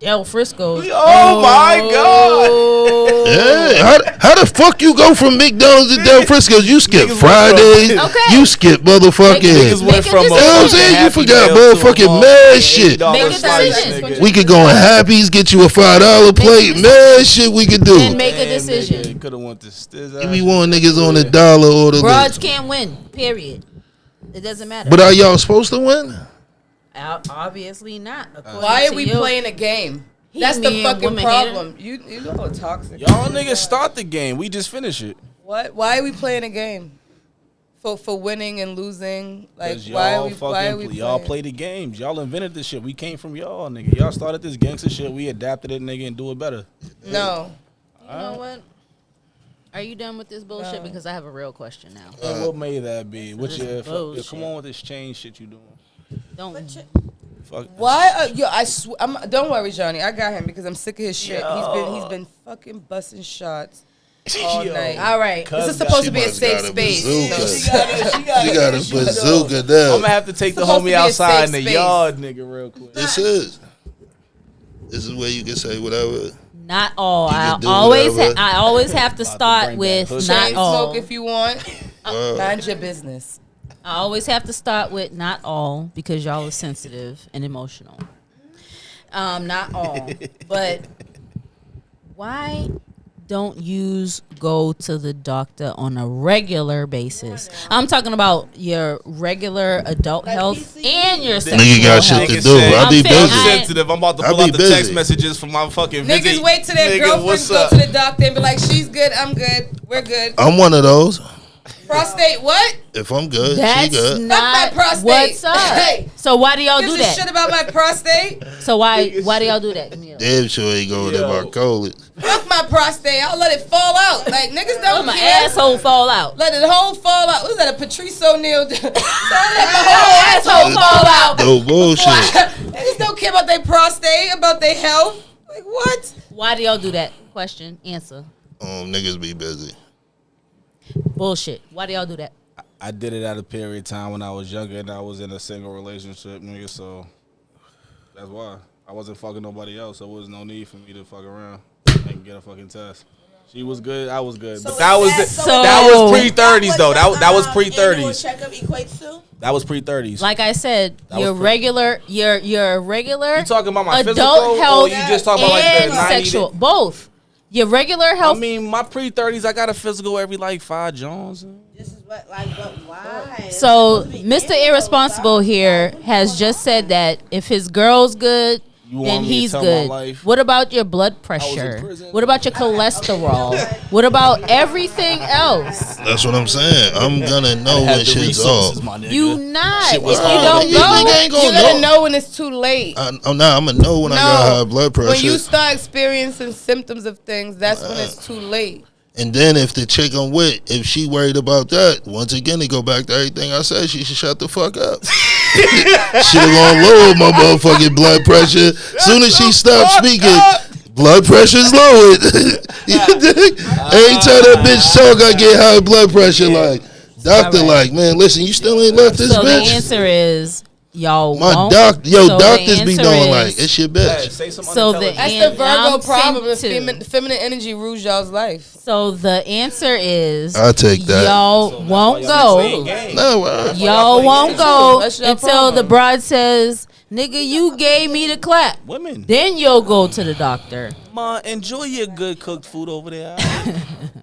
S2: Del Frisco's.
S4: Oh my god!
S3: Yeah, how the fuck you go from McDonald's to Del Frisco's? You skip
S4: Niggas went
S3: Fridays.
S4: from-
S2: Okay.
S3: You skip motherfucking.
S4: Niggas
S2: Make
S4: went
S2: a
S4: from
S2: decision.
S3: You know what I'm saying? You
S4: Happy
S3: forgot
S4: Meal to a
S3: motherfucking mad
S4: $8
S3: shit.
S2: Make a
S4: slice,
S2: decision.
S4: nigga.
S3: We could go in Happy's, get you a $5 plate.
S2: decision.
S3: Man, shit we could do.
S2: And make a decision.
S4: Could have went to Stiz.
S3: You be want niggas on the dollar or the
S2: Broads
S3: list.
S2: can't win. Period. It doesn't matter.
S3: But are y'all supposed to win?
S2: Obviously not. according
S6: Why are
S2: to
S6: we
S2: you.
S6: playing a game?
S2: He
S6: That's the
S2: me and
S6: fucking
S2: woman
S6: problem. You know toxic.
S4: Y'all niggas start the game. We just finish it.
S6: What? Why are we playing a game? For winning and losing? Like
S4: 'Cause
S6: why are
S4: y'all
S6: we? Why are we?
S4: y'all
S6: playing?
S4: play the games. Y'all invented this shit. We came from y'all, nigga. Y'all started this gangster shit. We adapted it, nigga, and do it better.
S6: No.
S2: You know what? Are you done with this bullshit?
S6: No.
S2: Because I have a real question now.
S4: And what may that be? What
S2: This
S4: your
S2: bullshit.
S4: come on with this change shit you doing?
S2: Don't.
S4: Fuck.
S6: Why? Don't worry, Johnny. I got him because I'm sick of his shit. He's been fucking busting shots all
S4: Yo.
S6: night.
S2: All right.
S6: This is supposed to be a
S3: must
S6: safe
S3: got a
S6: space.
S3: bazooka. She got a bazooka
S4: I'm
S3: now.
S4: gonna have to take the
S6: Supposed to be
S4: homie
S6: a
S4: outside in
S6: safe
S4: the
S6: space.
S4: yard, nigga, real quick.
S3: This is where you can say whatever.
S2: Not all.
S3: You
S2: I
S3: can do
S2: always
S3: whatever.
S2: I always have to
S4: About to
S2: start
S4: bring
S2: with
S4: back hood
S2: not
S6: Chain
S2: all.
S6: smoke if you want. Mind your business.
S2: I always have to start with not all because y'all are sensitive and emotional. Not all, but why don't go to the doctor on a regular basis. I'm talking about your regular adult health and your sexual
S3: Nigga got
S2: health.
S3: shit to do. I be
S2: I'm saying
S3: busy.
S4: Sensitive. I'm about to
S3: I
S4: pull
S3: be
S4: out the
S3: busy.
S4: text messages from my fucking visit.
S6: Niggas wait till their
S4: Nigga,
S6: girlfriends
S4: what's
S6: go
S4: up?
S6: to the doctor and be like, she's good, I'm good, we're good.
S3: I'm one of those.
S6: Prostate, what?
S3: If I'm good, she
S2: That's
S3: good.
S6: Fuck
S2: not
S6: my prostate.
S2: what's up.
S6: Hey,
S2: So why do y'all
S6: gives
S2: do
S6: a
S2: that?
S6: shit about my prostate?
S2: So why do y'all do that?
S3: Damn sure ain't going to my college.
S6: Fuck my prostate. I'll let it fall out. Like, niggas
S2: Let
S6: don't
S2: my
S6: care.
S2: asshole fall out.
S6: Let the whole fall out. What was that, a Patrice O'Neal? So I let my whole asshole fall out.
S3: No bullshit.
S6: Niggas don't care about their prostate, about their health. Like, what?
S2: Why do y'all do that? Question, answer.
S3: Niggas be busy.
S2: Bullshit. Why do y'all do that?
S4: I did it at a period of time when I was younger and I was in a single relationship, nigga. So that's why I wasn't fucking nobody else. So there was no need for me to fuck around and get a fucking test. She was good, I was good,
S5: So
S4: but that was
S2: so-
S4: that was pre-30s though. That was
S5: Annual
S4: pre-30s.
S5: checkup equates to?
S4: That was pre-30s.
S2: Like I said,
S4: That
S2: your
S4: was
S2: regular, your regular
S4: You talking about my
S2: adult
S4: physical,
S2: health
S4: or you just talking about like the
S2: and
S4: 90
S2: sexual, both. Your regular health.
S4: I mean, my pre-30s, I got a physical every like 5 Jones.
S5: This is what, like, but why?
S2: So Mr. Irresponsible here has just said that if his girl's good,
S4: You
S2: then
S4: want me to
S2: he's
S4: tell my
S2: good.
S4: life?
S2: What about your blood
S4: in
S2: pressure?
S4: prison.
S2: What about your cholesterol? What about everything else?
S3: That's what I'm saying. I'm gonna know when shit's off.
S2: You not.
S4: Shit
S2: If
S4: was
S2: you
S4: hard.
S2: don't
S3: You nigga
S2: go,
S3: ain't
S6: You're
S3: gonna
S6: gonna know when it's too late.
S3: I'm gonna know when I got high blood pressure.
S6: When you start experiencing symptoms of things, that's when it's too late.
S3: And then if the chick I'm with, if she worried about that, once again, they go back to everything I said. She should shut the fuck up. Should've gonna lower my motherfucking blood pressure. Soon as she stopped speaking, blood pressure's lowered. You dig? Every time that bitch talk, I get high blood pressure. Like, doctor, like, man, listen, you still ain't left this
S2: so the
S3: bitch.
S2: answer is y'all
S3: My
S2: won't.
S3: doctors be
S2: answer
S3: doing
S2: is-
S3: like, it's your bitch.
S4: Say some
S2: So the
S6: That's
S2: And
S6: the Virgo
S2: I'm
S6: problem. The
S2: sent to-
S6: feminine energy rules y'all's life.
S2: So the answer is
S3: I'll take that.
S2: y'all won't go.
S3: No,
S2: Y'all won't go
S6: That's your
S2: until
S6: problem.
S2: the bride says, "Nigga, you gave me the clap."
S4: Women.
S2: Then you'll go to the doctor.
S4: Ma, enjoy your good cooked food over there.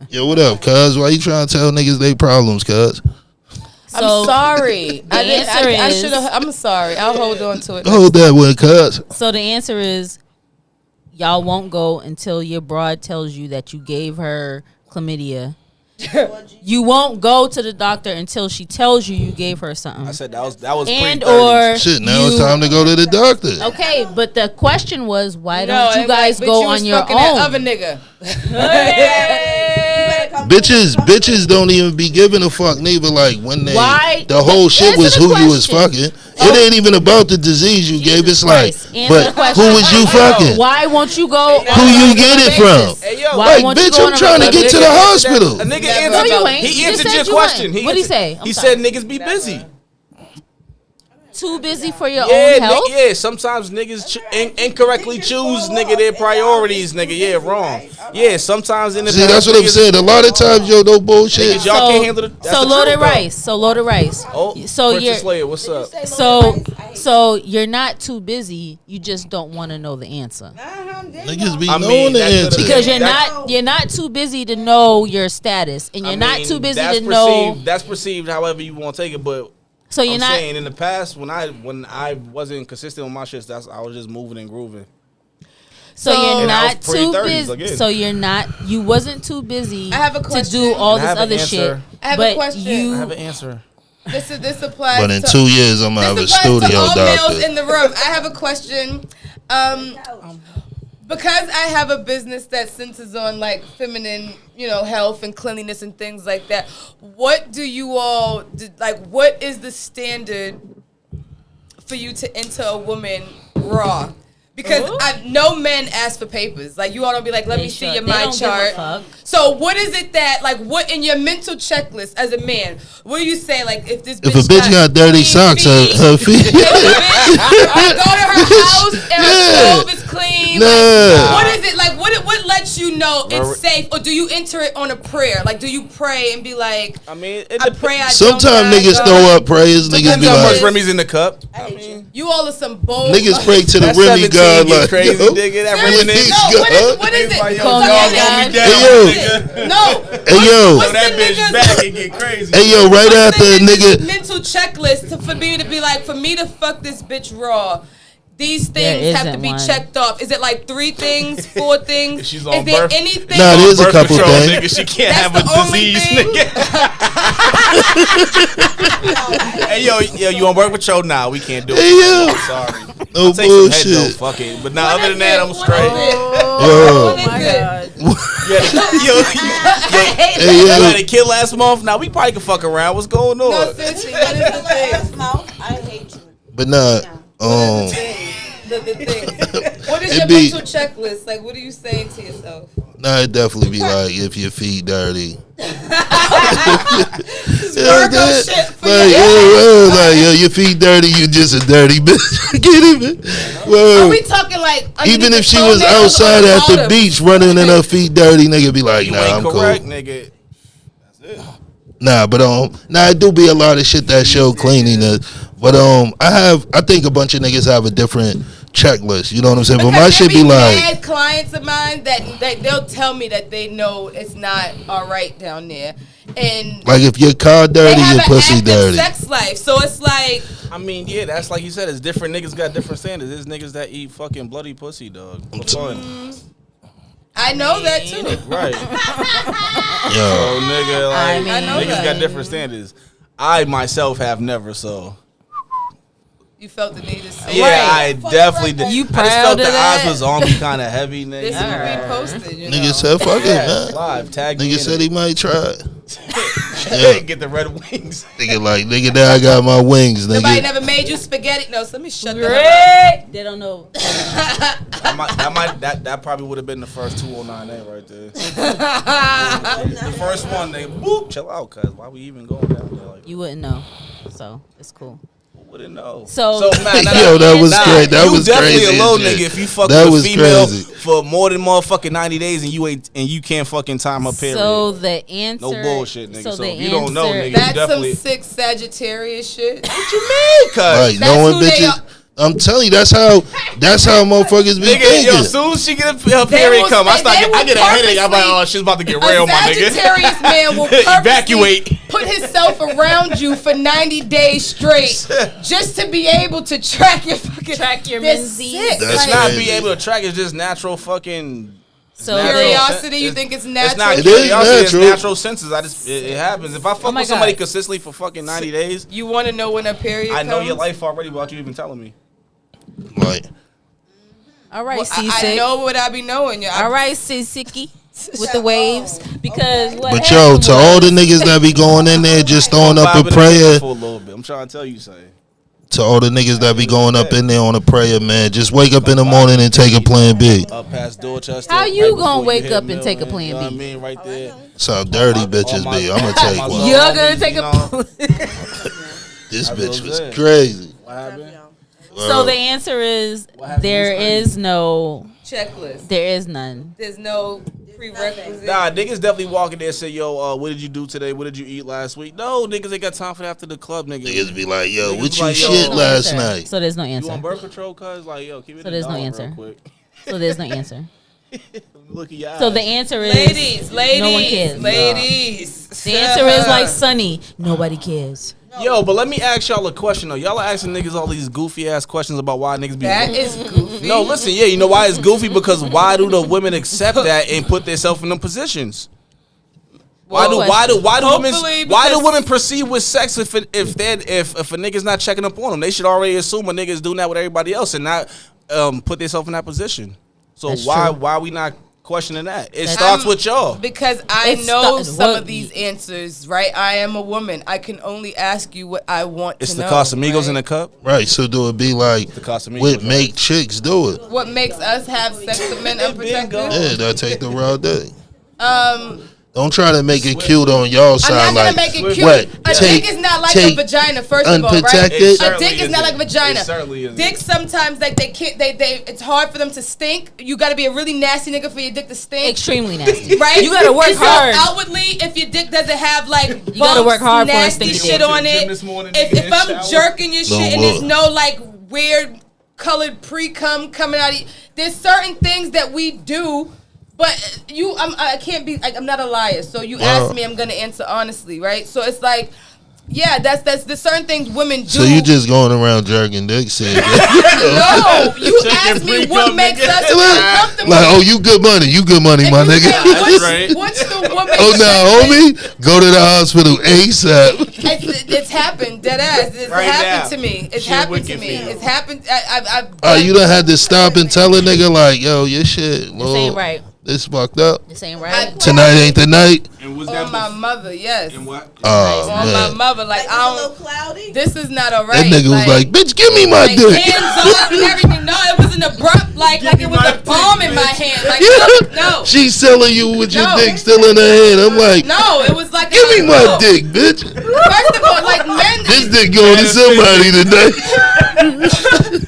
S3: yo, what up, cuz? Why you trying to tell niggas they problems, cuz?
S2: So
S6: I'm sorry.
S2: the answer
S6: I
S2: is-
S6: should have. I'm sorry. I'll hold on to it.
S3: Hold that one, cuz.
S2: So the answer is y'all won't go until your broad tells you that you gave her chlamydia. You won't go to the doctor until she tells you gave her something.
S4: I said that was
S2: And
S4: pre-30s.
S2: or
S3: Shit, now it's
S2: you-
S3: time to go to the doctor.
S2: Okay, but the question was, why
S6: No,
S2: don't you
S6: I'm
S2: guys
S6: like, bitch,
S2: go
S6: you was
S2: on your
S6: fucking that
S2: own?
S6: other nigga.
S3: Bitches don't even be giving a fuck neither. Like when they,
S2: Why?
S3: the whole shit
S2: Answer
S3: was
S2: the
S3: who you was
S2: question.
S3: fucking. It ain't even about the disease you gave. It's like,
S2: Christ, answer the
S3: but
S2: question.
S3: who was you fucking?
S2: Why won't you go?
S3: Who you get it from?
S4: Hey, yo,
S2: Why
S3: Like,
S2: won't you
S3: bitch,
S2: go
S3: I'm
S2: on a
S3: trying to
S2: regular-
S3: get to the hospital.
S4: A nigga
S6: Never.
S4: answered,
S2: No, you ain't.
S4: he
S2: You just
S4: answered
S2: said
S4: your
S2: you
S4: question.
S2: went. What'd he say? I'm
S4: He
S2: sorry.
S4: said niggas be busy.
S2: Too busy for your
S4: Yeah,
S2: own health?
S4: yeah. Sometimes niggas incorrectly choose nigga their priorities, nigga. Yeah, wrong. Yeah, sometimes in the
S3: See,
S4: past,
S3: that's what I'm
S4: niggas-
S3: saying. A lot of times, yo, no bullshit.
S4: Niggas, y'all can't handle the. That's
S2: so
S4: the
S2: loaded
S4: truth, though.
S2: rice. So loaded rice.
S4: Oh,
S2: so
S4: Princess
S2: you're
S4: Leia, what's up?
S2: so you're not too busy. You just don't want to know the answer
S3: Niggas be
S4: I mean,
S3: knowing the
S4: that
S3: answer.
S4: could've-
S2: because
S4: That-
S2: you're not too busy to know your status, and you're
S4: I
S2: not
S4: mean,
S2: too busy
S4: that's
S2: to know.
S4: perceived- That's perceived however you want to take it, but
S2: So you're
S4: I'm
S2: not.
S4: saying in the past when I wasn't consistent with my shit, I was just moving and grooving.
S2: So
S6: So-
S2: you're
S4: And I
S2: not
S4: was
S2: too
S4: pre-30s
S2: busy.
S4: again.
S2: So you're not. You wasn't too busy.
S6: I have a
S2: to
S6: question.
S2: do all
S4: I
S2: this
S4: have an
S2: other
S4: answer.
S2: shit.
S6: I have a
S2: but
S6: question.
S2: you.
S4: I have an answer.
S6: This applies.
S3: But in
S6: to,
S3: 2 years, I'm gonna have a
S6: this applies to
S3: studio
S6: all males
S3: doctor.
S6: in the room. I have a question. Because I have a business that centers on like feminine, health and cleanliness and things like that. What do you all like? What is the standard for you to enter a woman raw? Because no men ask for papers. Like, you all don't be like, let me see your
S2: They
S6: my
S2: don't give a
S6: chart.
S2: fuck.
S6: So what is it that, like, what in your mental checklist as a man, what do you say, like, if this
S3: If a bitch got dirty
S6: clean
S3: socks, her feet.
S6: if a bitch, I go to her house and her
S3: Yeah.
S6: stove is clean.
S3: Nah.
S6: Like, what is it? Like, what lets you know it's safe, or do you enter it on a prayer? Like, do you pray and be like,
S4: I mean,
S6: I pray I
S3: sometimes
S6: don't
S3: niggas
S6: die,
S3: throw up prayers. Niggas
S4: depends
S3: be
S4: how much
S3: like,
S4: Remy's in the cup. I mean,
S6: you all are some bold.
S3: niggas pray to the
S4: that
S3: Remy
S4: 17
S3: God
S4: get
S3: like,
S4: crazy,
S3: yo,
S4: nigga. That
S3: Remy
S4: Remy
S3: God.
S6: What is it?
S2: Call me
S4: Y'all
S2: God.
S4: hold me down,
S3: Hey, yo.
S4: nigga.
S6: No.
S3: Hey yo,
S6: What's
S4: That
S6: the
S4: bitch
S6: niggas-
S4: back and get crazy.
S3: hey yo, right
S6: What's
S3: after a
S6: the niggas'
S3: nigga.
S6: mental checklist for me to be like, for me to fuck this bitch raw, these
S2: There
S6: things have to
S2: isn't
S6: be
S2: one.
S6: checked off. Is it like 3 things, 4 things?
S4: She's
S6: Is
S4: on
S6: there
S4: birth-
S6: anything?
S3: Nah, there's a
S4: Birth
S3: couple
S4: control,
S3: things.
S4: nigga. She can't
S6: That's
S4: have a
S6: the only
S4: disease,
S6: thing?
S4: nigga. Hey, yo, you on birth control? Nah, we can't do it.
S3: Hey, yo.
S4: I'm sorry.
S3: No
S4: I'll take some head though,
S3: bullshit.
S4: fuck it. But nah,
S6: What
S4: other
S6: is
S4: than that,
S6: it?
S4: I'm
S6: What
S4: straight.
S6: is it?
S3: Yo,
S6: What is it?
S4: Yeah,
S6: I hate
S3: Hey,
S4: you
S3: yo.
S4: had a kid last month. Now we probably can fuck around. What's going on?
S6: No, seriously, what is the thing?
S5: I hate you.
S3: but nah,
S6: The thing. What is
S3: It
S6: your
S3: be-
S6: mental checklist? Like, what are you saying to yourself?
S3: nah, it definitely be like if your feet dirty.
S6: Virgo shit for
S3: Like,
S6: you.
S3: like, yo, your feet dirty, you just a dirty bitch. Get it?
S6: Are
S3: Well,
S6: we talking like
S3: even
S6: underneath
S3: if she
S6: the
S3: was
S6: toenails or
S3: outside
S6: the
S3: at the
S6: bottom?
S3: beach running and her feet dirty, nigga be like,
S4: You
S3: nah,
S4: ain't
S3: I'm
S4: correct,
S3: cool.
S4: nigga. That's it.
S3: Nah, but it do be a lot of shit that show cleanliness. But I think a bunch of niggas have a different checklist. You know what I'm saying? But my
S6: Because
S3: shit
S6: there
S3: be like,
S6: mad clients of mine that they'll tell me that they know it's not all right down there, and
S3: like if your car
S6: they
S3: dirty,
S6: have
S3: your
S6: an
S3: pussy
S6: active
S3: dirty.
S6: sex life. So it's like,
S4: I mean, yeah, that's like you said. It's different niggas got different standards. There's niggas that eat fucking bloody pussy, dog. For fun.
S6: I know that too.
S4: Right.
S3: Yo,
S4: So, nigga, like,
S2: I know
S4: niggas
S6: that.
S4: got different standards. I myself have never, so.
S6: You felt the need to say,
S4: Yeah, I definitely did.
S2: You
S4: I just
S2: proud
S4: felt
S2: of
S4: the
S2: that?
S4: eyes was on me kind of heavy, nigga.
S6: This will be posted. You know.
S3: nigga said, fuck it,
S4: Yeah,
S3: man.
S4: live, tag me
S3: Nigga
S4: in
S3: said
S4: it.
S3: he might try it. Yeah.
S4: Get the red wings.
S3: Nigga like, nigga, now I got my wings,
S6: Nobody
S3: nigga.
S6: never made you spaghetti. No, so let me shut the hell up.
S2: They don't know.
S4: That probably would have been the first 209A right there. The first one, they whoop, chill out, cuz why we even going down there like
S2: You wouldn't know, so it's cool.
S4: wouldn't know.
S2: So-
S4: man,
S3: Yo, that was great. That
S4: you
S3: was
S4: definitely
S3: crazy
S4: a low
S3: as shit.
S4: nigga if you fuck
S3: That
S4: with a
S3: was
S4: female
S3: crazy.
S4: for more than motherfucking 90 days and you can't fucking time her period.
S2: So the answer.
S4: No bullshit, nigga. So
S2: the
S4: if you don't know,
S2: answer-
S4: nigga, you
S6: That's
S4: definitely.
S6: some sick Sagittarius shit.
S4: What you mean, cuz?
S3: Right,
S6: That's
S3: knowing
S6: who they
S3: bitches.
S6: are.
S3: I'm telling you, that's how motherfuckers be
S4: Nigga, yo,
S3: thinking.
S4: as soon as she get her
S6: They
S4: period
S6: will
S4: come, I
S6: say- they
S4: get a
S6: will
S4: headache. I'm like,
S6: purposely-
S4: oh, she's about to get
S6: A
S4: real, my nigga.
S6: Sagittarius man will purposely
S4: Evacuate.
S6: put himself around you for 90 days straight just to be able to track your fucking
S2: your
S6: They're
S2: menses.
S6: sick.
S3: That's
S4: It's
S6: Like,
S4: not
S3: crazy.
S4: being able to track. It's just natural fucking.
S2: So
S4: natural
S6: Curiosity, you
S4: sen-
S6: think it's
S4: It's
S6: natural?
S4: not
S3: It is
S4: curiosity. It's
S3: natural.
S4: natural senses. It happens. If I fuck
S2: my
S4: with somebody
S2: God.
S4: consistently for fucking 90 days,
S6: You want to know when a period
S4: I
S6: comes?
S4: know your life already without you even telling me.
S3: Like,
S2: All right,
S6: Well, I
S2: C-Sick.
S6: know what I be knowing. Yo.
S2: All right, C-Sicky. With the waves. Because what
S3: but yo,
S2: happened
S3: to all the
S2: was-
S3: niggas that be going in there just throwing up a
S4: Vibing
S3: prayer,
S4: for a little bit. I'm trying to tell you, say.
S3: to all the niggas that be going up in there on a prayer, man, just wake up in the morning and take a plan B.
S4: Up past Dorchester.
S2: How you
S4: right
S2: gonna
S4: before
S2: wake
S4: hit
S2: up and
S4: Mill,
S2: take a
S4: man,
S2: plan
S4: you know
S2: B?
S4: what I mean, right there.
S3: That's how dirty bitches be. I'm gonna take
S4: all my
S3: one.
S2: You're
S4: homies,
S2: gonna take
S4: you
S2: a
S4: know.
S3: This
S4: That's what
S3: bitch
S4: I'm
S3: was
S4: saying.
S3: crazy.
S4: What happened?
S2: So the answer is
S4: happened
S2: there
S4: this
S2: is no,
S6: Checklist.
S2: there is none.
S6: There's no prerequisite.
S4: Nah, niggas definitely walking there and say, yo, what did you do today? What did you eat last week? No, niggas ain't got time for that after the club, nigga.
S3: Niggas be like, yo,
S4: Niggas
S3: what
S4: be
S3: you
S4: like, yo,
S3: shit
S4: no
S3: last
S2: Answer.
S3: night?
S2: So there's no
S4: You on
S2: answer.
S4: birth control, cuz? Like, yo, keep it
S2: So
S4: in
S2: there's no
S4: real
S2: answer.
S4: quick.
S2: So there's no answer.
S4: Look at your eyes.
S2: So the answer is
S6: Ladies,
S2: no one cares.
S6: ladies.
S2: The answer is like Sunny. Nobody cares.
S4: Yo, but let me ask y'all a question, though. Y'all are asking niggas all these goofy-ass questions about why niggas be...
S6: That is goofy.
S4: No, listen, yeah, you know why it's goofy? Because why do the women accept that and put themselves in them positions? Why do
S6: Hopefully
S4: women proceed with sex if a nigga's not checking up on them? They should already assume a nigga is doing that with everybody else and not put themselves in that position. So
S2: That's
S4: why
S2: true.
S4: are we not questioning that? It
S2: That's-
S4: starts with y'all.
S6: Because I
S2: It
S6: know
S2: sta-
S6: some
S2: well,
S6: of these answers, right? I am a woman. I can only ask you what I want
S4: It's
S6: to
S4: the
S6: know.
S4: Casamigos
S6: right?
S4: in the cup.
S3: Right, so do it be like,
S4: The Casamigos.
S3: what make chicks do it?
S6: What makes us have sex with men unprotected?
S3: Yeah, that take the raw day. Don't try to make it cute on y'all side.
S6: I'm not
S3: like,
S6: gonna make it cute.
S3: what?
S6: A dick is not like a vagina, first of all, right?
S3: Unprotected.
S6: A dick is not like a vagina.
S4: It certainly isn't.
S6: Dicks sometimes like they can't. They it's hard for them to stink. You got to be a really nasty nigga for your dick to stink.
S2: Extremely nasty.
S6: Right?
S2: You gotta work
S6: And so
S2: hard.
S6: outwardly, if your dick doesn't have like
S2: You gotta work hard for a
S6: nasty
S2: stinky
S6: shit
S2: dick.
S6: on it. If I'm jerking your shit and there's no like weird colored pre-cum coming out of you, there's certain things that we do. But I can't be. I'm not a liar. So you ask me, I'm gonna answer honestly, right? So it's like, yeah, that's the certain things women do.
S3: So you just going around jerking dick, saying
S6: no, you ask me what makes us uncomfortable.
S3: like, oh, you good money, my nigga.
S6: What's the woman?
S3: Oh no, homie, go to the hospital ASAP.
S6: It's happened, dead ass. It's
S4: Right
S6: happened
S4: now.
S6: to me. It's
S4: She
S6: happened to
S4: wicked
S6: me.
S4: female.
S6: It's happened. I've
S3: You done had to stop and tell a nigga like, yo, your shit,
S2: This
S3: Lord,
S2: ain't right.
S3: this fucked up.
S2: This ain't right.
S3: Tonight ain't the night.
S4: And was
S6: on my mother, yes.
S4: And what?
S3: Oh
S6: On my
S3: man,
S6: mother, like
S5: Like, it's a
S6: I
S5: little
S6: don't.
S5: cloudy.
S6: This is not alright.
S3: that nigga was like, bitch, give me my
S6: like
S3: dick.
S6: hands off and everything. No, it wasn't abrupt. Like it was a bomb in my hand. Like no.
S3: She's selling you with your
S6: No.
S3: dick still in her hand. I'm like,
S6: No, it was like
S3: give me my
S6: no.
S3: dick, bitch.
S6: First of all, like men.
S3: This dick going to somebody today.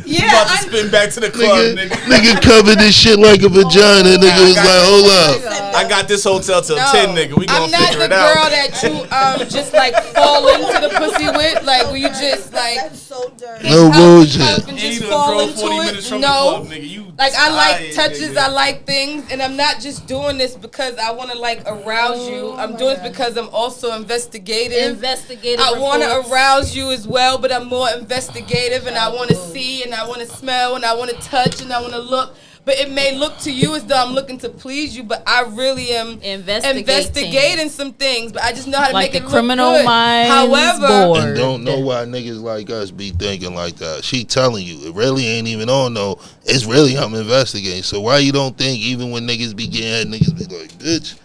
S6: Yeah,
S4: About to spin back to the club,
S3: Nigga covered this shit like a vagina. Nigga was like, hold up.
S4: I got this hotel till 10, nigga. We gonna
S6: I'm not
S4: figure
S6: the
S4: it out.
S6: girl that you just like fall into the pussy with, like where you just like
S5: That's so dirty.
S3: No bullshit.
S6: and
S4: And
S6: just
S4: you
S6: fall
S4: done
S6: into
S4: drove 40
S6: it.
S4: minutes from the
S6: No,
S4: club, nigga. You
S6: like I like
S4: tired,
S6: touches,
S4: nigga.
S6: I like things, and I'm not just doing this because I want to like arouse you. I'm doing this because I'm also investigative.
S2: Investigative.
S6: I want to
S2: reports.
S6: arouse you as well, but I'm more investigative, and I want to see, and I want to smell, and I want to touch, and I want to look. But it may look to you as though I'm looking to please you, but I really am investigating some things. But I just know how to
S2: Like
S6: make
S2: the
S6: it
S2: criminal
S6: look good.
S2: minds
S6: However,
S2: board.
S3: And don't know why niggas like us be thinking like that. She telling you. It really ain't even on no. It's really I'm investigating. So why you don't think even when niggas be getting head, niggas be like, bitch,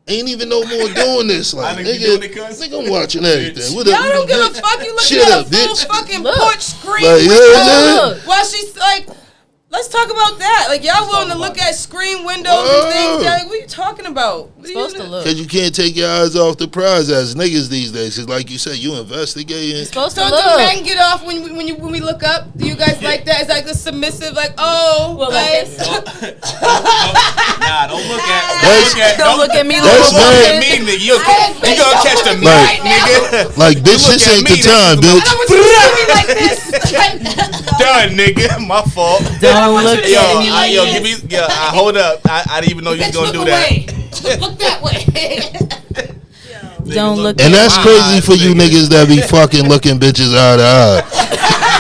S3: ain't even no more doing this. Like,
S4: I think you
S3: nigga,
S4: doing it, cuz.
S3: nigga, I'm watching everything. What
S6: y'all
S3: up,
S6: don't give a
S3: bitch?
S6: fuck. You looking
S3: Shut
S6: at
S3: up,
S6: a full
S3: bitch.
S6: fucking
S2: Look.
S6: porch screen
S3: Like, yeah,
S6: window while she's like. Let's talk about that. Like y'all willing to look at screen windows and things. Like, what are you talking about? What are you
S2: Supposed to look.
S3: Because you can't take your eyes off the prize as niggas these days. It's like you said, you investigating.
S2: Supposed to
S6: So do
S2: look.
S6: men get off when we look up? Do you guys like that? It's like a submissive, like
S2: Well, like this.
S4: Nah, don't look at.
S2: Don't look at me.
S3: That's
S2: little
S3: right.
S2: woman.
S4: me, nigga. You gonna catch the
S3: Like-
S4: night, nigga.
S3: Like, bitch,
S4: look
S3: this
S4: at
S3: ain't
S4: me,
S3: the
S4: this
S3: time,
S4: is my-
S3: bitch.
S6: I want you to see me like this.
S4: Done, nigga. My fault.
S2: Don't look
S4: Yo,
S2: at me like
S4: give me. Yeah, hold up. I didn't even know you was
S6: Bitch,
S4: gonna
S6: look
S4: do that.
S6: away. Look that way.
S2: Don't look
S3: And
S2: at
S3: that's
S4: my
S3: crazy
S4: eyes,
S3: for you
S4: nigga.
S3: niggas that be fucking looking bitches eye to eye.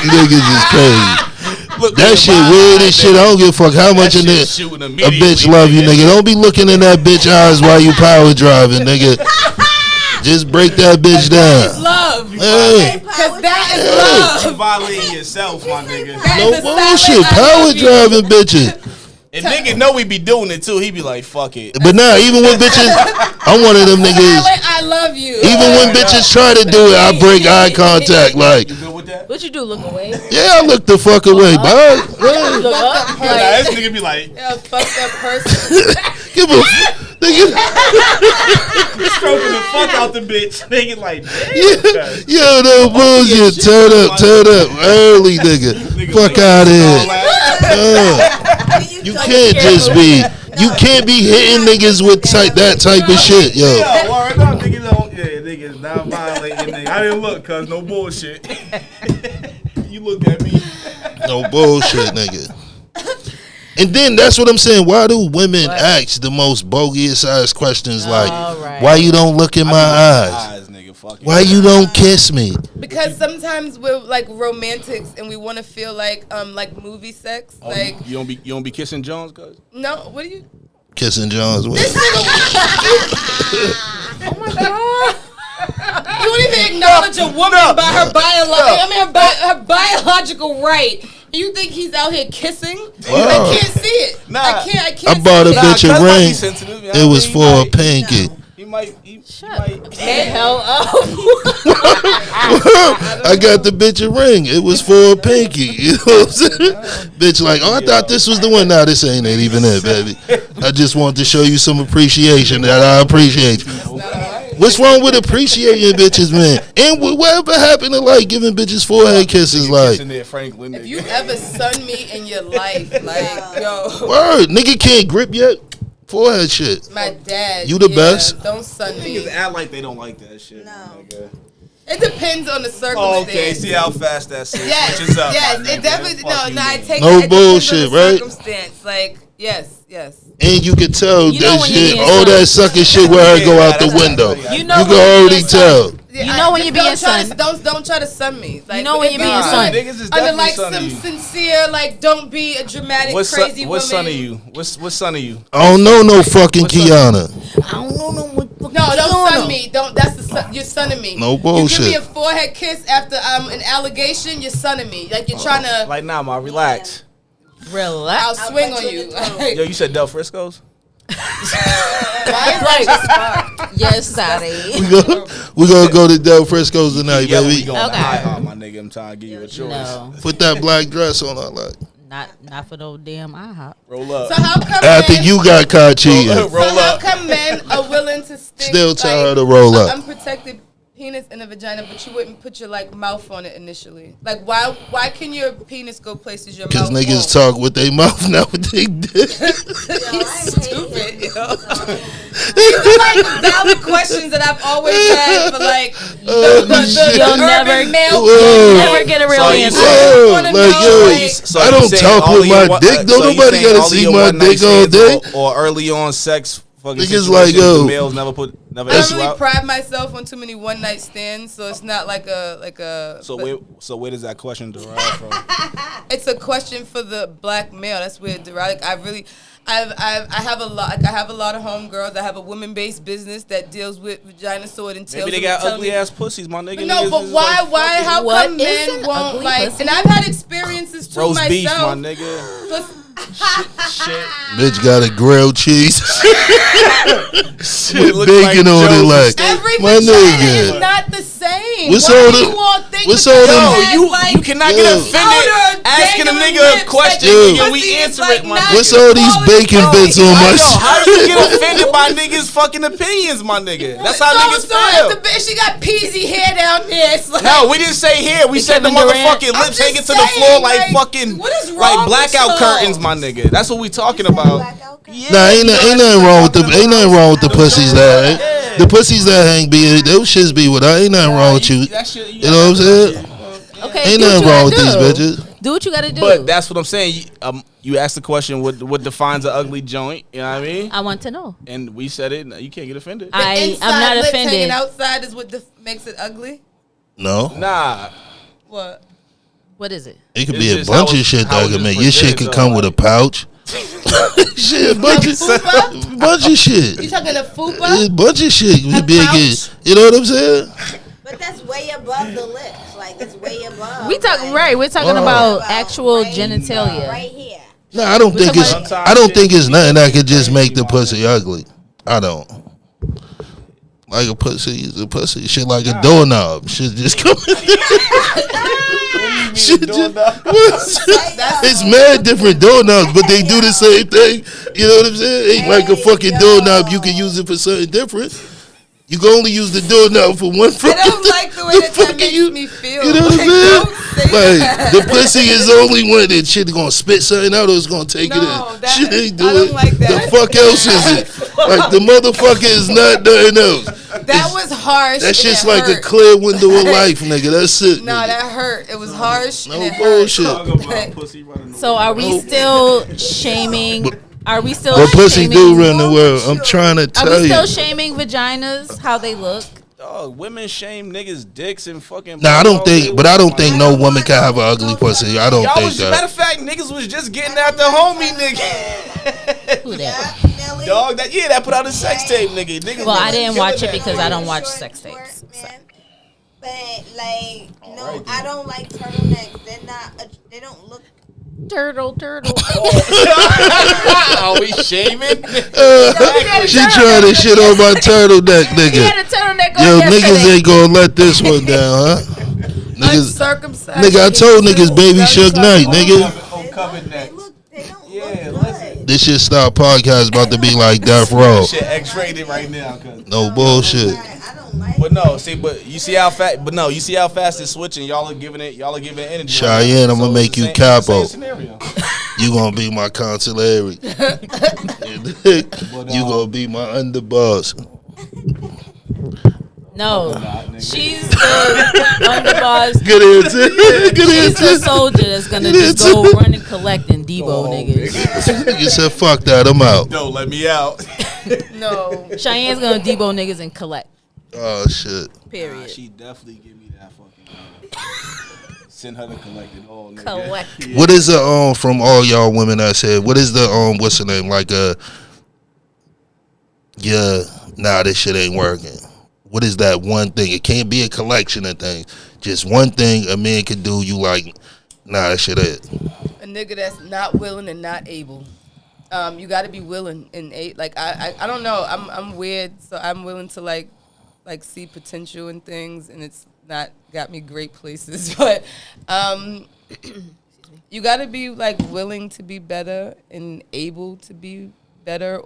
S3: You niggas is crazy.
S4: Look
S3: That
S4: at
S3: shit
S4: my
S3: weird
S4: eyes,
S3: as shit. I don't give a fuck how much a,
S4: shit
S3: nigga,
S4: shooting
S3: a
S4: immediately,
S3: bitch love you, nigga. Don't be looking in that bitch eyes while you power driving, nigga. Just break that bitch down.
S6: Love.
S3: Hey,
S6: Because that is love.
S4: You violating yourself, my nigga.
S6: That
S3: no
S6: is a
S3: bullshit.
S6: silent I
S3: Power
S6: love you.
S3: driving bitches.
S4: And nigga know we be doing it too. He be like, fuck it.
S3: But nah, even when bitches, I'm one of them niggas.
S6: Silent, I love you.
S3: Even when bitches try to do it, I break eye contact. Like,
S4: You good with that?
S2: What you do? Look away.
S3: yeah, I look the fuck away, bud.
S2: Look up.
S4: Nah, this nigga be like,
S6: Yeah, fuck that person.
S3: Give a nigga.
S4: stroking the fuck out the bitch. Nigga like,
S3: Yeah, yo, no bullshit. Turn up, early, nigga. Fuck out of here. You can't just be. You can't be hitting niggas with that type of shit, yo.
S4: Yo, word up, nigga don't. Yeah, nigga, not violating, nigga. I didn't look, cuz no bullshit. You looked at me.
S3: No bullshit, nigga. And then that's what I'm saying. Why do women ask the most bogus ass questions like,
S2: right.
S3: why you don't look in my eyes?
S4: Nigga, fuck
S3: Why you don't kiss me?
S6: Because sometimes we're like romantics and we want to feel like movie sex.
S4: Oh,
S6: Like
S4: you don't be kissing Jones, cuz?
S6: no, what do you?
S3: Kissing John's with.
S6: Oh my god! You don't even acknowledge a woman by her her biological right. You think he's out here kissing?
S3: Wow.
S6: I can't see it.
S4: Nah.
S6: I can't.
S3: I bought a
S6: see it.
S3: bitch a
S4: cuz might be
S3: ring.
S4: sensitive, you know
S3: It
S4: what
S3: was
S4: I
S3: for
S4: mean?
S3: a pinky.
S4: He
S2: Hell up.
S3: I got the bitch a ring. It was for a pinky. You know what I'm saying? Bitch, like, oh, I thought this was the one. Nah, this ain't even it, baby. I just wanted to show you some appreciation that I appreciate you. What's wrong with appreciating bitches, man? And whatever happened to like giving bitches forehead kisses, like?
S6: If you ever sun me in your life, like, yo.
S3: Word, nigga can't grip yet. Forehead shit.
S6: My dad.
S3: You the best.
S6: Don't sun me.
S4: Niggas act like they don't like that shit.
S5: No.
S6: It depends on the circumstance.
S4: Oh, okay, see how fast that switches
S6: Yes,
S4: up.
S6: yes,
S4: my
S6: it
S4: nigga.
S6: definitely.
S4: Fuck you,
S6: I
S4: man.
S6: take
S3: No
S6: it
S3: bullshit,
S6: depends on the
S3: right?
S6: Circumstance, like, yes.
S3: And you can tell
S2: You know
S3: that
S2: when
S3: shit,
S2: you're
S3: all that sucking shit where I go out the
S4: that's
S3: window.
S4: right.
S2: You know
S3: You
S2: when
S3: can
S2: you're
S3: already
S2: being sun.
S3: tell.
S6: Yeah,
S2: You know when you're being
S6: don't try
S2: sun.
S6: Don't try to sun me. Like,
S2: You know when
S6: if
S2: you're being
S6: you do
S2: sun.
S6: it
S4: Niggas is
S6: under
S4: definitely
S6: like
S4: sunning
S6: some
S4: you.
S6: sincere, like, don't be a dramatic,
S4: What's
S6: crazy
S4: son, what's
S6: woman.
S4: son of you? What's son of you?
S3: I don't know no fucking
S4: What's up?
S3: Kiana.
S2: I don't know no what.
S6: No, don't sun me. Don't. That's the son, you're sunning me.
S3: No
S6: You
S3: bullshit.
S6: give me a forehead kiss after an allegation. You're sunning me. Like you're trying to.
S4: Like, nah, ma, relax.
S6: I'll
S2: Relax.
S6: swing
S5: punch
S6: on
S5: you
S6: you.
S5: in the throat.
S4: Yo, you said Del Frisco's?
S2: Yes, Daddy.
S3: We gonna go to Del Frisco's tonight,
S4: Yeah, we
S3: baby.
S4: going to
S2: Okay.
S4: IHOP, my nigga. I'm trying to give you a choice.
S2: No,
S3: Put that black dress on, I like.
S2: not for no damn IHOP.
S4: Roll up.
S6: So how come
S3: After
S6: men,
S3: you got caught cheating,
S4: Roll
S6: so how
S4: up.
S6: come men are willing to stick
S3: still tell
S6: like,
S3: her to roll
S6: an
S3: up.
S6: unprotected penis in a vagina, but you wouldn't put your like mouth on it initially? Like why can your penis go places your
S3: Because
S6: mouth
S3: niggas
S6: won't?
S3: talk with their mouth, not with their dick.
S6: Stupid, yo. These are like valid questions that I've always had for like the
S2: You'll
S6: urban
S2: never-
S6: male.
S3: Whoa.
S2: Never get a real
S4: So you
S2: answer.
S4: say-
S3: Whoa,
S6: wanna
S3: like,
S6: know,
S3: yo,
S6: like-
S4: So
S3: I
S4: you
S3: don't
S4: saying
S3: talk
S4: all
S3: with
S4: of your
S3: my dick. Don't
S4: so you
S3: nobody
S4: saying
S3: gotta
S4: all of
S3: see
S4: your
S3: my
S4: one-night
S3: dick all
S4: stands
S3: day.
S4: or early on sex fucking
S3: Niggas
S4: situations,
S3: like, yo.
S4: the males never
S6: I
S4: ask
S6: don't
S4: you
S6: really
S4: out.
S6: pride myself on too many one night stands, so it's not like a.
S4: So where does that question derive from?
S6: It's a question for the black male. That's where it derived. I have a lot. Like, I have a lot of homegirls. I have a women based business that deals with vagina, so it entails.
S4: Maybe they got
S6: telling
S4: ugly
S6: me-
S4: ass pussies, my nigga.
S6: No,
S4: Niggas
S6: but
S4: is
S6: why?
S4: like,
S6: Why? How
S2: What
S6: come
S2: is
S6: men
S2: an
S6: won't
S2: ugly
S6: like?
S2: pussy?
S6: And I've had experiences too
S4: roast beef, my
S6: myself.
S4: nigga.
S6: So-
S4: Shit.
S3: Bitch got a grilled cheese with
S4: look
S3: bacon
S4: like
S3: on it,
S4: Joseph
S3: like
S6: Every
S3: my
S6: vagina is
S3: nigga.
S6: not the same.
S3: What's
S6: Why
S3: all
S6: do
S3: the-
S6: you all think
S3: what's
S6: because
S3: all the-
S6: it has,
S4: Yo,
S6: like,
S4: you cannot
S3: Yo.
S4: get offended
S6: outer
S4: asking a
S6: dangling
S4: nigga a
S6: lips,
S4: question
S3: like,
S4: and we
S6: pussy is,
S4: answer
S6: like,
S4: it, my
S6: not-
S4: nigga.
S3: What's all these bacon bits on my
S4: Yo,
S3: shit?
S4: how you get offended by niggas' fucking opinions, my nigga? That's how niggas
S6: If
S4: feel.
S6: the bitch, she got peasy hair down there. It's like,
S4: No, we didn't say here. We said the
S2: Kevin Durant.
S4: motherfucking
S6: I'm
S4: lips
S6: just
S4: hanging to the
S6: saying,
S4: floor like
S6: like,
S4: fucking
S6: what is wrong
S4: like
S6: with
S4: blackout
S6: y'all?
S4: curtains, my nigga. That's what we talking about. Yeah,
S3: Nah, ain't
S4: you know,
S3: nothing
S4: that's
S3: wrong with
S4: what
S3: the
S4: we
S3: ain't nothing wrong with the pussies that
S4: Yeah.
S3: the pussies that hang be those shits be with her. Ain't nothing wrong with you.
S4: That shit,
S3: You know what I'm saying?
S2: Okay,
S3: Ain't
S2: do what
S3: nothing
S2: you
S3: wrong
S2: gotta
S3: with these
S2: do.
S3: bitches.
S2: Do what you gotta do.
S4: But that's what I'm saying. You asked the question, what defines an ugly joint? You know what I mean?
S2: I want to know.
S4: And we said it. You can't get offended.
S2: I'm
S6: inside
S2: not
S6: lips
S2: offended.
S6: hanging outside is what makes it ugly.
S3: No,
S4: Nah.
S6: What?
S2: What is it?
S3: it could
S4: It's
S3: be a
S4: just
S3: bunch
S4: how
S3: of shit
S4: how
S3: that
S4: it's
S3: could make
S4: just
S3: your shit
S4: presented,
S3: could come
S4: though,
S3: with a
S4: like-
S3: pouch. Shit, bunch of
S6: Fupa?
S3: bunch of shit.
S6: You talking a
S3: Yeah,
S6: fupa?
S3: bunch of shit.
S6: A
S3: Big,
S6: pouch?
S3: you know what I'm saying?
S5: But that's way above the lips. Like, it's way above.
S2: We talking
S5: like,
S2: right. We're talking
S3: Oh.
S2: about
S5: About
S2: actual
S5: right-
S2: genitalia.
S5: Right here.
S3: No, I don't think
S2: talking
S3: it's.
S2: about-
S3: I don't think it's nothing that could just make the pussy ugly. I don't. Like a pussy is a pussy. Shit like a doorknob. Shit just come. Shit just, it's mad different doorknobs, but they do the same thing. You know what I'm saying? Ain't like a fucking doorknob. You can use it for something different. You can only use the doorknob for one
S6: I
S3: fucking.
S6: don't like the way that
S3: fucking
S6: makes me feel.
S3: You know what I'm
S6: Like,
S3: saying?
S6: don't say
S3: Like
S6: that.
S3: the pussy is the only one that shit gonna spit something out or it's gonna take
S6: No,
S3: it in.
S6: that-
S3: Shit ain't
S6: I
S3: doing.
S6: don't like that.
S3: The fuck else is it? Like the motherfucker is not nothing else.
S6: That was harsh.
S3: That
S6: and
S3: shit's
S6: it
S3: like
S6: hurt.
S3: a clear window of life, nigga. That's it.
S6: No,
S3: nigga.
S6: that hurt. It was harsh.
S3: No
S6: and it
S3: bullshit.
S6: Hurt.
S2: So are we still shaming? Are we still
S3: But pussy
S2: shaming?
S3: do run the world. I'm trying to
S2: Are
S3: tell
S2: we
S3: you.
S2: still shaming vaginas? How they look?
S4: Dog, women shame niggas' dicks and fucking.
S3: Nah, I don't
S4: all day
S3: think. But I don't
S4: long,
S3: think
S4: my
S3: no
S4: nigga.
S3: woman can have an ugly pussy. I don't
S4: Y'all
S3: think
S4: was, matter
S3: that.
S4: of fact, niggas was just getting out the homie nigga.
S2: Who that?
S5: Nelly.
S4: Dog, that put out a sex tape, nigga. Niggas
S2: Well,
S4: was
S2: I didn't
S4: killing
S2: watch it
S4: that.
S2: because I don't watch
S5: Short,
S2: sex tapes.
S5: man. But like, no,
S4: Alright, then.
S5: I don't like turtlenecks. They're not. They don't look
S2: Turtle.
S4: Are we shaming?
S3: She trying to shit on my turtleneck,
S2: He
S3: nigga.
S2: had a turtleneck on
S3: Yo,
S2: yesterday.
S3: niggas ain't gonna let this one down, huh? Niggas,
S6: Uncircumcised.
S3: nigga, I told niggas baby Suge Knight, nigga.
S4: Covered
S5: They
S4: necks.
S5: don't
S4: Yeah,
S5: look
S4: listen.
S5: good.
S3: This shit stop podcast about to be like Death Row.
S4: Shit X-rated right now, cause.
S3: No bullshit.
S5: I don't like
S4: But no, see, you see how fast. But no, you see how fast it's switching. Y'all are giving it energy.
S3: Cheyenne, I'm gonna make
S4: it's
S3: you
S4: the same- it's the
S3: capo.
S4: same scenario.
S3: You gonna be my consigliere. You gonna be my underboss.
S2: No,
S4: nigga.
S2: she's the underboss.
S3: Good answer. Good
S2: She's the
S3: answer.
S2: soldier that's gonna just go run and collect and Debo niggas.
S3: You said fuck that. I'm out.
S4: No, let me out.
S6: No.
S2: Cheyenne's gonna Debo niggas and collect.
S3: Oh shit.
S2: Period.
S4: She definitely give me that fucking. Send her to collect it all. Nigga.
S2: Collect.
S4: Yeah.
S3: What is the from all y'all women I said? What is the what's the name? Like yeah, nah, this shit ain't working. What is that one thing? It can't be a collection of things. Just one thing a man could do. You like, nah, that shit ain't.
S6: A nigga that's not willing and not able. You got to be willing and like I don't know. I'm weird, so I'm willing to like see potential in things, and it's not got me great places. But you got to be like willing to be better and able to be better,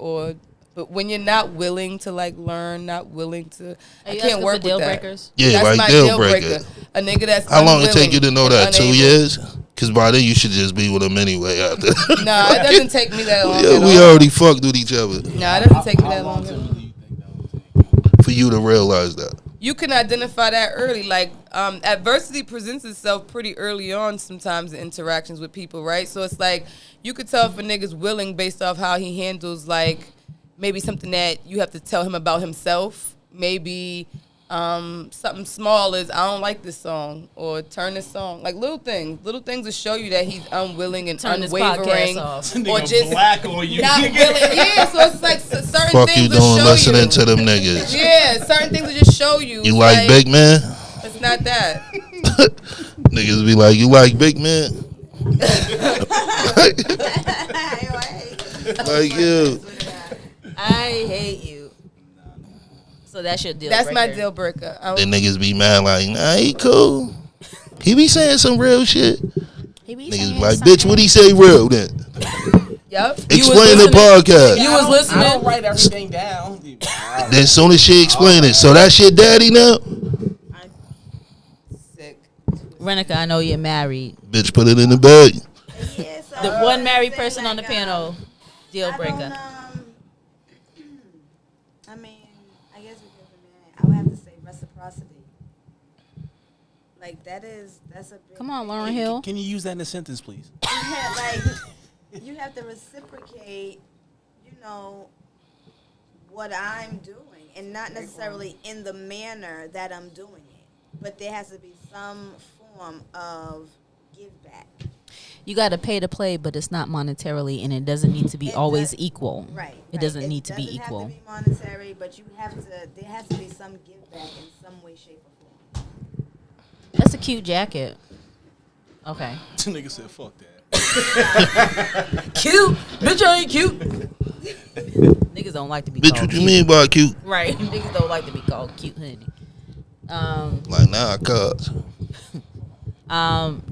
S6: but when you're not willing to like learn, not willing to, I can't work with
S2: deal
S6: that.
S2: breakers.
S3: Yeah,
S6: That's
S3: like
S6: my
S3: deal breaker.
S6: A nigga that's
S3: How long it
S6: unwilling
S3: take you to know
S6: and
S3: that? 2
S6: unable.
S3: years? Because by then you should just be with him anyway. After
S6: Nah, it doesn't take me that long.
S3: yeah,
S6: at
S3: we
S6: all.
S3: already fucked with each other.
S6: Nah, it doesn't take me that long. At all.
S3: For you to realize that.
S6: You can identify that early. Like, adversity presents itself pretty early on sometimes in interactions with people, right? So it's like, you could tell if a nigga's willing based off how he handles, like, maybe something that you have to tell him about himself. Maybe something small is, I don't like this song, or turn this song. Like, little things will show you that he's unwilling and
S2: Turn this
S6: unwavering.
S2: podcast off.
S6: Or just
S4: black on you.
S6: not willing. Yeah, so it's like certain
S3: Fuck
S6: things
S3: you
S6: will
S3: doing
S6: show
S3: listening
S6: you.
S3: to them niggas.
S6: Yeah, certain things will just show you.
S3: You
S6: It's
S3: like big man?
S6: It's not that.
S3: Niggas be like, you like big man? Like you.
S2: I hate you. So that's your deal.
S6: That's
S2: breaker.
S6: my deal breaker.
S3: Then niggas be mad like, nah, he cool. He be saying some real shit.
S2: He be
S3: Niggas
S2: saying
S3: be like,
S2: something.
S3: bitch, what he say real then?
S6: Yep.
S3: Explain the
S2: listening?
S3: podcast.
S2: You was listening?
S4: I don't write everything down.
S3: Then soon as she explain it, so that's your daddy now?
S6: Sick.
S2: Renica, I know you're married.
S3: Bitch, put it in the bag.
S5: Yeah, so
S2: The one married
S5: say,
S2: person on the
S5: like,
S2: panel, deal breaker.
S5: I mean, I guess because of that, I would have to say reciprocity. Like that's a big
S2: Come on,
S5: thing.
S2: Lauren Hill.
S4: Can you use that in a sentence, please?
S5: Yeah, like you have to reciprocate, what I'm doing, and not necessarily in the manner that I'm doing it, but there has to be some form of give back.
S2: You got to pay to play, but it's not monetarily, and it doesn't need to be
S5: It
S2: always
S5: does-
S2: equal.
S5: Right.
S2: It doesn't need to be
S5: It
S2: equal.
S5: doesn't have to be monetary, but there has to be some give back in some way, shape, or form.
S2: That's a cute jacket. Okay.
S4: Nigga said, "Fuck that."
S2: Cute, bitch. I ain't cute. Niggas don't like to be
S3: Bitch,
S2: called
S3: what you
S2: cute.
S3: mean by cute?
S2: Right. Niggas don't like to be called cute, honey.
S3: Like, nah, cuz.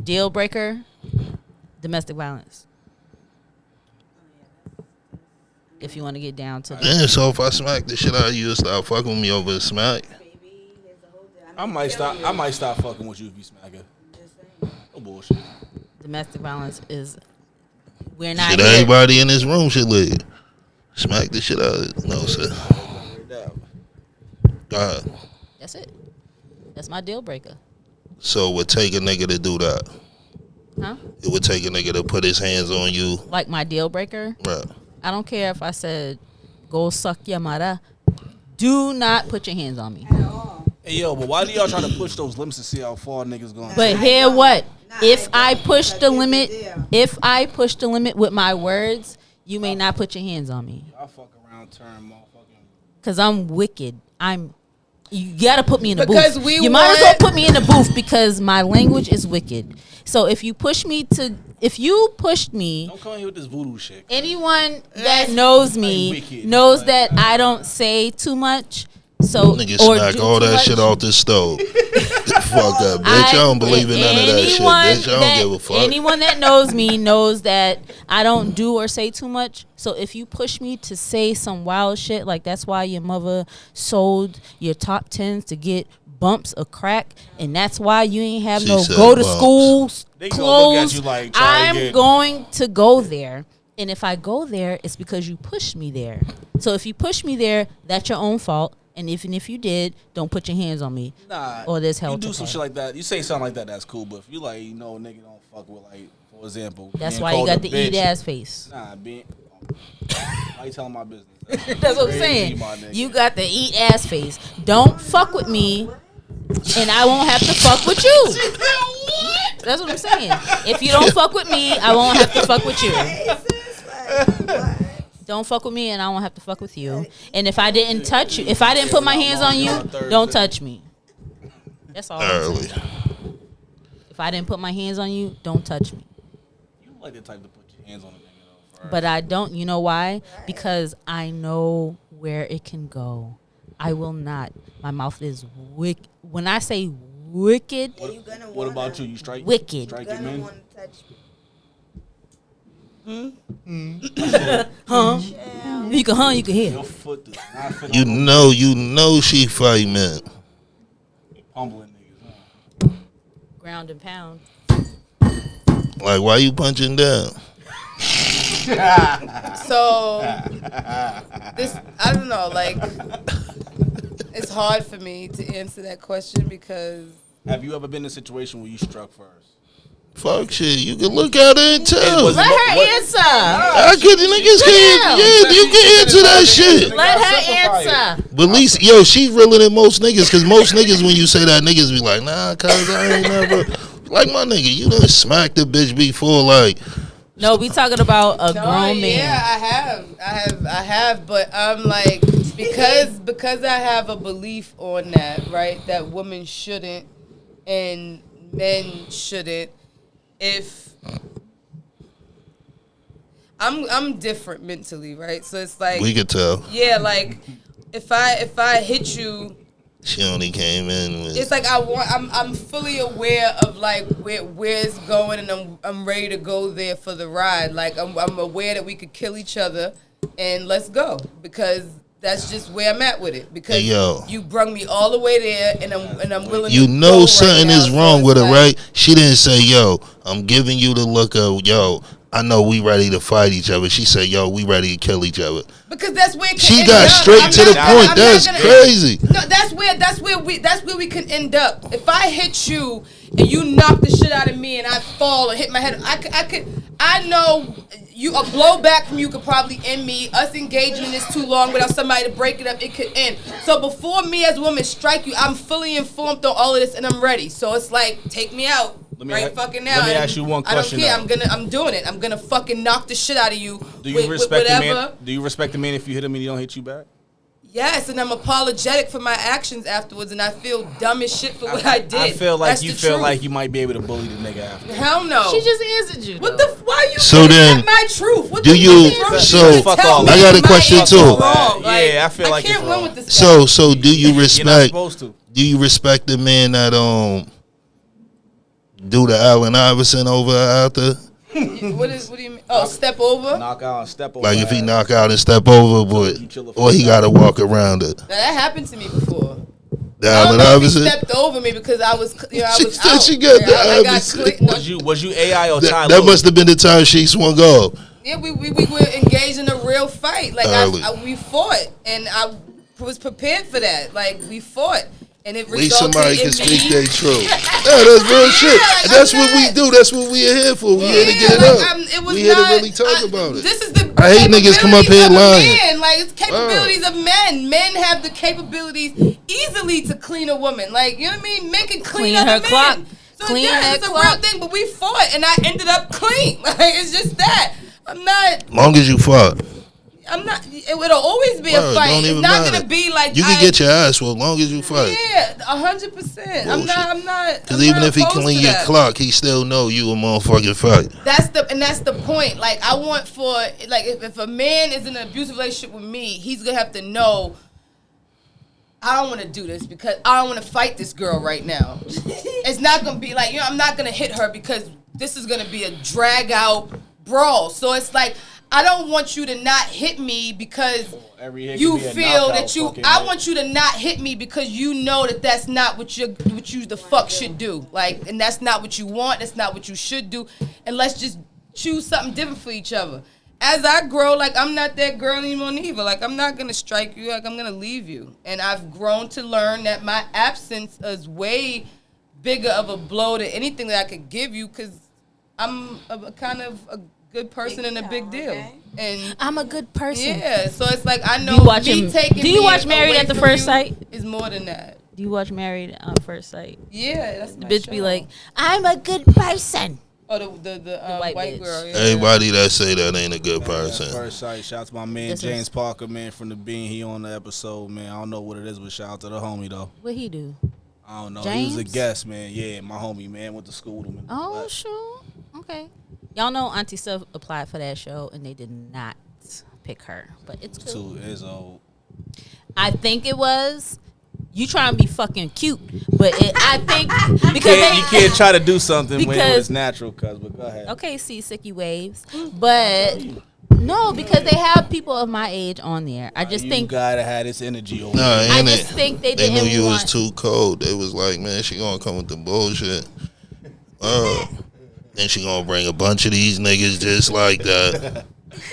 S2: Deal breaker, domestic violence. If you want to get down to the
S3: Damn, so if I smack the shit out of you, you'll stop fucking with me over a smack.
S5: Baby, here's the whole deal.
S4: I might stop fucking with you if you smack her. No bullshit.
S2: domestic violence is we're not
S3: Shit,
S2: here.
S3: everybody in this room should live. Smack the shit out of it. No, sir. God.
S2: That's it. That's my deal breaker.
S3: So it would take a nigga to do that.
S2: Huh?
S3: It would take a nigga to put his hands on you.
S2: Like my deal breaker.
S3: Right.
S2: I don't care if I said go suck your mother. Do not put your hands on me.
S4: Hey yo, but why do y'all try to push those limits to see how far niggas going?
S2: But hear what? If I push the limit, with my words, you may not put your hands on me.
S4: Y'all fuck around, turn motherfucking.
S2: Cause I'm wicked. You gotta put me in the
S6: Because
S2: booth.
S6: we
S2: You might as well
S6: want-
S2: put me in the booth because my language is wicked. So if you push me to if you pushed me,
S4: Don't come here with this voodoo shit.
S2: anyone that knows me
S4: wicked.
S2: knows that I don't say too much. So
S3: Nigga
S2: or
S3: smack
S2: do
S3: all
S2: too
S3: that
S2: much.
S3: shit off the stove. Fuck that, bitch. I don't believe in none of that shit, bitch. I don't give a fuck.
S2: Anyone that knows me knows that I don't do or say too much. So if you push me to say some wild shit, like that's why your mother sold your top tens to get bumps of crack, and that's why you ain't have
S3: She
S2: no
S3: said
S2: go to
S3: bumps.
S2: school
S4: They gonna look at
S2: clothes.
S4: you like, try
S2: I'm
S4: again.
S2: going to go there. And if I go there, it's because you pushed me there. So if you push me there, that's your own fault. And even if you did, don't put your hands on me.
S4: Nah,
S2: Or there's hell
S4: you
S2: to
S4: do some
S2: pay.
S4: shit like that. You say something like that, that's cool. But if you like, nigga don't fuck with, like, for example,
S2: That's
S4: being
S2: why you
S4: called
S2: got
S4: a
S2: the
S4: bitch.
S2: eat ass face.
S4: Nah, why you telling my business?
S2: That's what I'm
S4: crazy,
S2: saying.
S4: my nigga.
S2: You got the eat ass face. Don't fuck with me, and I won't have to fuck with you. That's what I'm saying. If you don't fuck with me, I won't have to fuck with you. Don't fuck with me, and I won't have to fuck with you. And if I didn't touch you, if I didn't put my hands on you, don't touch me. That's all I'm
S3: Early.
S2: saying. If I didn't put my hands on you, don't touch me.
S4: You like the type to put your hands on a nigga, though.
S2: But I don't. You know why? Because I know where it can go. I will not. My mouth is wicked. When I say wicked,
S4: What about you? You strike?
S2: Wicked.
S4: Strike your men?
S5: want to touch me.
S2: huh? You can you can hear.
S4: Your foot does not fit
S3: You
S4: on
S3: know she fight men.
S4: humbling niggas. Huh?
S2: Ground and pound.
S3: Like, why you punching down?
S6: So this, I don't know, like it's hard for me to answer that question because
S4: Have you ever been in a situation where you struck first?
S3: Fuck shit. You can look at it and tell.
S4: was it-
S2: Let her
S4: What-
S2: answer.
S3: I could, niggas can, yeah, you can answer that shit.
S2: Let her
S4: Simplify it.
S2: answer.
S3: But at least, yo, she realer than most niggas, because most niggas, when you say that, niggas be like, nah, cuz I ain't never. Like, my nigga, you done smacked the bitch before, like.
S2: No, we talking about a
S6: no,
S2: grown man.
S6: yeah, I have, but I'm like because I have a belief on that, right? That women shouldn't and men shouldn't. If I'm different mentally, right? So it's like
S3: We could tell.
S6: yeah, like if I hit you,
S3: She only came in with.
S6: it's like I'm fully aware of like where it's going, and I'm ready to go there for the ride. Like I'm aware that we could kill each other, and let's go, because that's just where I'm at with it. Because
S3: Hey, yo.
S6: you brung me all the way there, and I'm willing.
S3: You
S6: to
S3: know
S6: go right
S3: something
S6: now,
S3: is
S6: so
S3: wrong
S6: it's
S3: with her,
S6: like-
S3: right? She didn't say, yo, I'm giving you the look of, yo, I know we ready to fight each other. She said, yo, we ready to kill each other.
S6: Because that's where it can
S3: She
S6: end
S3: got
S6: up.
S3: straight
S6: I'm
S3: to
S6: not
S3: the
S6: gonna-
S3: point.
S6: I'm not
S3: That's
S6: gonna-
S3: crazy.
S6: No, that's where we can end up. If I hit you and you knock the shit out of me and I fall and hit my head, I know you a blowback from you could probably end me. Us engaging in this too long without somebody to break it up, it could end. So before me as a woman strike you, I'm fully informed on all of this and I'm ready. So it's like, take me out. Fucking now.
S4: Let me ask you one question.
S6: I don't care. I'm doing it. I'm gonna fucking knock the shit out of you.
S4: Do you
S6: with
S4: respect the
S6: whatever.
S4: man? Do you respect the man if you hit him and he don't hit you back?
S6: Yes, and I'm apologetic for my actions afterwards, and I feel dumb as shit for what I did.
S4: I feel like
S6: That's
S4: you
S6: the
S4: feel
S6: truth.
S4: like you might be able to bully the nigga after.
S6: Hell no.
S2: She just answered you.
S6: What
S2: though.
S6: the? Why you?
S3: So
S6: that's
S3: then,
S6: not my truth. What
S3: do
S6: the
S3: you-
S6: fuck is wrong?
S3: so,
S6: You
S4: fuck
S6: tell
S4: all
S6: me
S4: that.
S3: I got a
S6: my
S3: question,
S6: answer's
S3: too.
S6: wrong. Like,
S4: Yeah, I feel like
S6: I can't
S4: it's
S6: win
S4: wrong.
S6: with this stuff.
S3: So do you
S4: You're not
S3: respect?
S4: supposed to.
S3: Do you respect the man that do the Allen Iverson over after?
S6: What do you mean? Oh, step over.
S4: Knock out and step over.
S3: Like if he
S4: ass.
S3: knock out and step over, but
S4: You chill
S3: or he got to walk around it.
S6: Now, that happened to me before.
S3: The
S6: I
S3: Allen
S6: don't know if he
S3: Iverson.
S6: stepped over me because I was, I
S3: She
S6: was
S3: said
S6: out.
S3: she got the
S6: I got
S3: Iverson.
S6: clicked. No,
S4: Was you AI or Ty
S3: That
S4: Lue?
S3: must have been the time she swung off.
S6: yeah, we were engaged in a real fight. Like
S3: Early.
S6: we fought, and I was prepared for that. Like we fought, and it
S3: At least
S6: resulted
S3: somebody
S6: in
S3: can
S6: me.
S3: speak their truth. Yeah, that's real shit.
S6: like,
S3: That's
S6: I'm
S3: what we
S6: not-
S3: do. That's what we are here for. We here to get it
S6: like,
S3: up.
S6: it was
S3: We here to
S6: not-
S3: really talk about it.
S6: This is the
S3: I hate niggas come up here
S6: capabilities of a
S3: lying.
S6: Man. Like it's capabilities of men. Men have the capabilities easily to clean a woman. Like you know what I mean? Men can clean
S2: Clean her
S6: other men.
S2: clock.
S6: So
S2: Clean
S6: yeah,
S2: her
S6: it's a
S2: clock.
S6: real thing. But we fought, and I ended up clean. Like it's just that. I'm not.
S3: Long as you fought.
S6: I'm not. It'll always be
S3: Word,
S6: a fight.
S3: don't
S6: It's
S3: even
S6: not
S3: matter.
S6: gonna be like
S3: You can get your ass whooped as long as you fight.
S6: Yeah, 100%. I'm not.
S3: Because even if he clean your clock, he still know you a motherfucking fight.
S6: That's the point. Like I want for like if a man is in an abusive relationship with me, he's gonna have to know. I don't want to do this because I don't want to fight this girl right now. It's not gonna be like I'm not gonna hit her because this is gonna be a drag out brawl. So it's like. I don't want you to not hit me because you feel that you. I want you to not hit me because you know that that's not what you the fuck should do. Like, and that's not what you want. That's not what you should do. And let's just choose something different for each other. As I grow, like I'm not that girl anymore neither. Like I'm not gonna strike you. Like I'm gonna leave you. And I've grown to learn that my absence is way bigger of a blow than anything that I could give you because I'm a kind of a good person and a big deal. Okay. And
S2: I'm a good person.
S6: Yeah, so it's like I know
S2: do you watch Married at the First Sight?
S6: Is more than that.
S2: Do you watch Married at First Sight?
S6: Yeah, that's
S2: the bitch show. Be like, I'm a good person.
S6: Oh, the white girl. Yeah.
S3: Everybody that say that ain't a good person.
S4: First Sight. Shout out to my man James Parker, man, from the Bean. He on the episode, man. I don't know what it is, but shout out to the homie though.
S2: What he do?
S4: I don't know.
S2: James?
S4: He was a guest, man. Yeah, my homie, man, went to school with him.
S2: Oh, sure. Okay. Y'all know Auntie Seth applied for that show and they did not pick her, but it's cool.
S4: 2 years old.
S2: I think it was. You trying to be fucking cute, but I think because
S4: you can't try to do something when it's natural, but go ahead.
S2: Okay, see sicky waves, but no, because they have people of my age on there. I just think
S4: you gotta have this energy over.
S2: I just think they
S3: knew you was too cold. They was like, man, she gonna come with the bullshit. Then she gonna bring a bunch of these niggas just like that.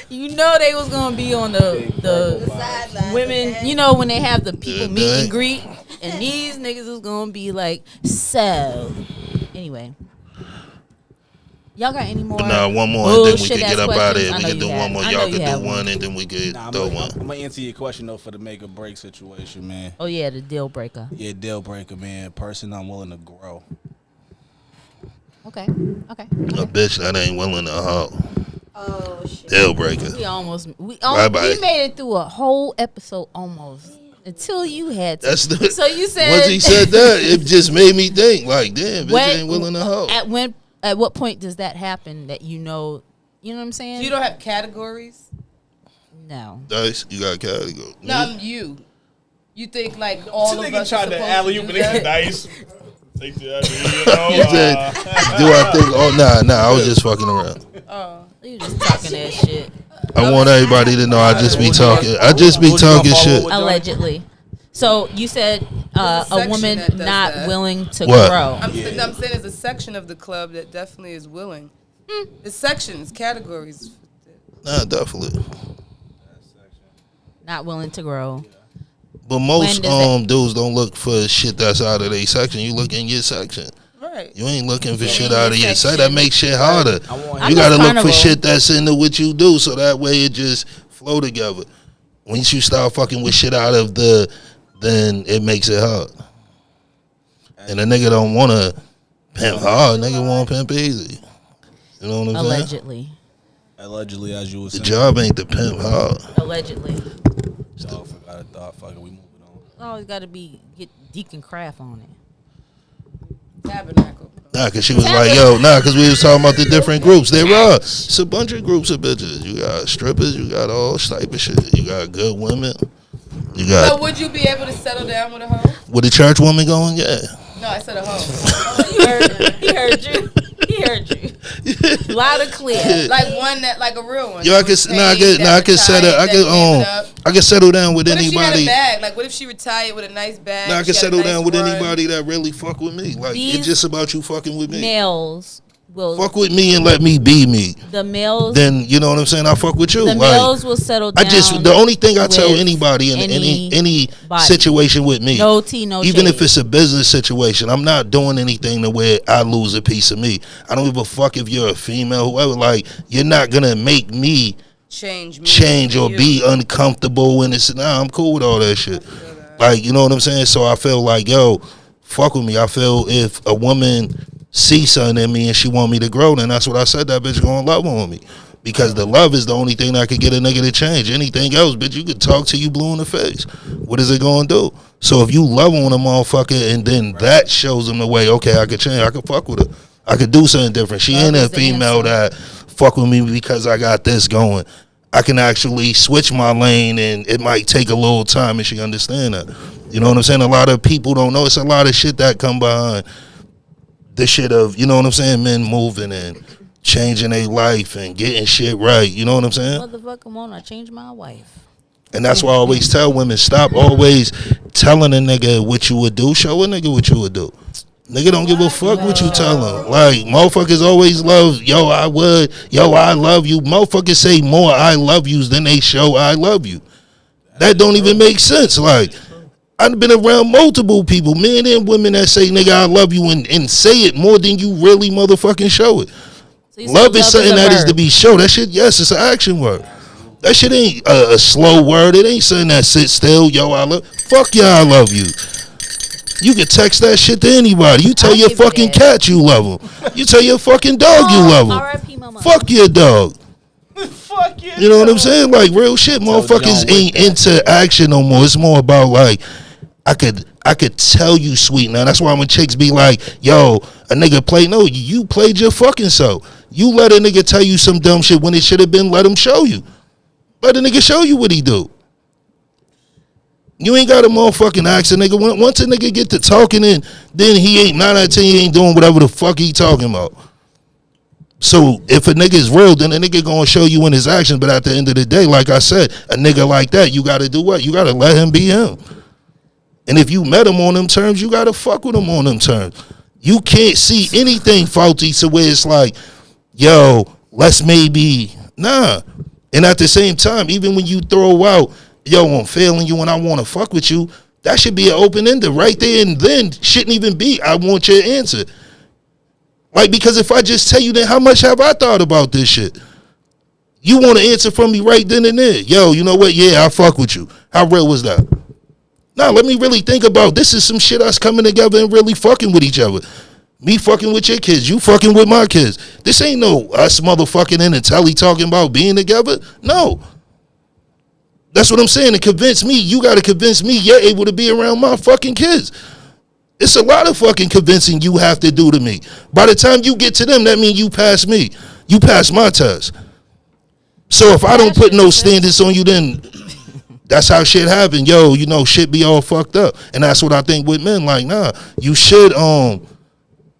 S2: You know they was gonna be on the women. You know when they have the people meet and greet, and these niggas is gonna be like, so. Anyway, y'all got any more?
S3: Nah, one more, and then we can get up out of here. We can do one more. Y'all can do one, and then we can throw one.
S4: I'm gonna answer your question though for the make or break situation, man.
S2: Oh yeah, the deal breaker.
S4: Yeah, deal breaker, man. Person I'm willing to grow.
S2: Okay.
S3: A bitch that ain't willing to help.
S5: Oh shit.
S3: Deal breaker.
S2: We made it through a whole episode almost until you had to. So you said
S3: once he said that, it just made me think like, damn, bitch ain't willing to help.
S2: At what point does that happen that you know what I'm saying?
S6: So you don't have categories?
S2: No.
S3: Dice, you got categories.
S6: No, I'm you. You think like all of us are supposed to do that?
S4: Dice.
S3: Do I think? Oh, nah. I was just fucking around.
S2: Oh, you just talking that shit.
S3: I want everybody to know I just be talking. I just be talking shit.
S2: Allegedly. So you said a woman not willing to
S3: what?
S2: grow.
S6: I'm saying there's a section of the club that definitely is willing. It's sections, categories.
S3: Nah, definitely.
S2: Not willing to grow.
S3: But most dudes don't look for shit that's out of their section. You look in your section.
S6: Right.
S3: You ain't looking for shit out of your section. That makes shit harder. You
S2: gotta
S3: look for shit that's into what you do, so that way it just flow together. Once you start fucking with shit out of then it makes it hard. And a nigga don't want to pimp hard. Nigga want to pimp easy. You know what I'm saying?
S4: Allegedly, as you were saying.
S3: The job ain't to pimp hard.
S2: Allegedly.
S4: Dog forgot a thought. Fuck it, we moving on.
S2: Always got to get Deacon Craft on it.
S6: Tabernacle.
S3: Nah, cause she was like, cause we was talking about the different groups. There are. It's a bunch of groups of bitches. You got strippers, you got all type of shit. You got good women. You got.
S6: So would you be able to settle down with a hoe?
S3: With a church woman going, yeah.
S6: No, I said a hoe.
S2: He heard you. He heard you. Loud and clear.
S6: Like one that, like a real one.
S3: I can settle down with anybody.
S6: What if she had a bag? Like, what if she retired with a nice bag?
S3: I can settle down with anybody that really fuck with me. Like, it's just about you fucking with me.
S2: Males will
S3: fuck with me and let me be me.
S2: The males,
S3: then you know what I'm saying. I fuck with you.
S2: The males will settle down.
S3: The only thing I tell anybody in any situation with me,
S2: no tea, no
S3: even
S2: shade.
S3: if it's a business situation, I'm not doing anything to where I lose a piece of me. I don't give a fuck if you're a female, whoever. Like, you're not gonna make me change or be uncomfortable when it's. Nah, I'm cool with all that shit. Like, you know what I'm saying. So I feel like, fuck with me. I feel if a woman see something in me and she want me to grow, then that's what I said. That bitch gonna love on me. Because the love is the only thing that could get a nigga to change. Anything else, bitch, you could talk till you blue in the face. What is it gonna do? So if you love on a motherfucker and then that shows them the way, okay, I could change, I could fuck with her. I could do something different. She
S2: Love
S3: ain't
S2: is
S3: a
S2: the
S3: female
S2: answer.
S3: that fuck with me because I got this going. I can actually switch my lane and it might take a little time and she understand that. You know what I'm saying? A lot of people don't know. It's a lot of shit that come behind the shit of, you know what I'm saying, men moving and changing their life and getting shit right. You know what I'm saying?
S2: Motherfucker, wanna change my wife?
S3: And that's why I always tell women, stop always telling a nigga what you would do. Show a nigga what you would do. Nigga don't give a fuck what you tell him. Like, motherfuckers always love, yo, I would, yo, I love you. Motherfuckers say more I love yous than they show I love you. That don't even make sense. Like, I've been around multiple people, men and women, that say, nigga, I love you, and say it more than you really motherfucking show it.
S2: So you say
S3: Love is something
S2: a
S3: that is to
S2: verb.
S3: be shown. That shit, yes, it's an action word. That shit ain't a slow word. It ain't something that sits still. Yo, I love. Fuck yeah, I love you. You can text that shit to anybody. You tell
S2: I
S3: your
S2: give a
S3: fucking
S2: damn.
S3: cat you love him. You tell your fucking dog you love him.
S2: R.I.P. mama.
S3: Fuck your dog.
S4: Fuck you.
S3: You know what I'm saying? Like, real shit.
S1: Tell
S3: Motherfuckers
S1: John Wick
S3: ain't
S1: that.
S3: into action no more. It's more about like, I could tell you sweet now. That's why when chicks be like, yo, a nigga play. No, you played your fucking self. You let a nigga tell you some dumb shit when it should have been let him show you. Let a nigga show you what he do. You ain't got a motherfucking ask a nigga. Once a nigga get to talking, and then he ain't 9 out of 10, he ain't doing whatever the fuck he talking about. So if a nigga is real, then a nigga gonna show you in his actions. But at the end of the day, like I said, a nigga like that, you gotta do what? You gotta let him be him. And if you met him on them terms, you gotta fuck with him on them terms. You can't see anything faulty to where it's like, yo, let's maybe, nah. And at the same time, even when you throw out, yo, I'm failing you and I want to fuck with you, that should be an open-ended right there and then. Shouldn't even be, I want your answer. Like, because if I just tell you, then how much have I thought about this shit? You want an answer from me right then and there. Yo, you know what? Yeah, I fuck with you. How real was that? Now, let me really think about, this is some shit us coming together and really fucking with each other. Me fucking with your kids, you fucking with my kids. This ain't no us motherfucking in and telly talking about being together. No. That's what I'm saying. To convince me, you got to convince me you're able to be around my fucking kids. It's a lot of fucking convincing you have to do to me. By the time you get to them, that means you pass me. You pass my test. So if I don't put no standards on you, then that's how shit happen. Yo, you know, shit be all fucked up. And that's what I think with men. Like, nah, you should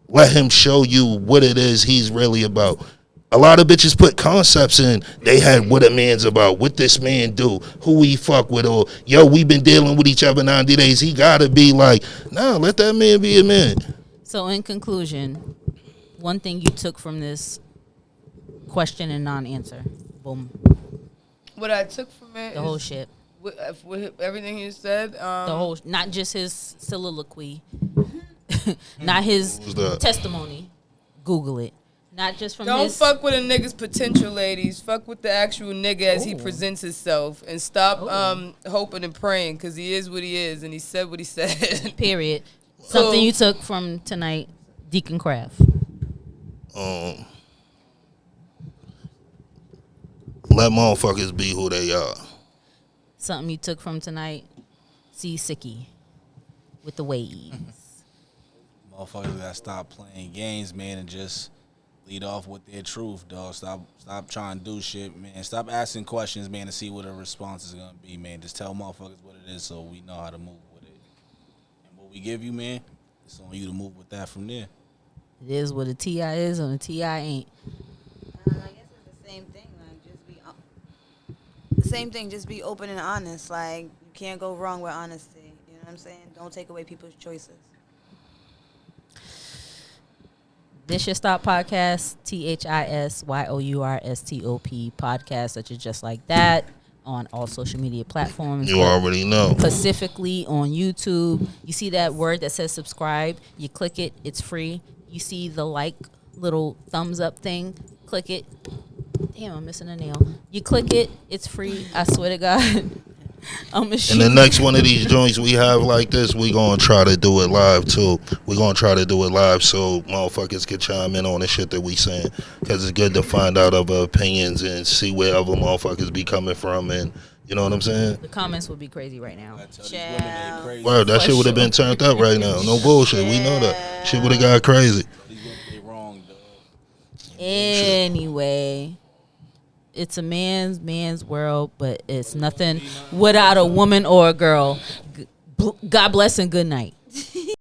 S3: let him show you what it is he's really about. A lot of bitches put concepts in. They had what a man's about, what this man do, who he fuck with, or yo, we been dealing with each other 90 days. He gotta be like, nah, let that man be a man.
S2: So in conclusion, one thing you took from this question and non-answer. Boom.
S6: What I took from it,
S2: The whole shit.
S6: with everything you said,
S2: The whole, not just his soliloquy, not his
S3: What was that?
S2: testimony. Google it. Not just from
S6: don't
S2: his.
S6: fuck with a nigga's potential, ladies. Fuck with the actual nigga as he presents himself, and stop hoping and praying, because he is what he is, and he said what he said.
S2: Period. Something you took from tonight, Deacon Craft.
S3: Let motherfuckers be who they are.
S2: Something you took from tonight, C. Sicky with the waves.
S4: Motherfuckers gotta stop playing games, man, and just lead off with their truth, dog. Stop trying to do shit, man. Stop asking questions, man, to see what a response is gonna be, man. Just tell motherfuckers what it is so we know how to move with it. And what we give you, man, it's on you to move with that from there.
S2: It is what a TI is and a TI ain't.
S5: I guess it's the same thing. Like, just be same thing. Just be open and honest. Like, you can't go wrong with honesty. You know what I'm saying? Don't take away people's choices.
S2: This Your Stop Podcast, THISYOURSTOP podcast, such as Just Like That, on all social media platforms.
S3: You already know.
S2: Specifically on YouTube. You see that word that says subscribe, you click it, it's free. You see the like little thumbs up thing, click it. Damn, I'm missing a nail. You click it, it's free. I swear to God. I'm a
S3: And the next one of these joints we have like this, we gonna try to do it live too. We gonna try to do it live so motherfuckers can chime in on the shit that we saying. Cause it's good to find out other opinions and see where other motherfuckers be coming from, and you know what I'm saying?
S2: The comments would be crazy right now.
S4: I tell these women they crazy.
S3: Word, that
S2: For
S3: shit would have
S2: sure.
S3: been turned up right now. No bullshit. We know that. Shit would have got crazy.
S4: These women they wrong, dog.
S2: Anyway, it's a man's world, but it's nothing without a woman or a girl. God bless and good night.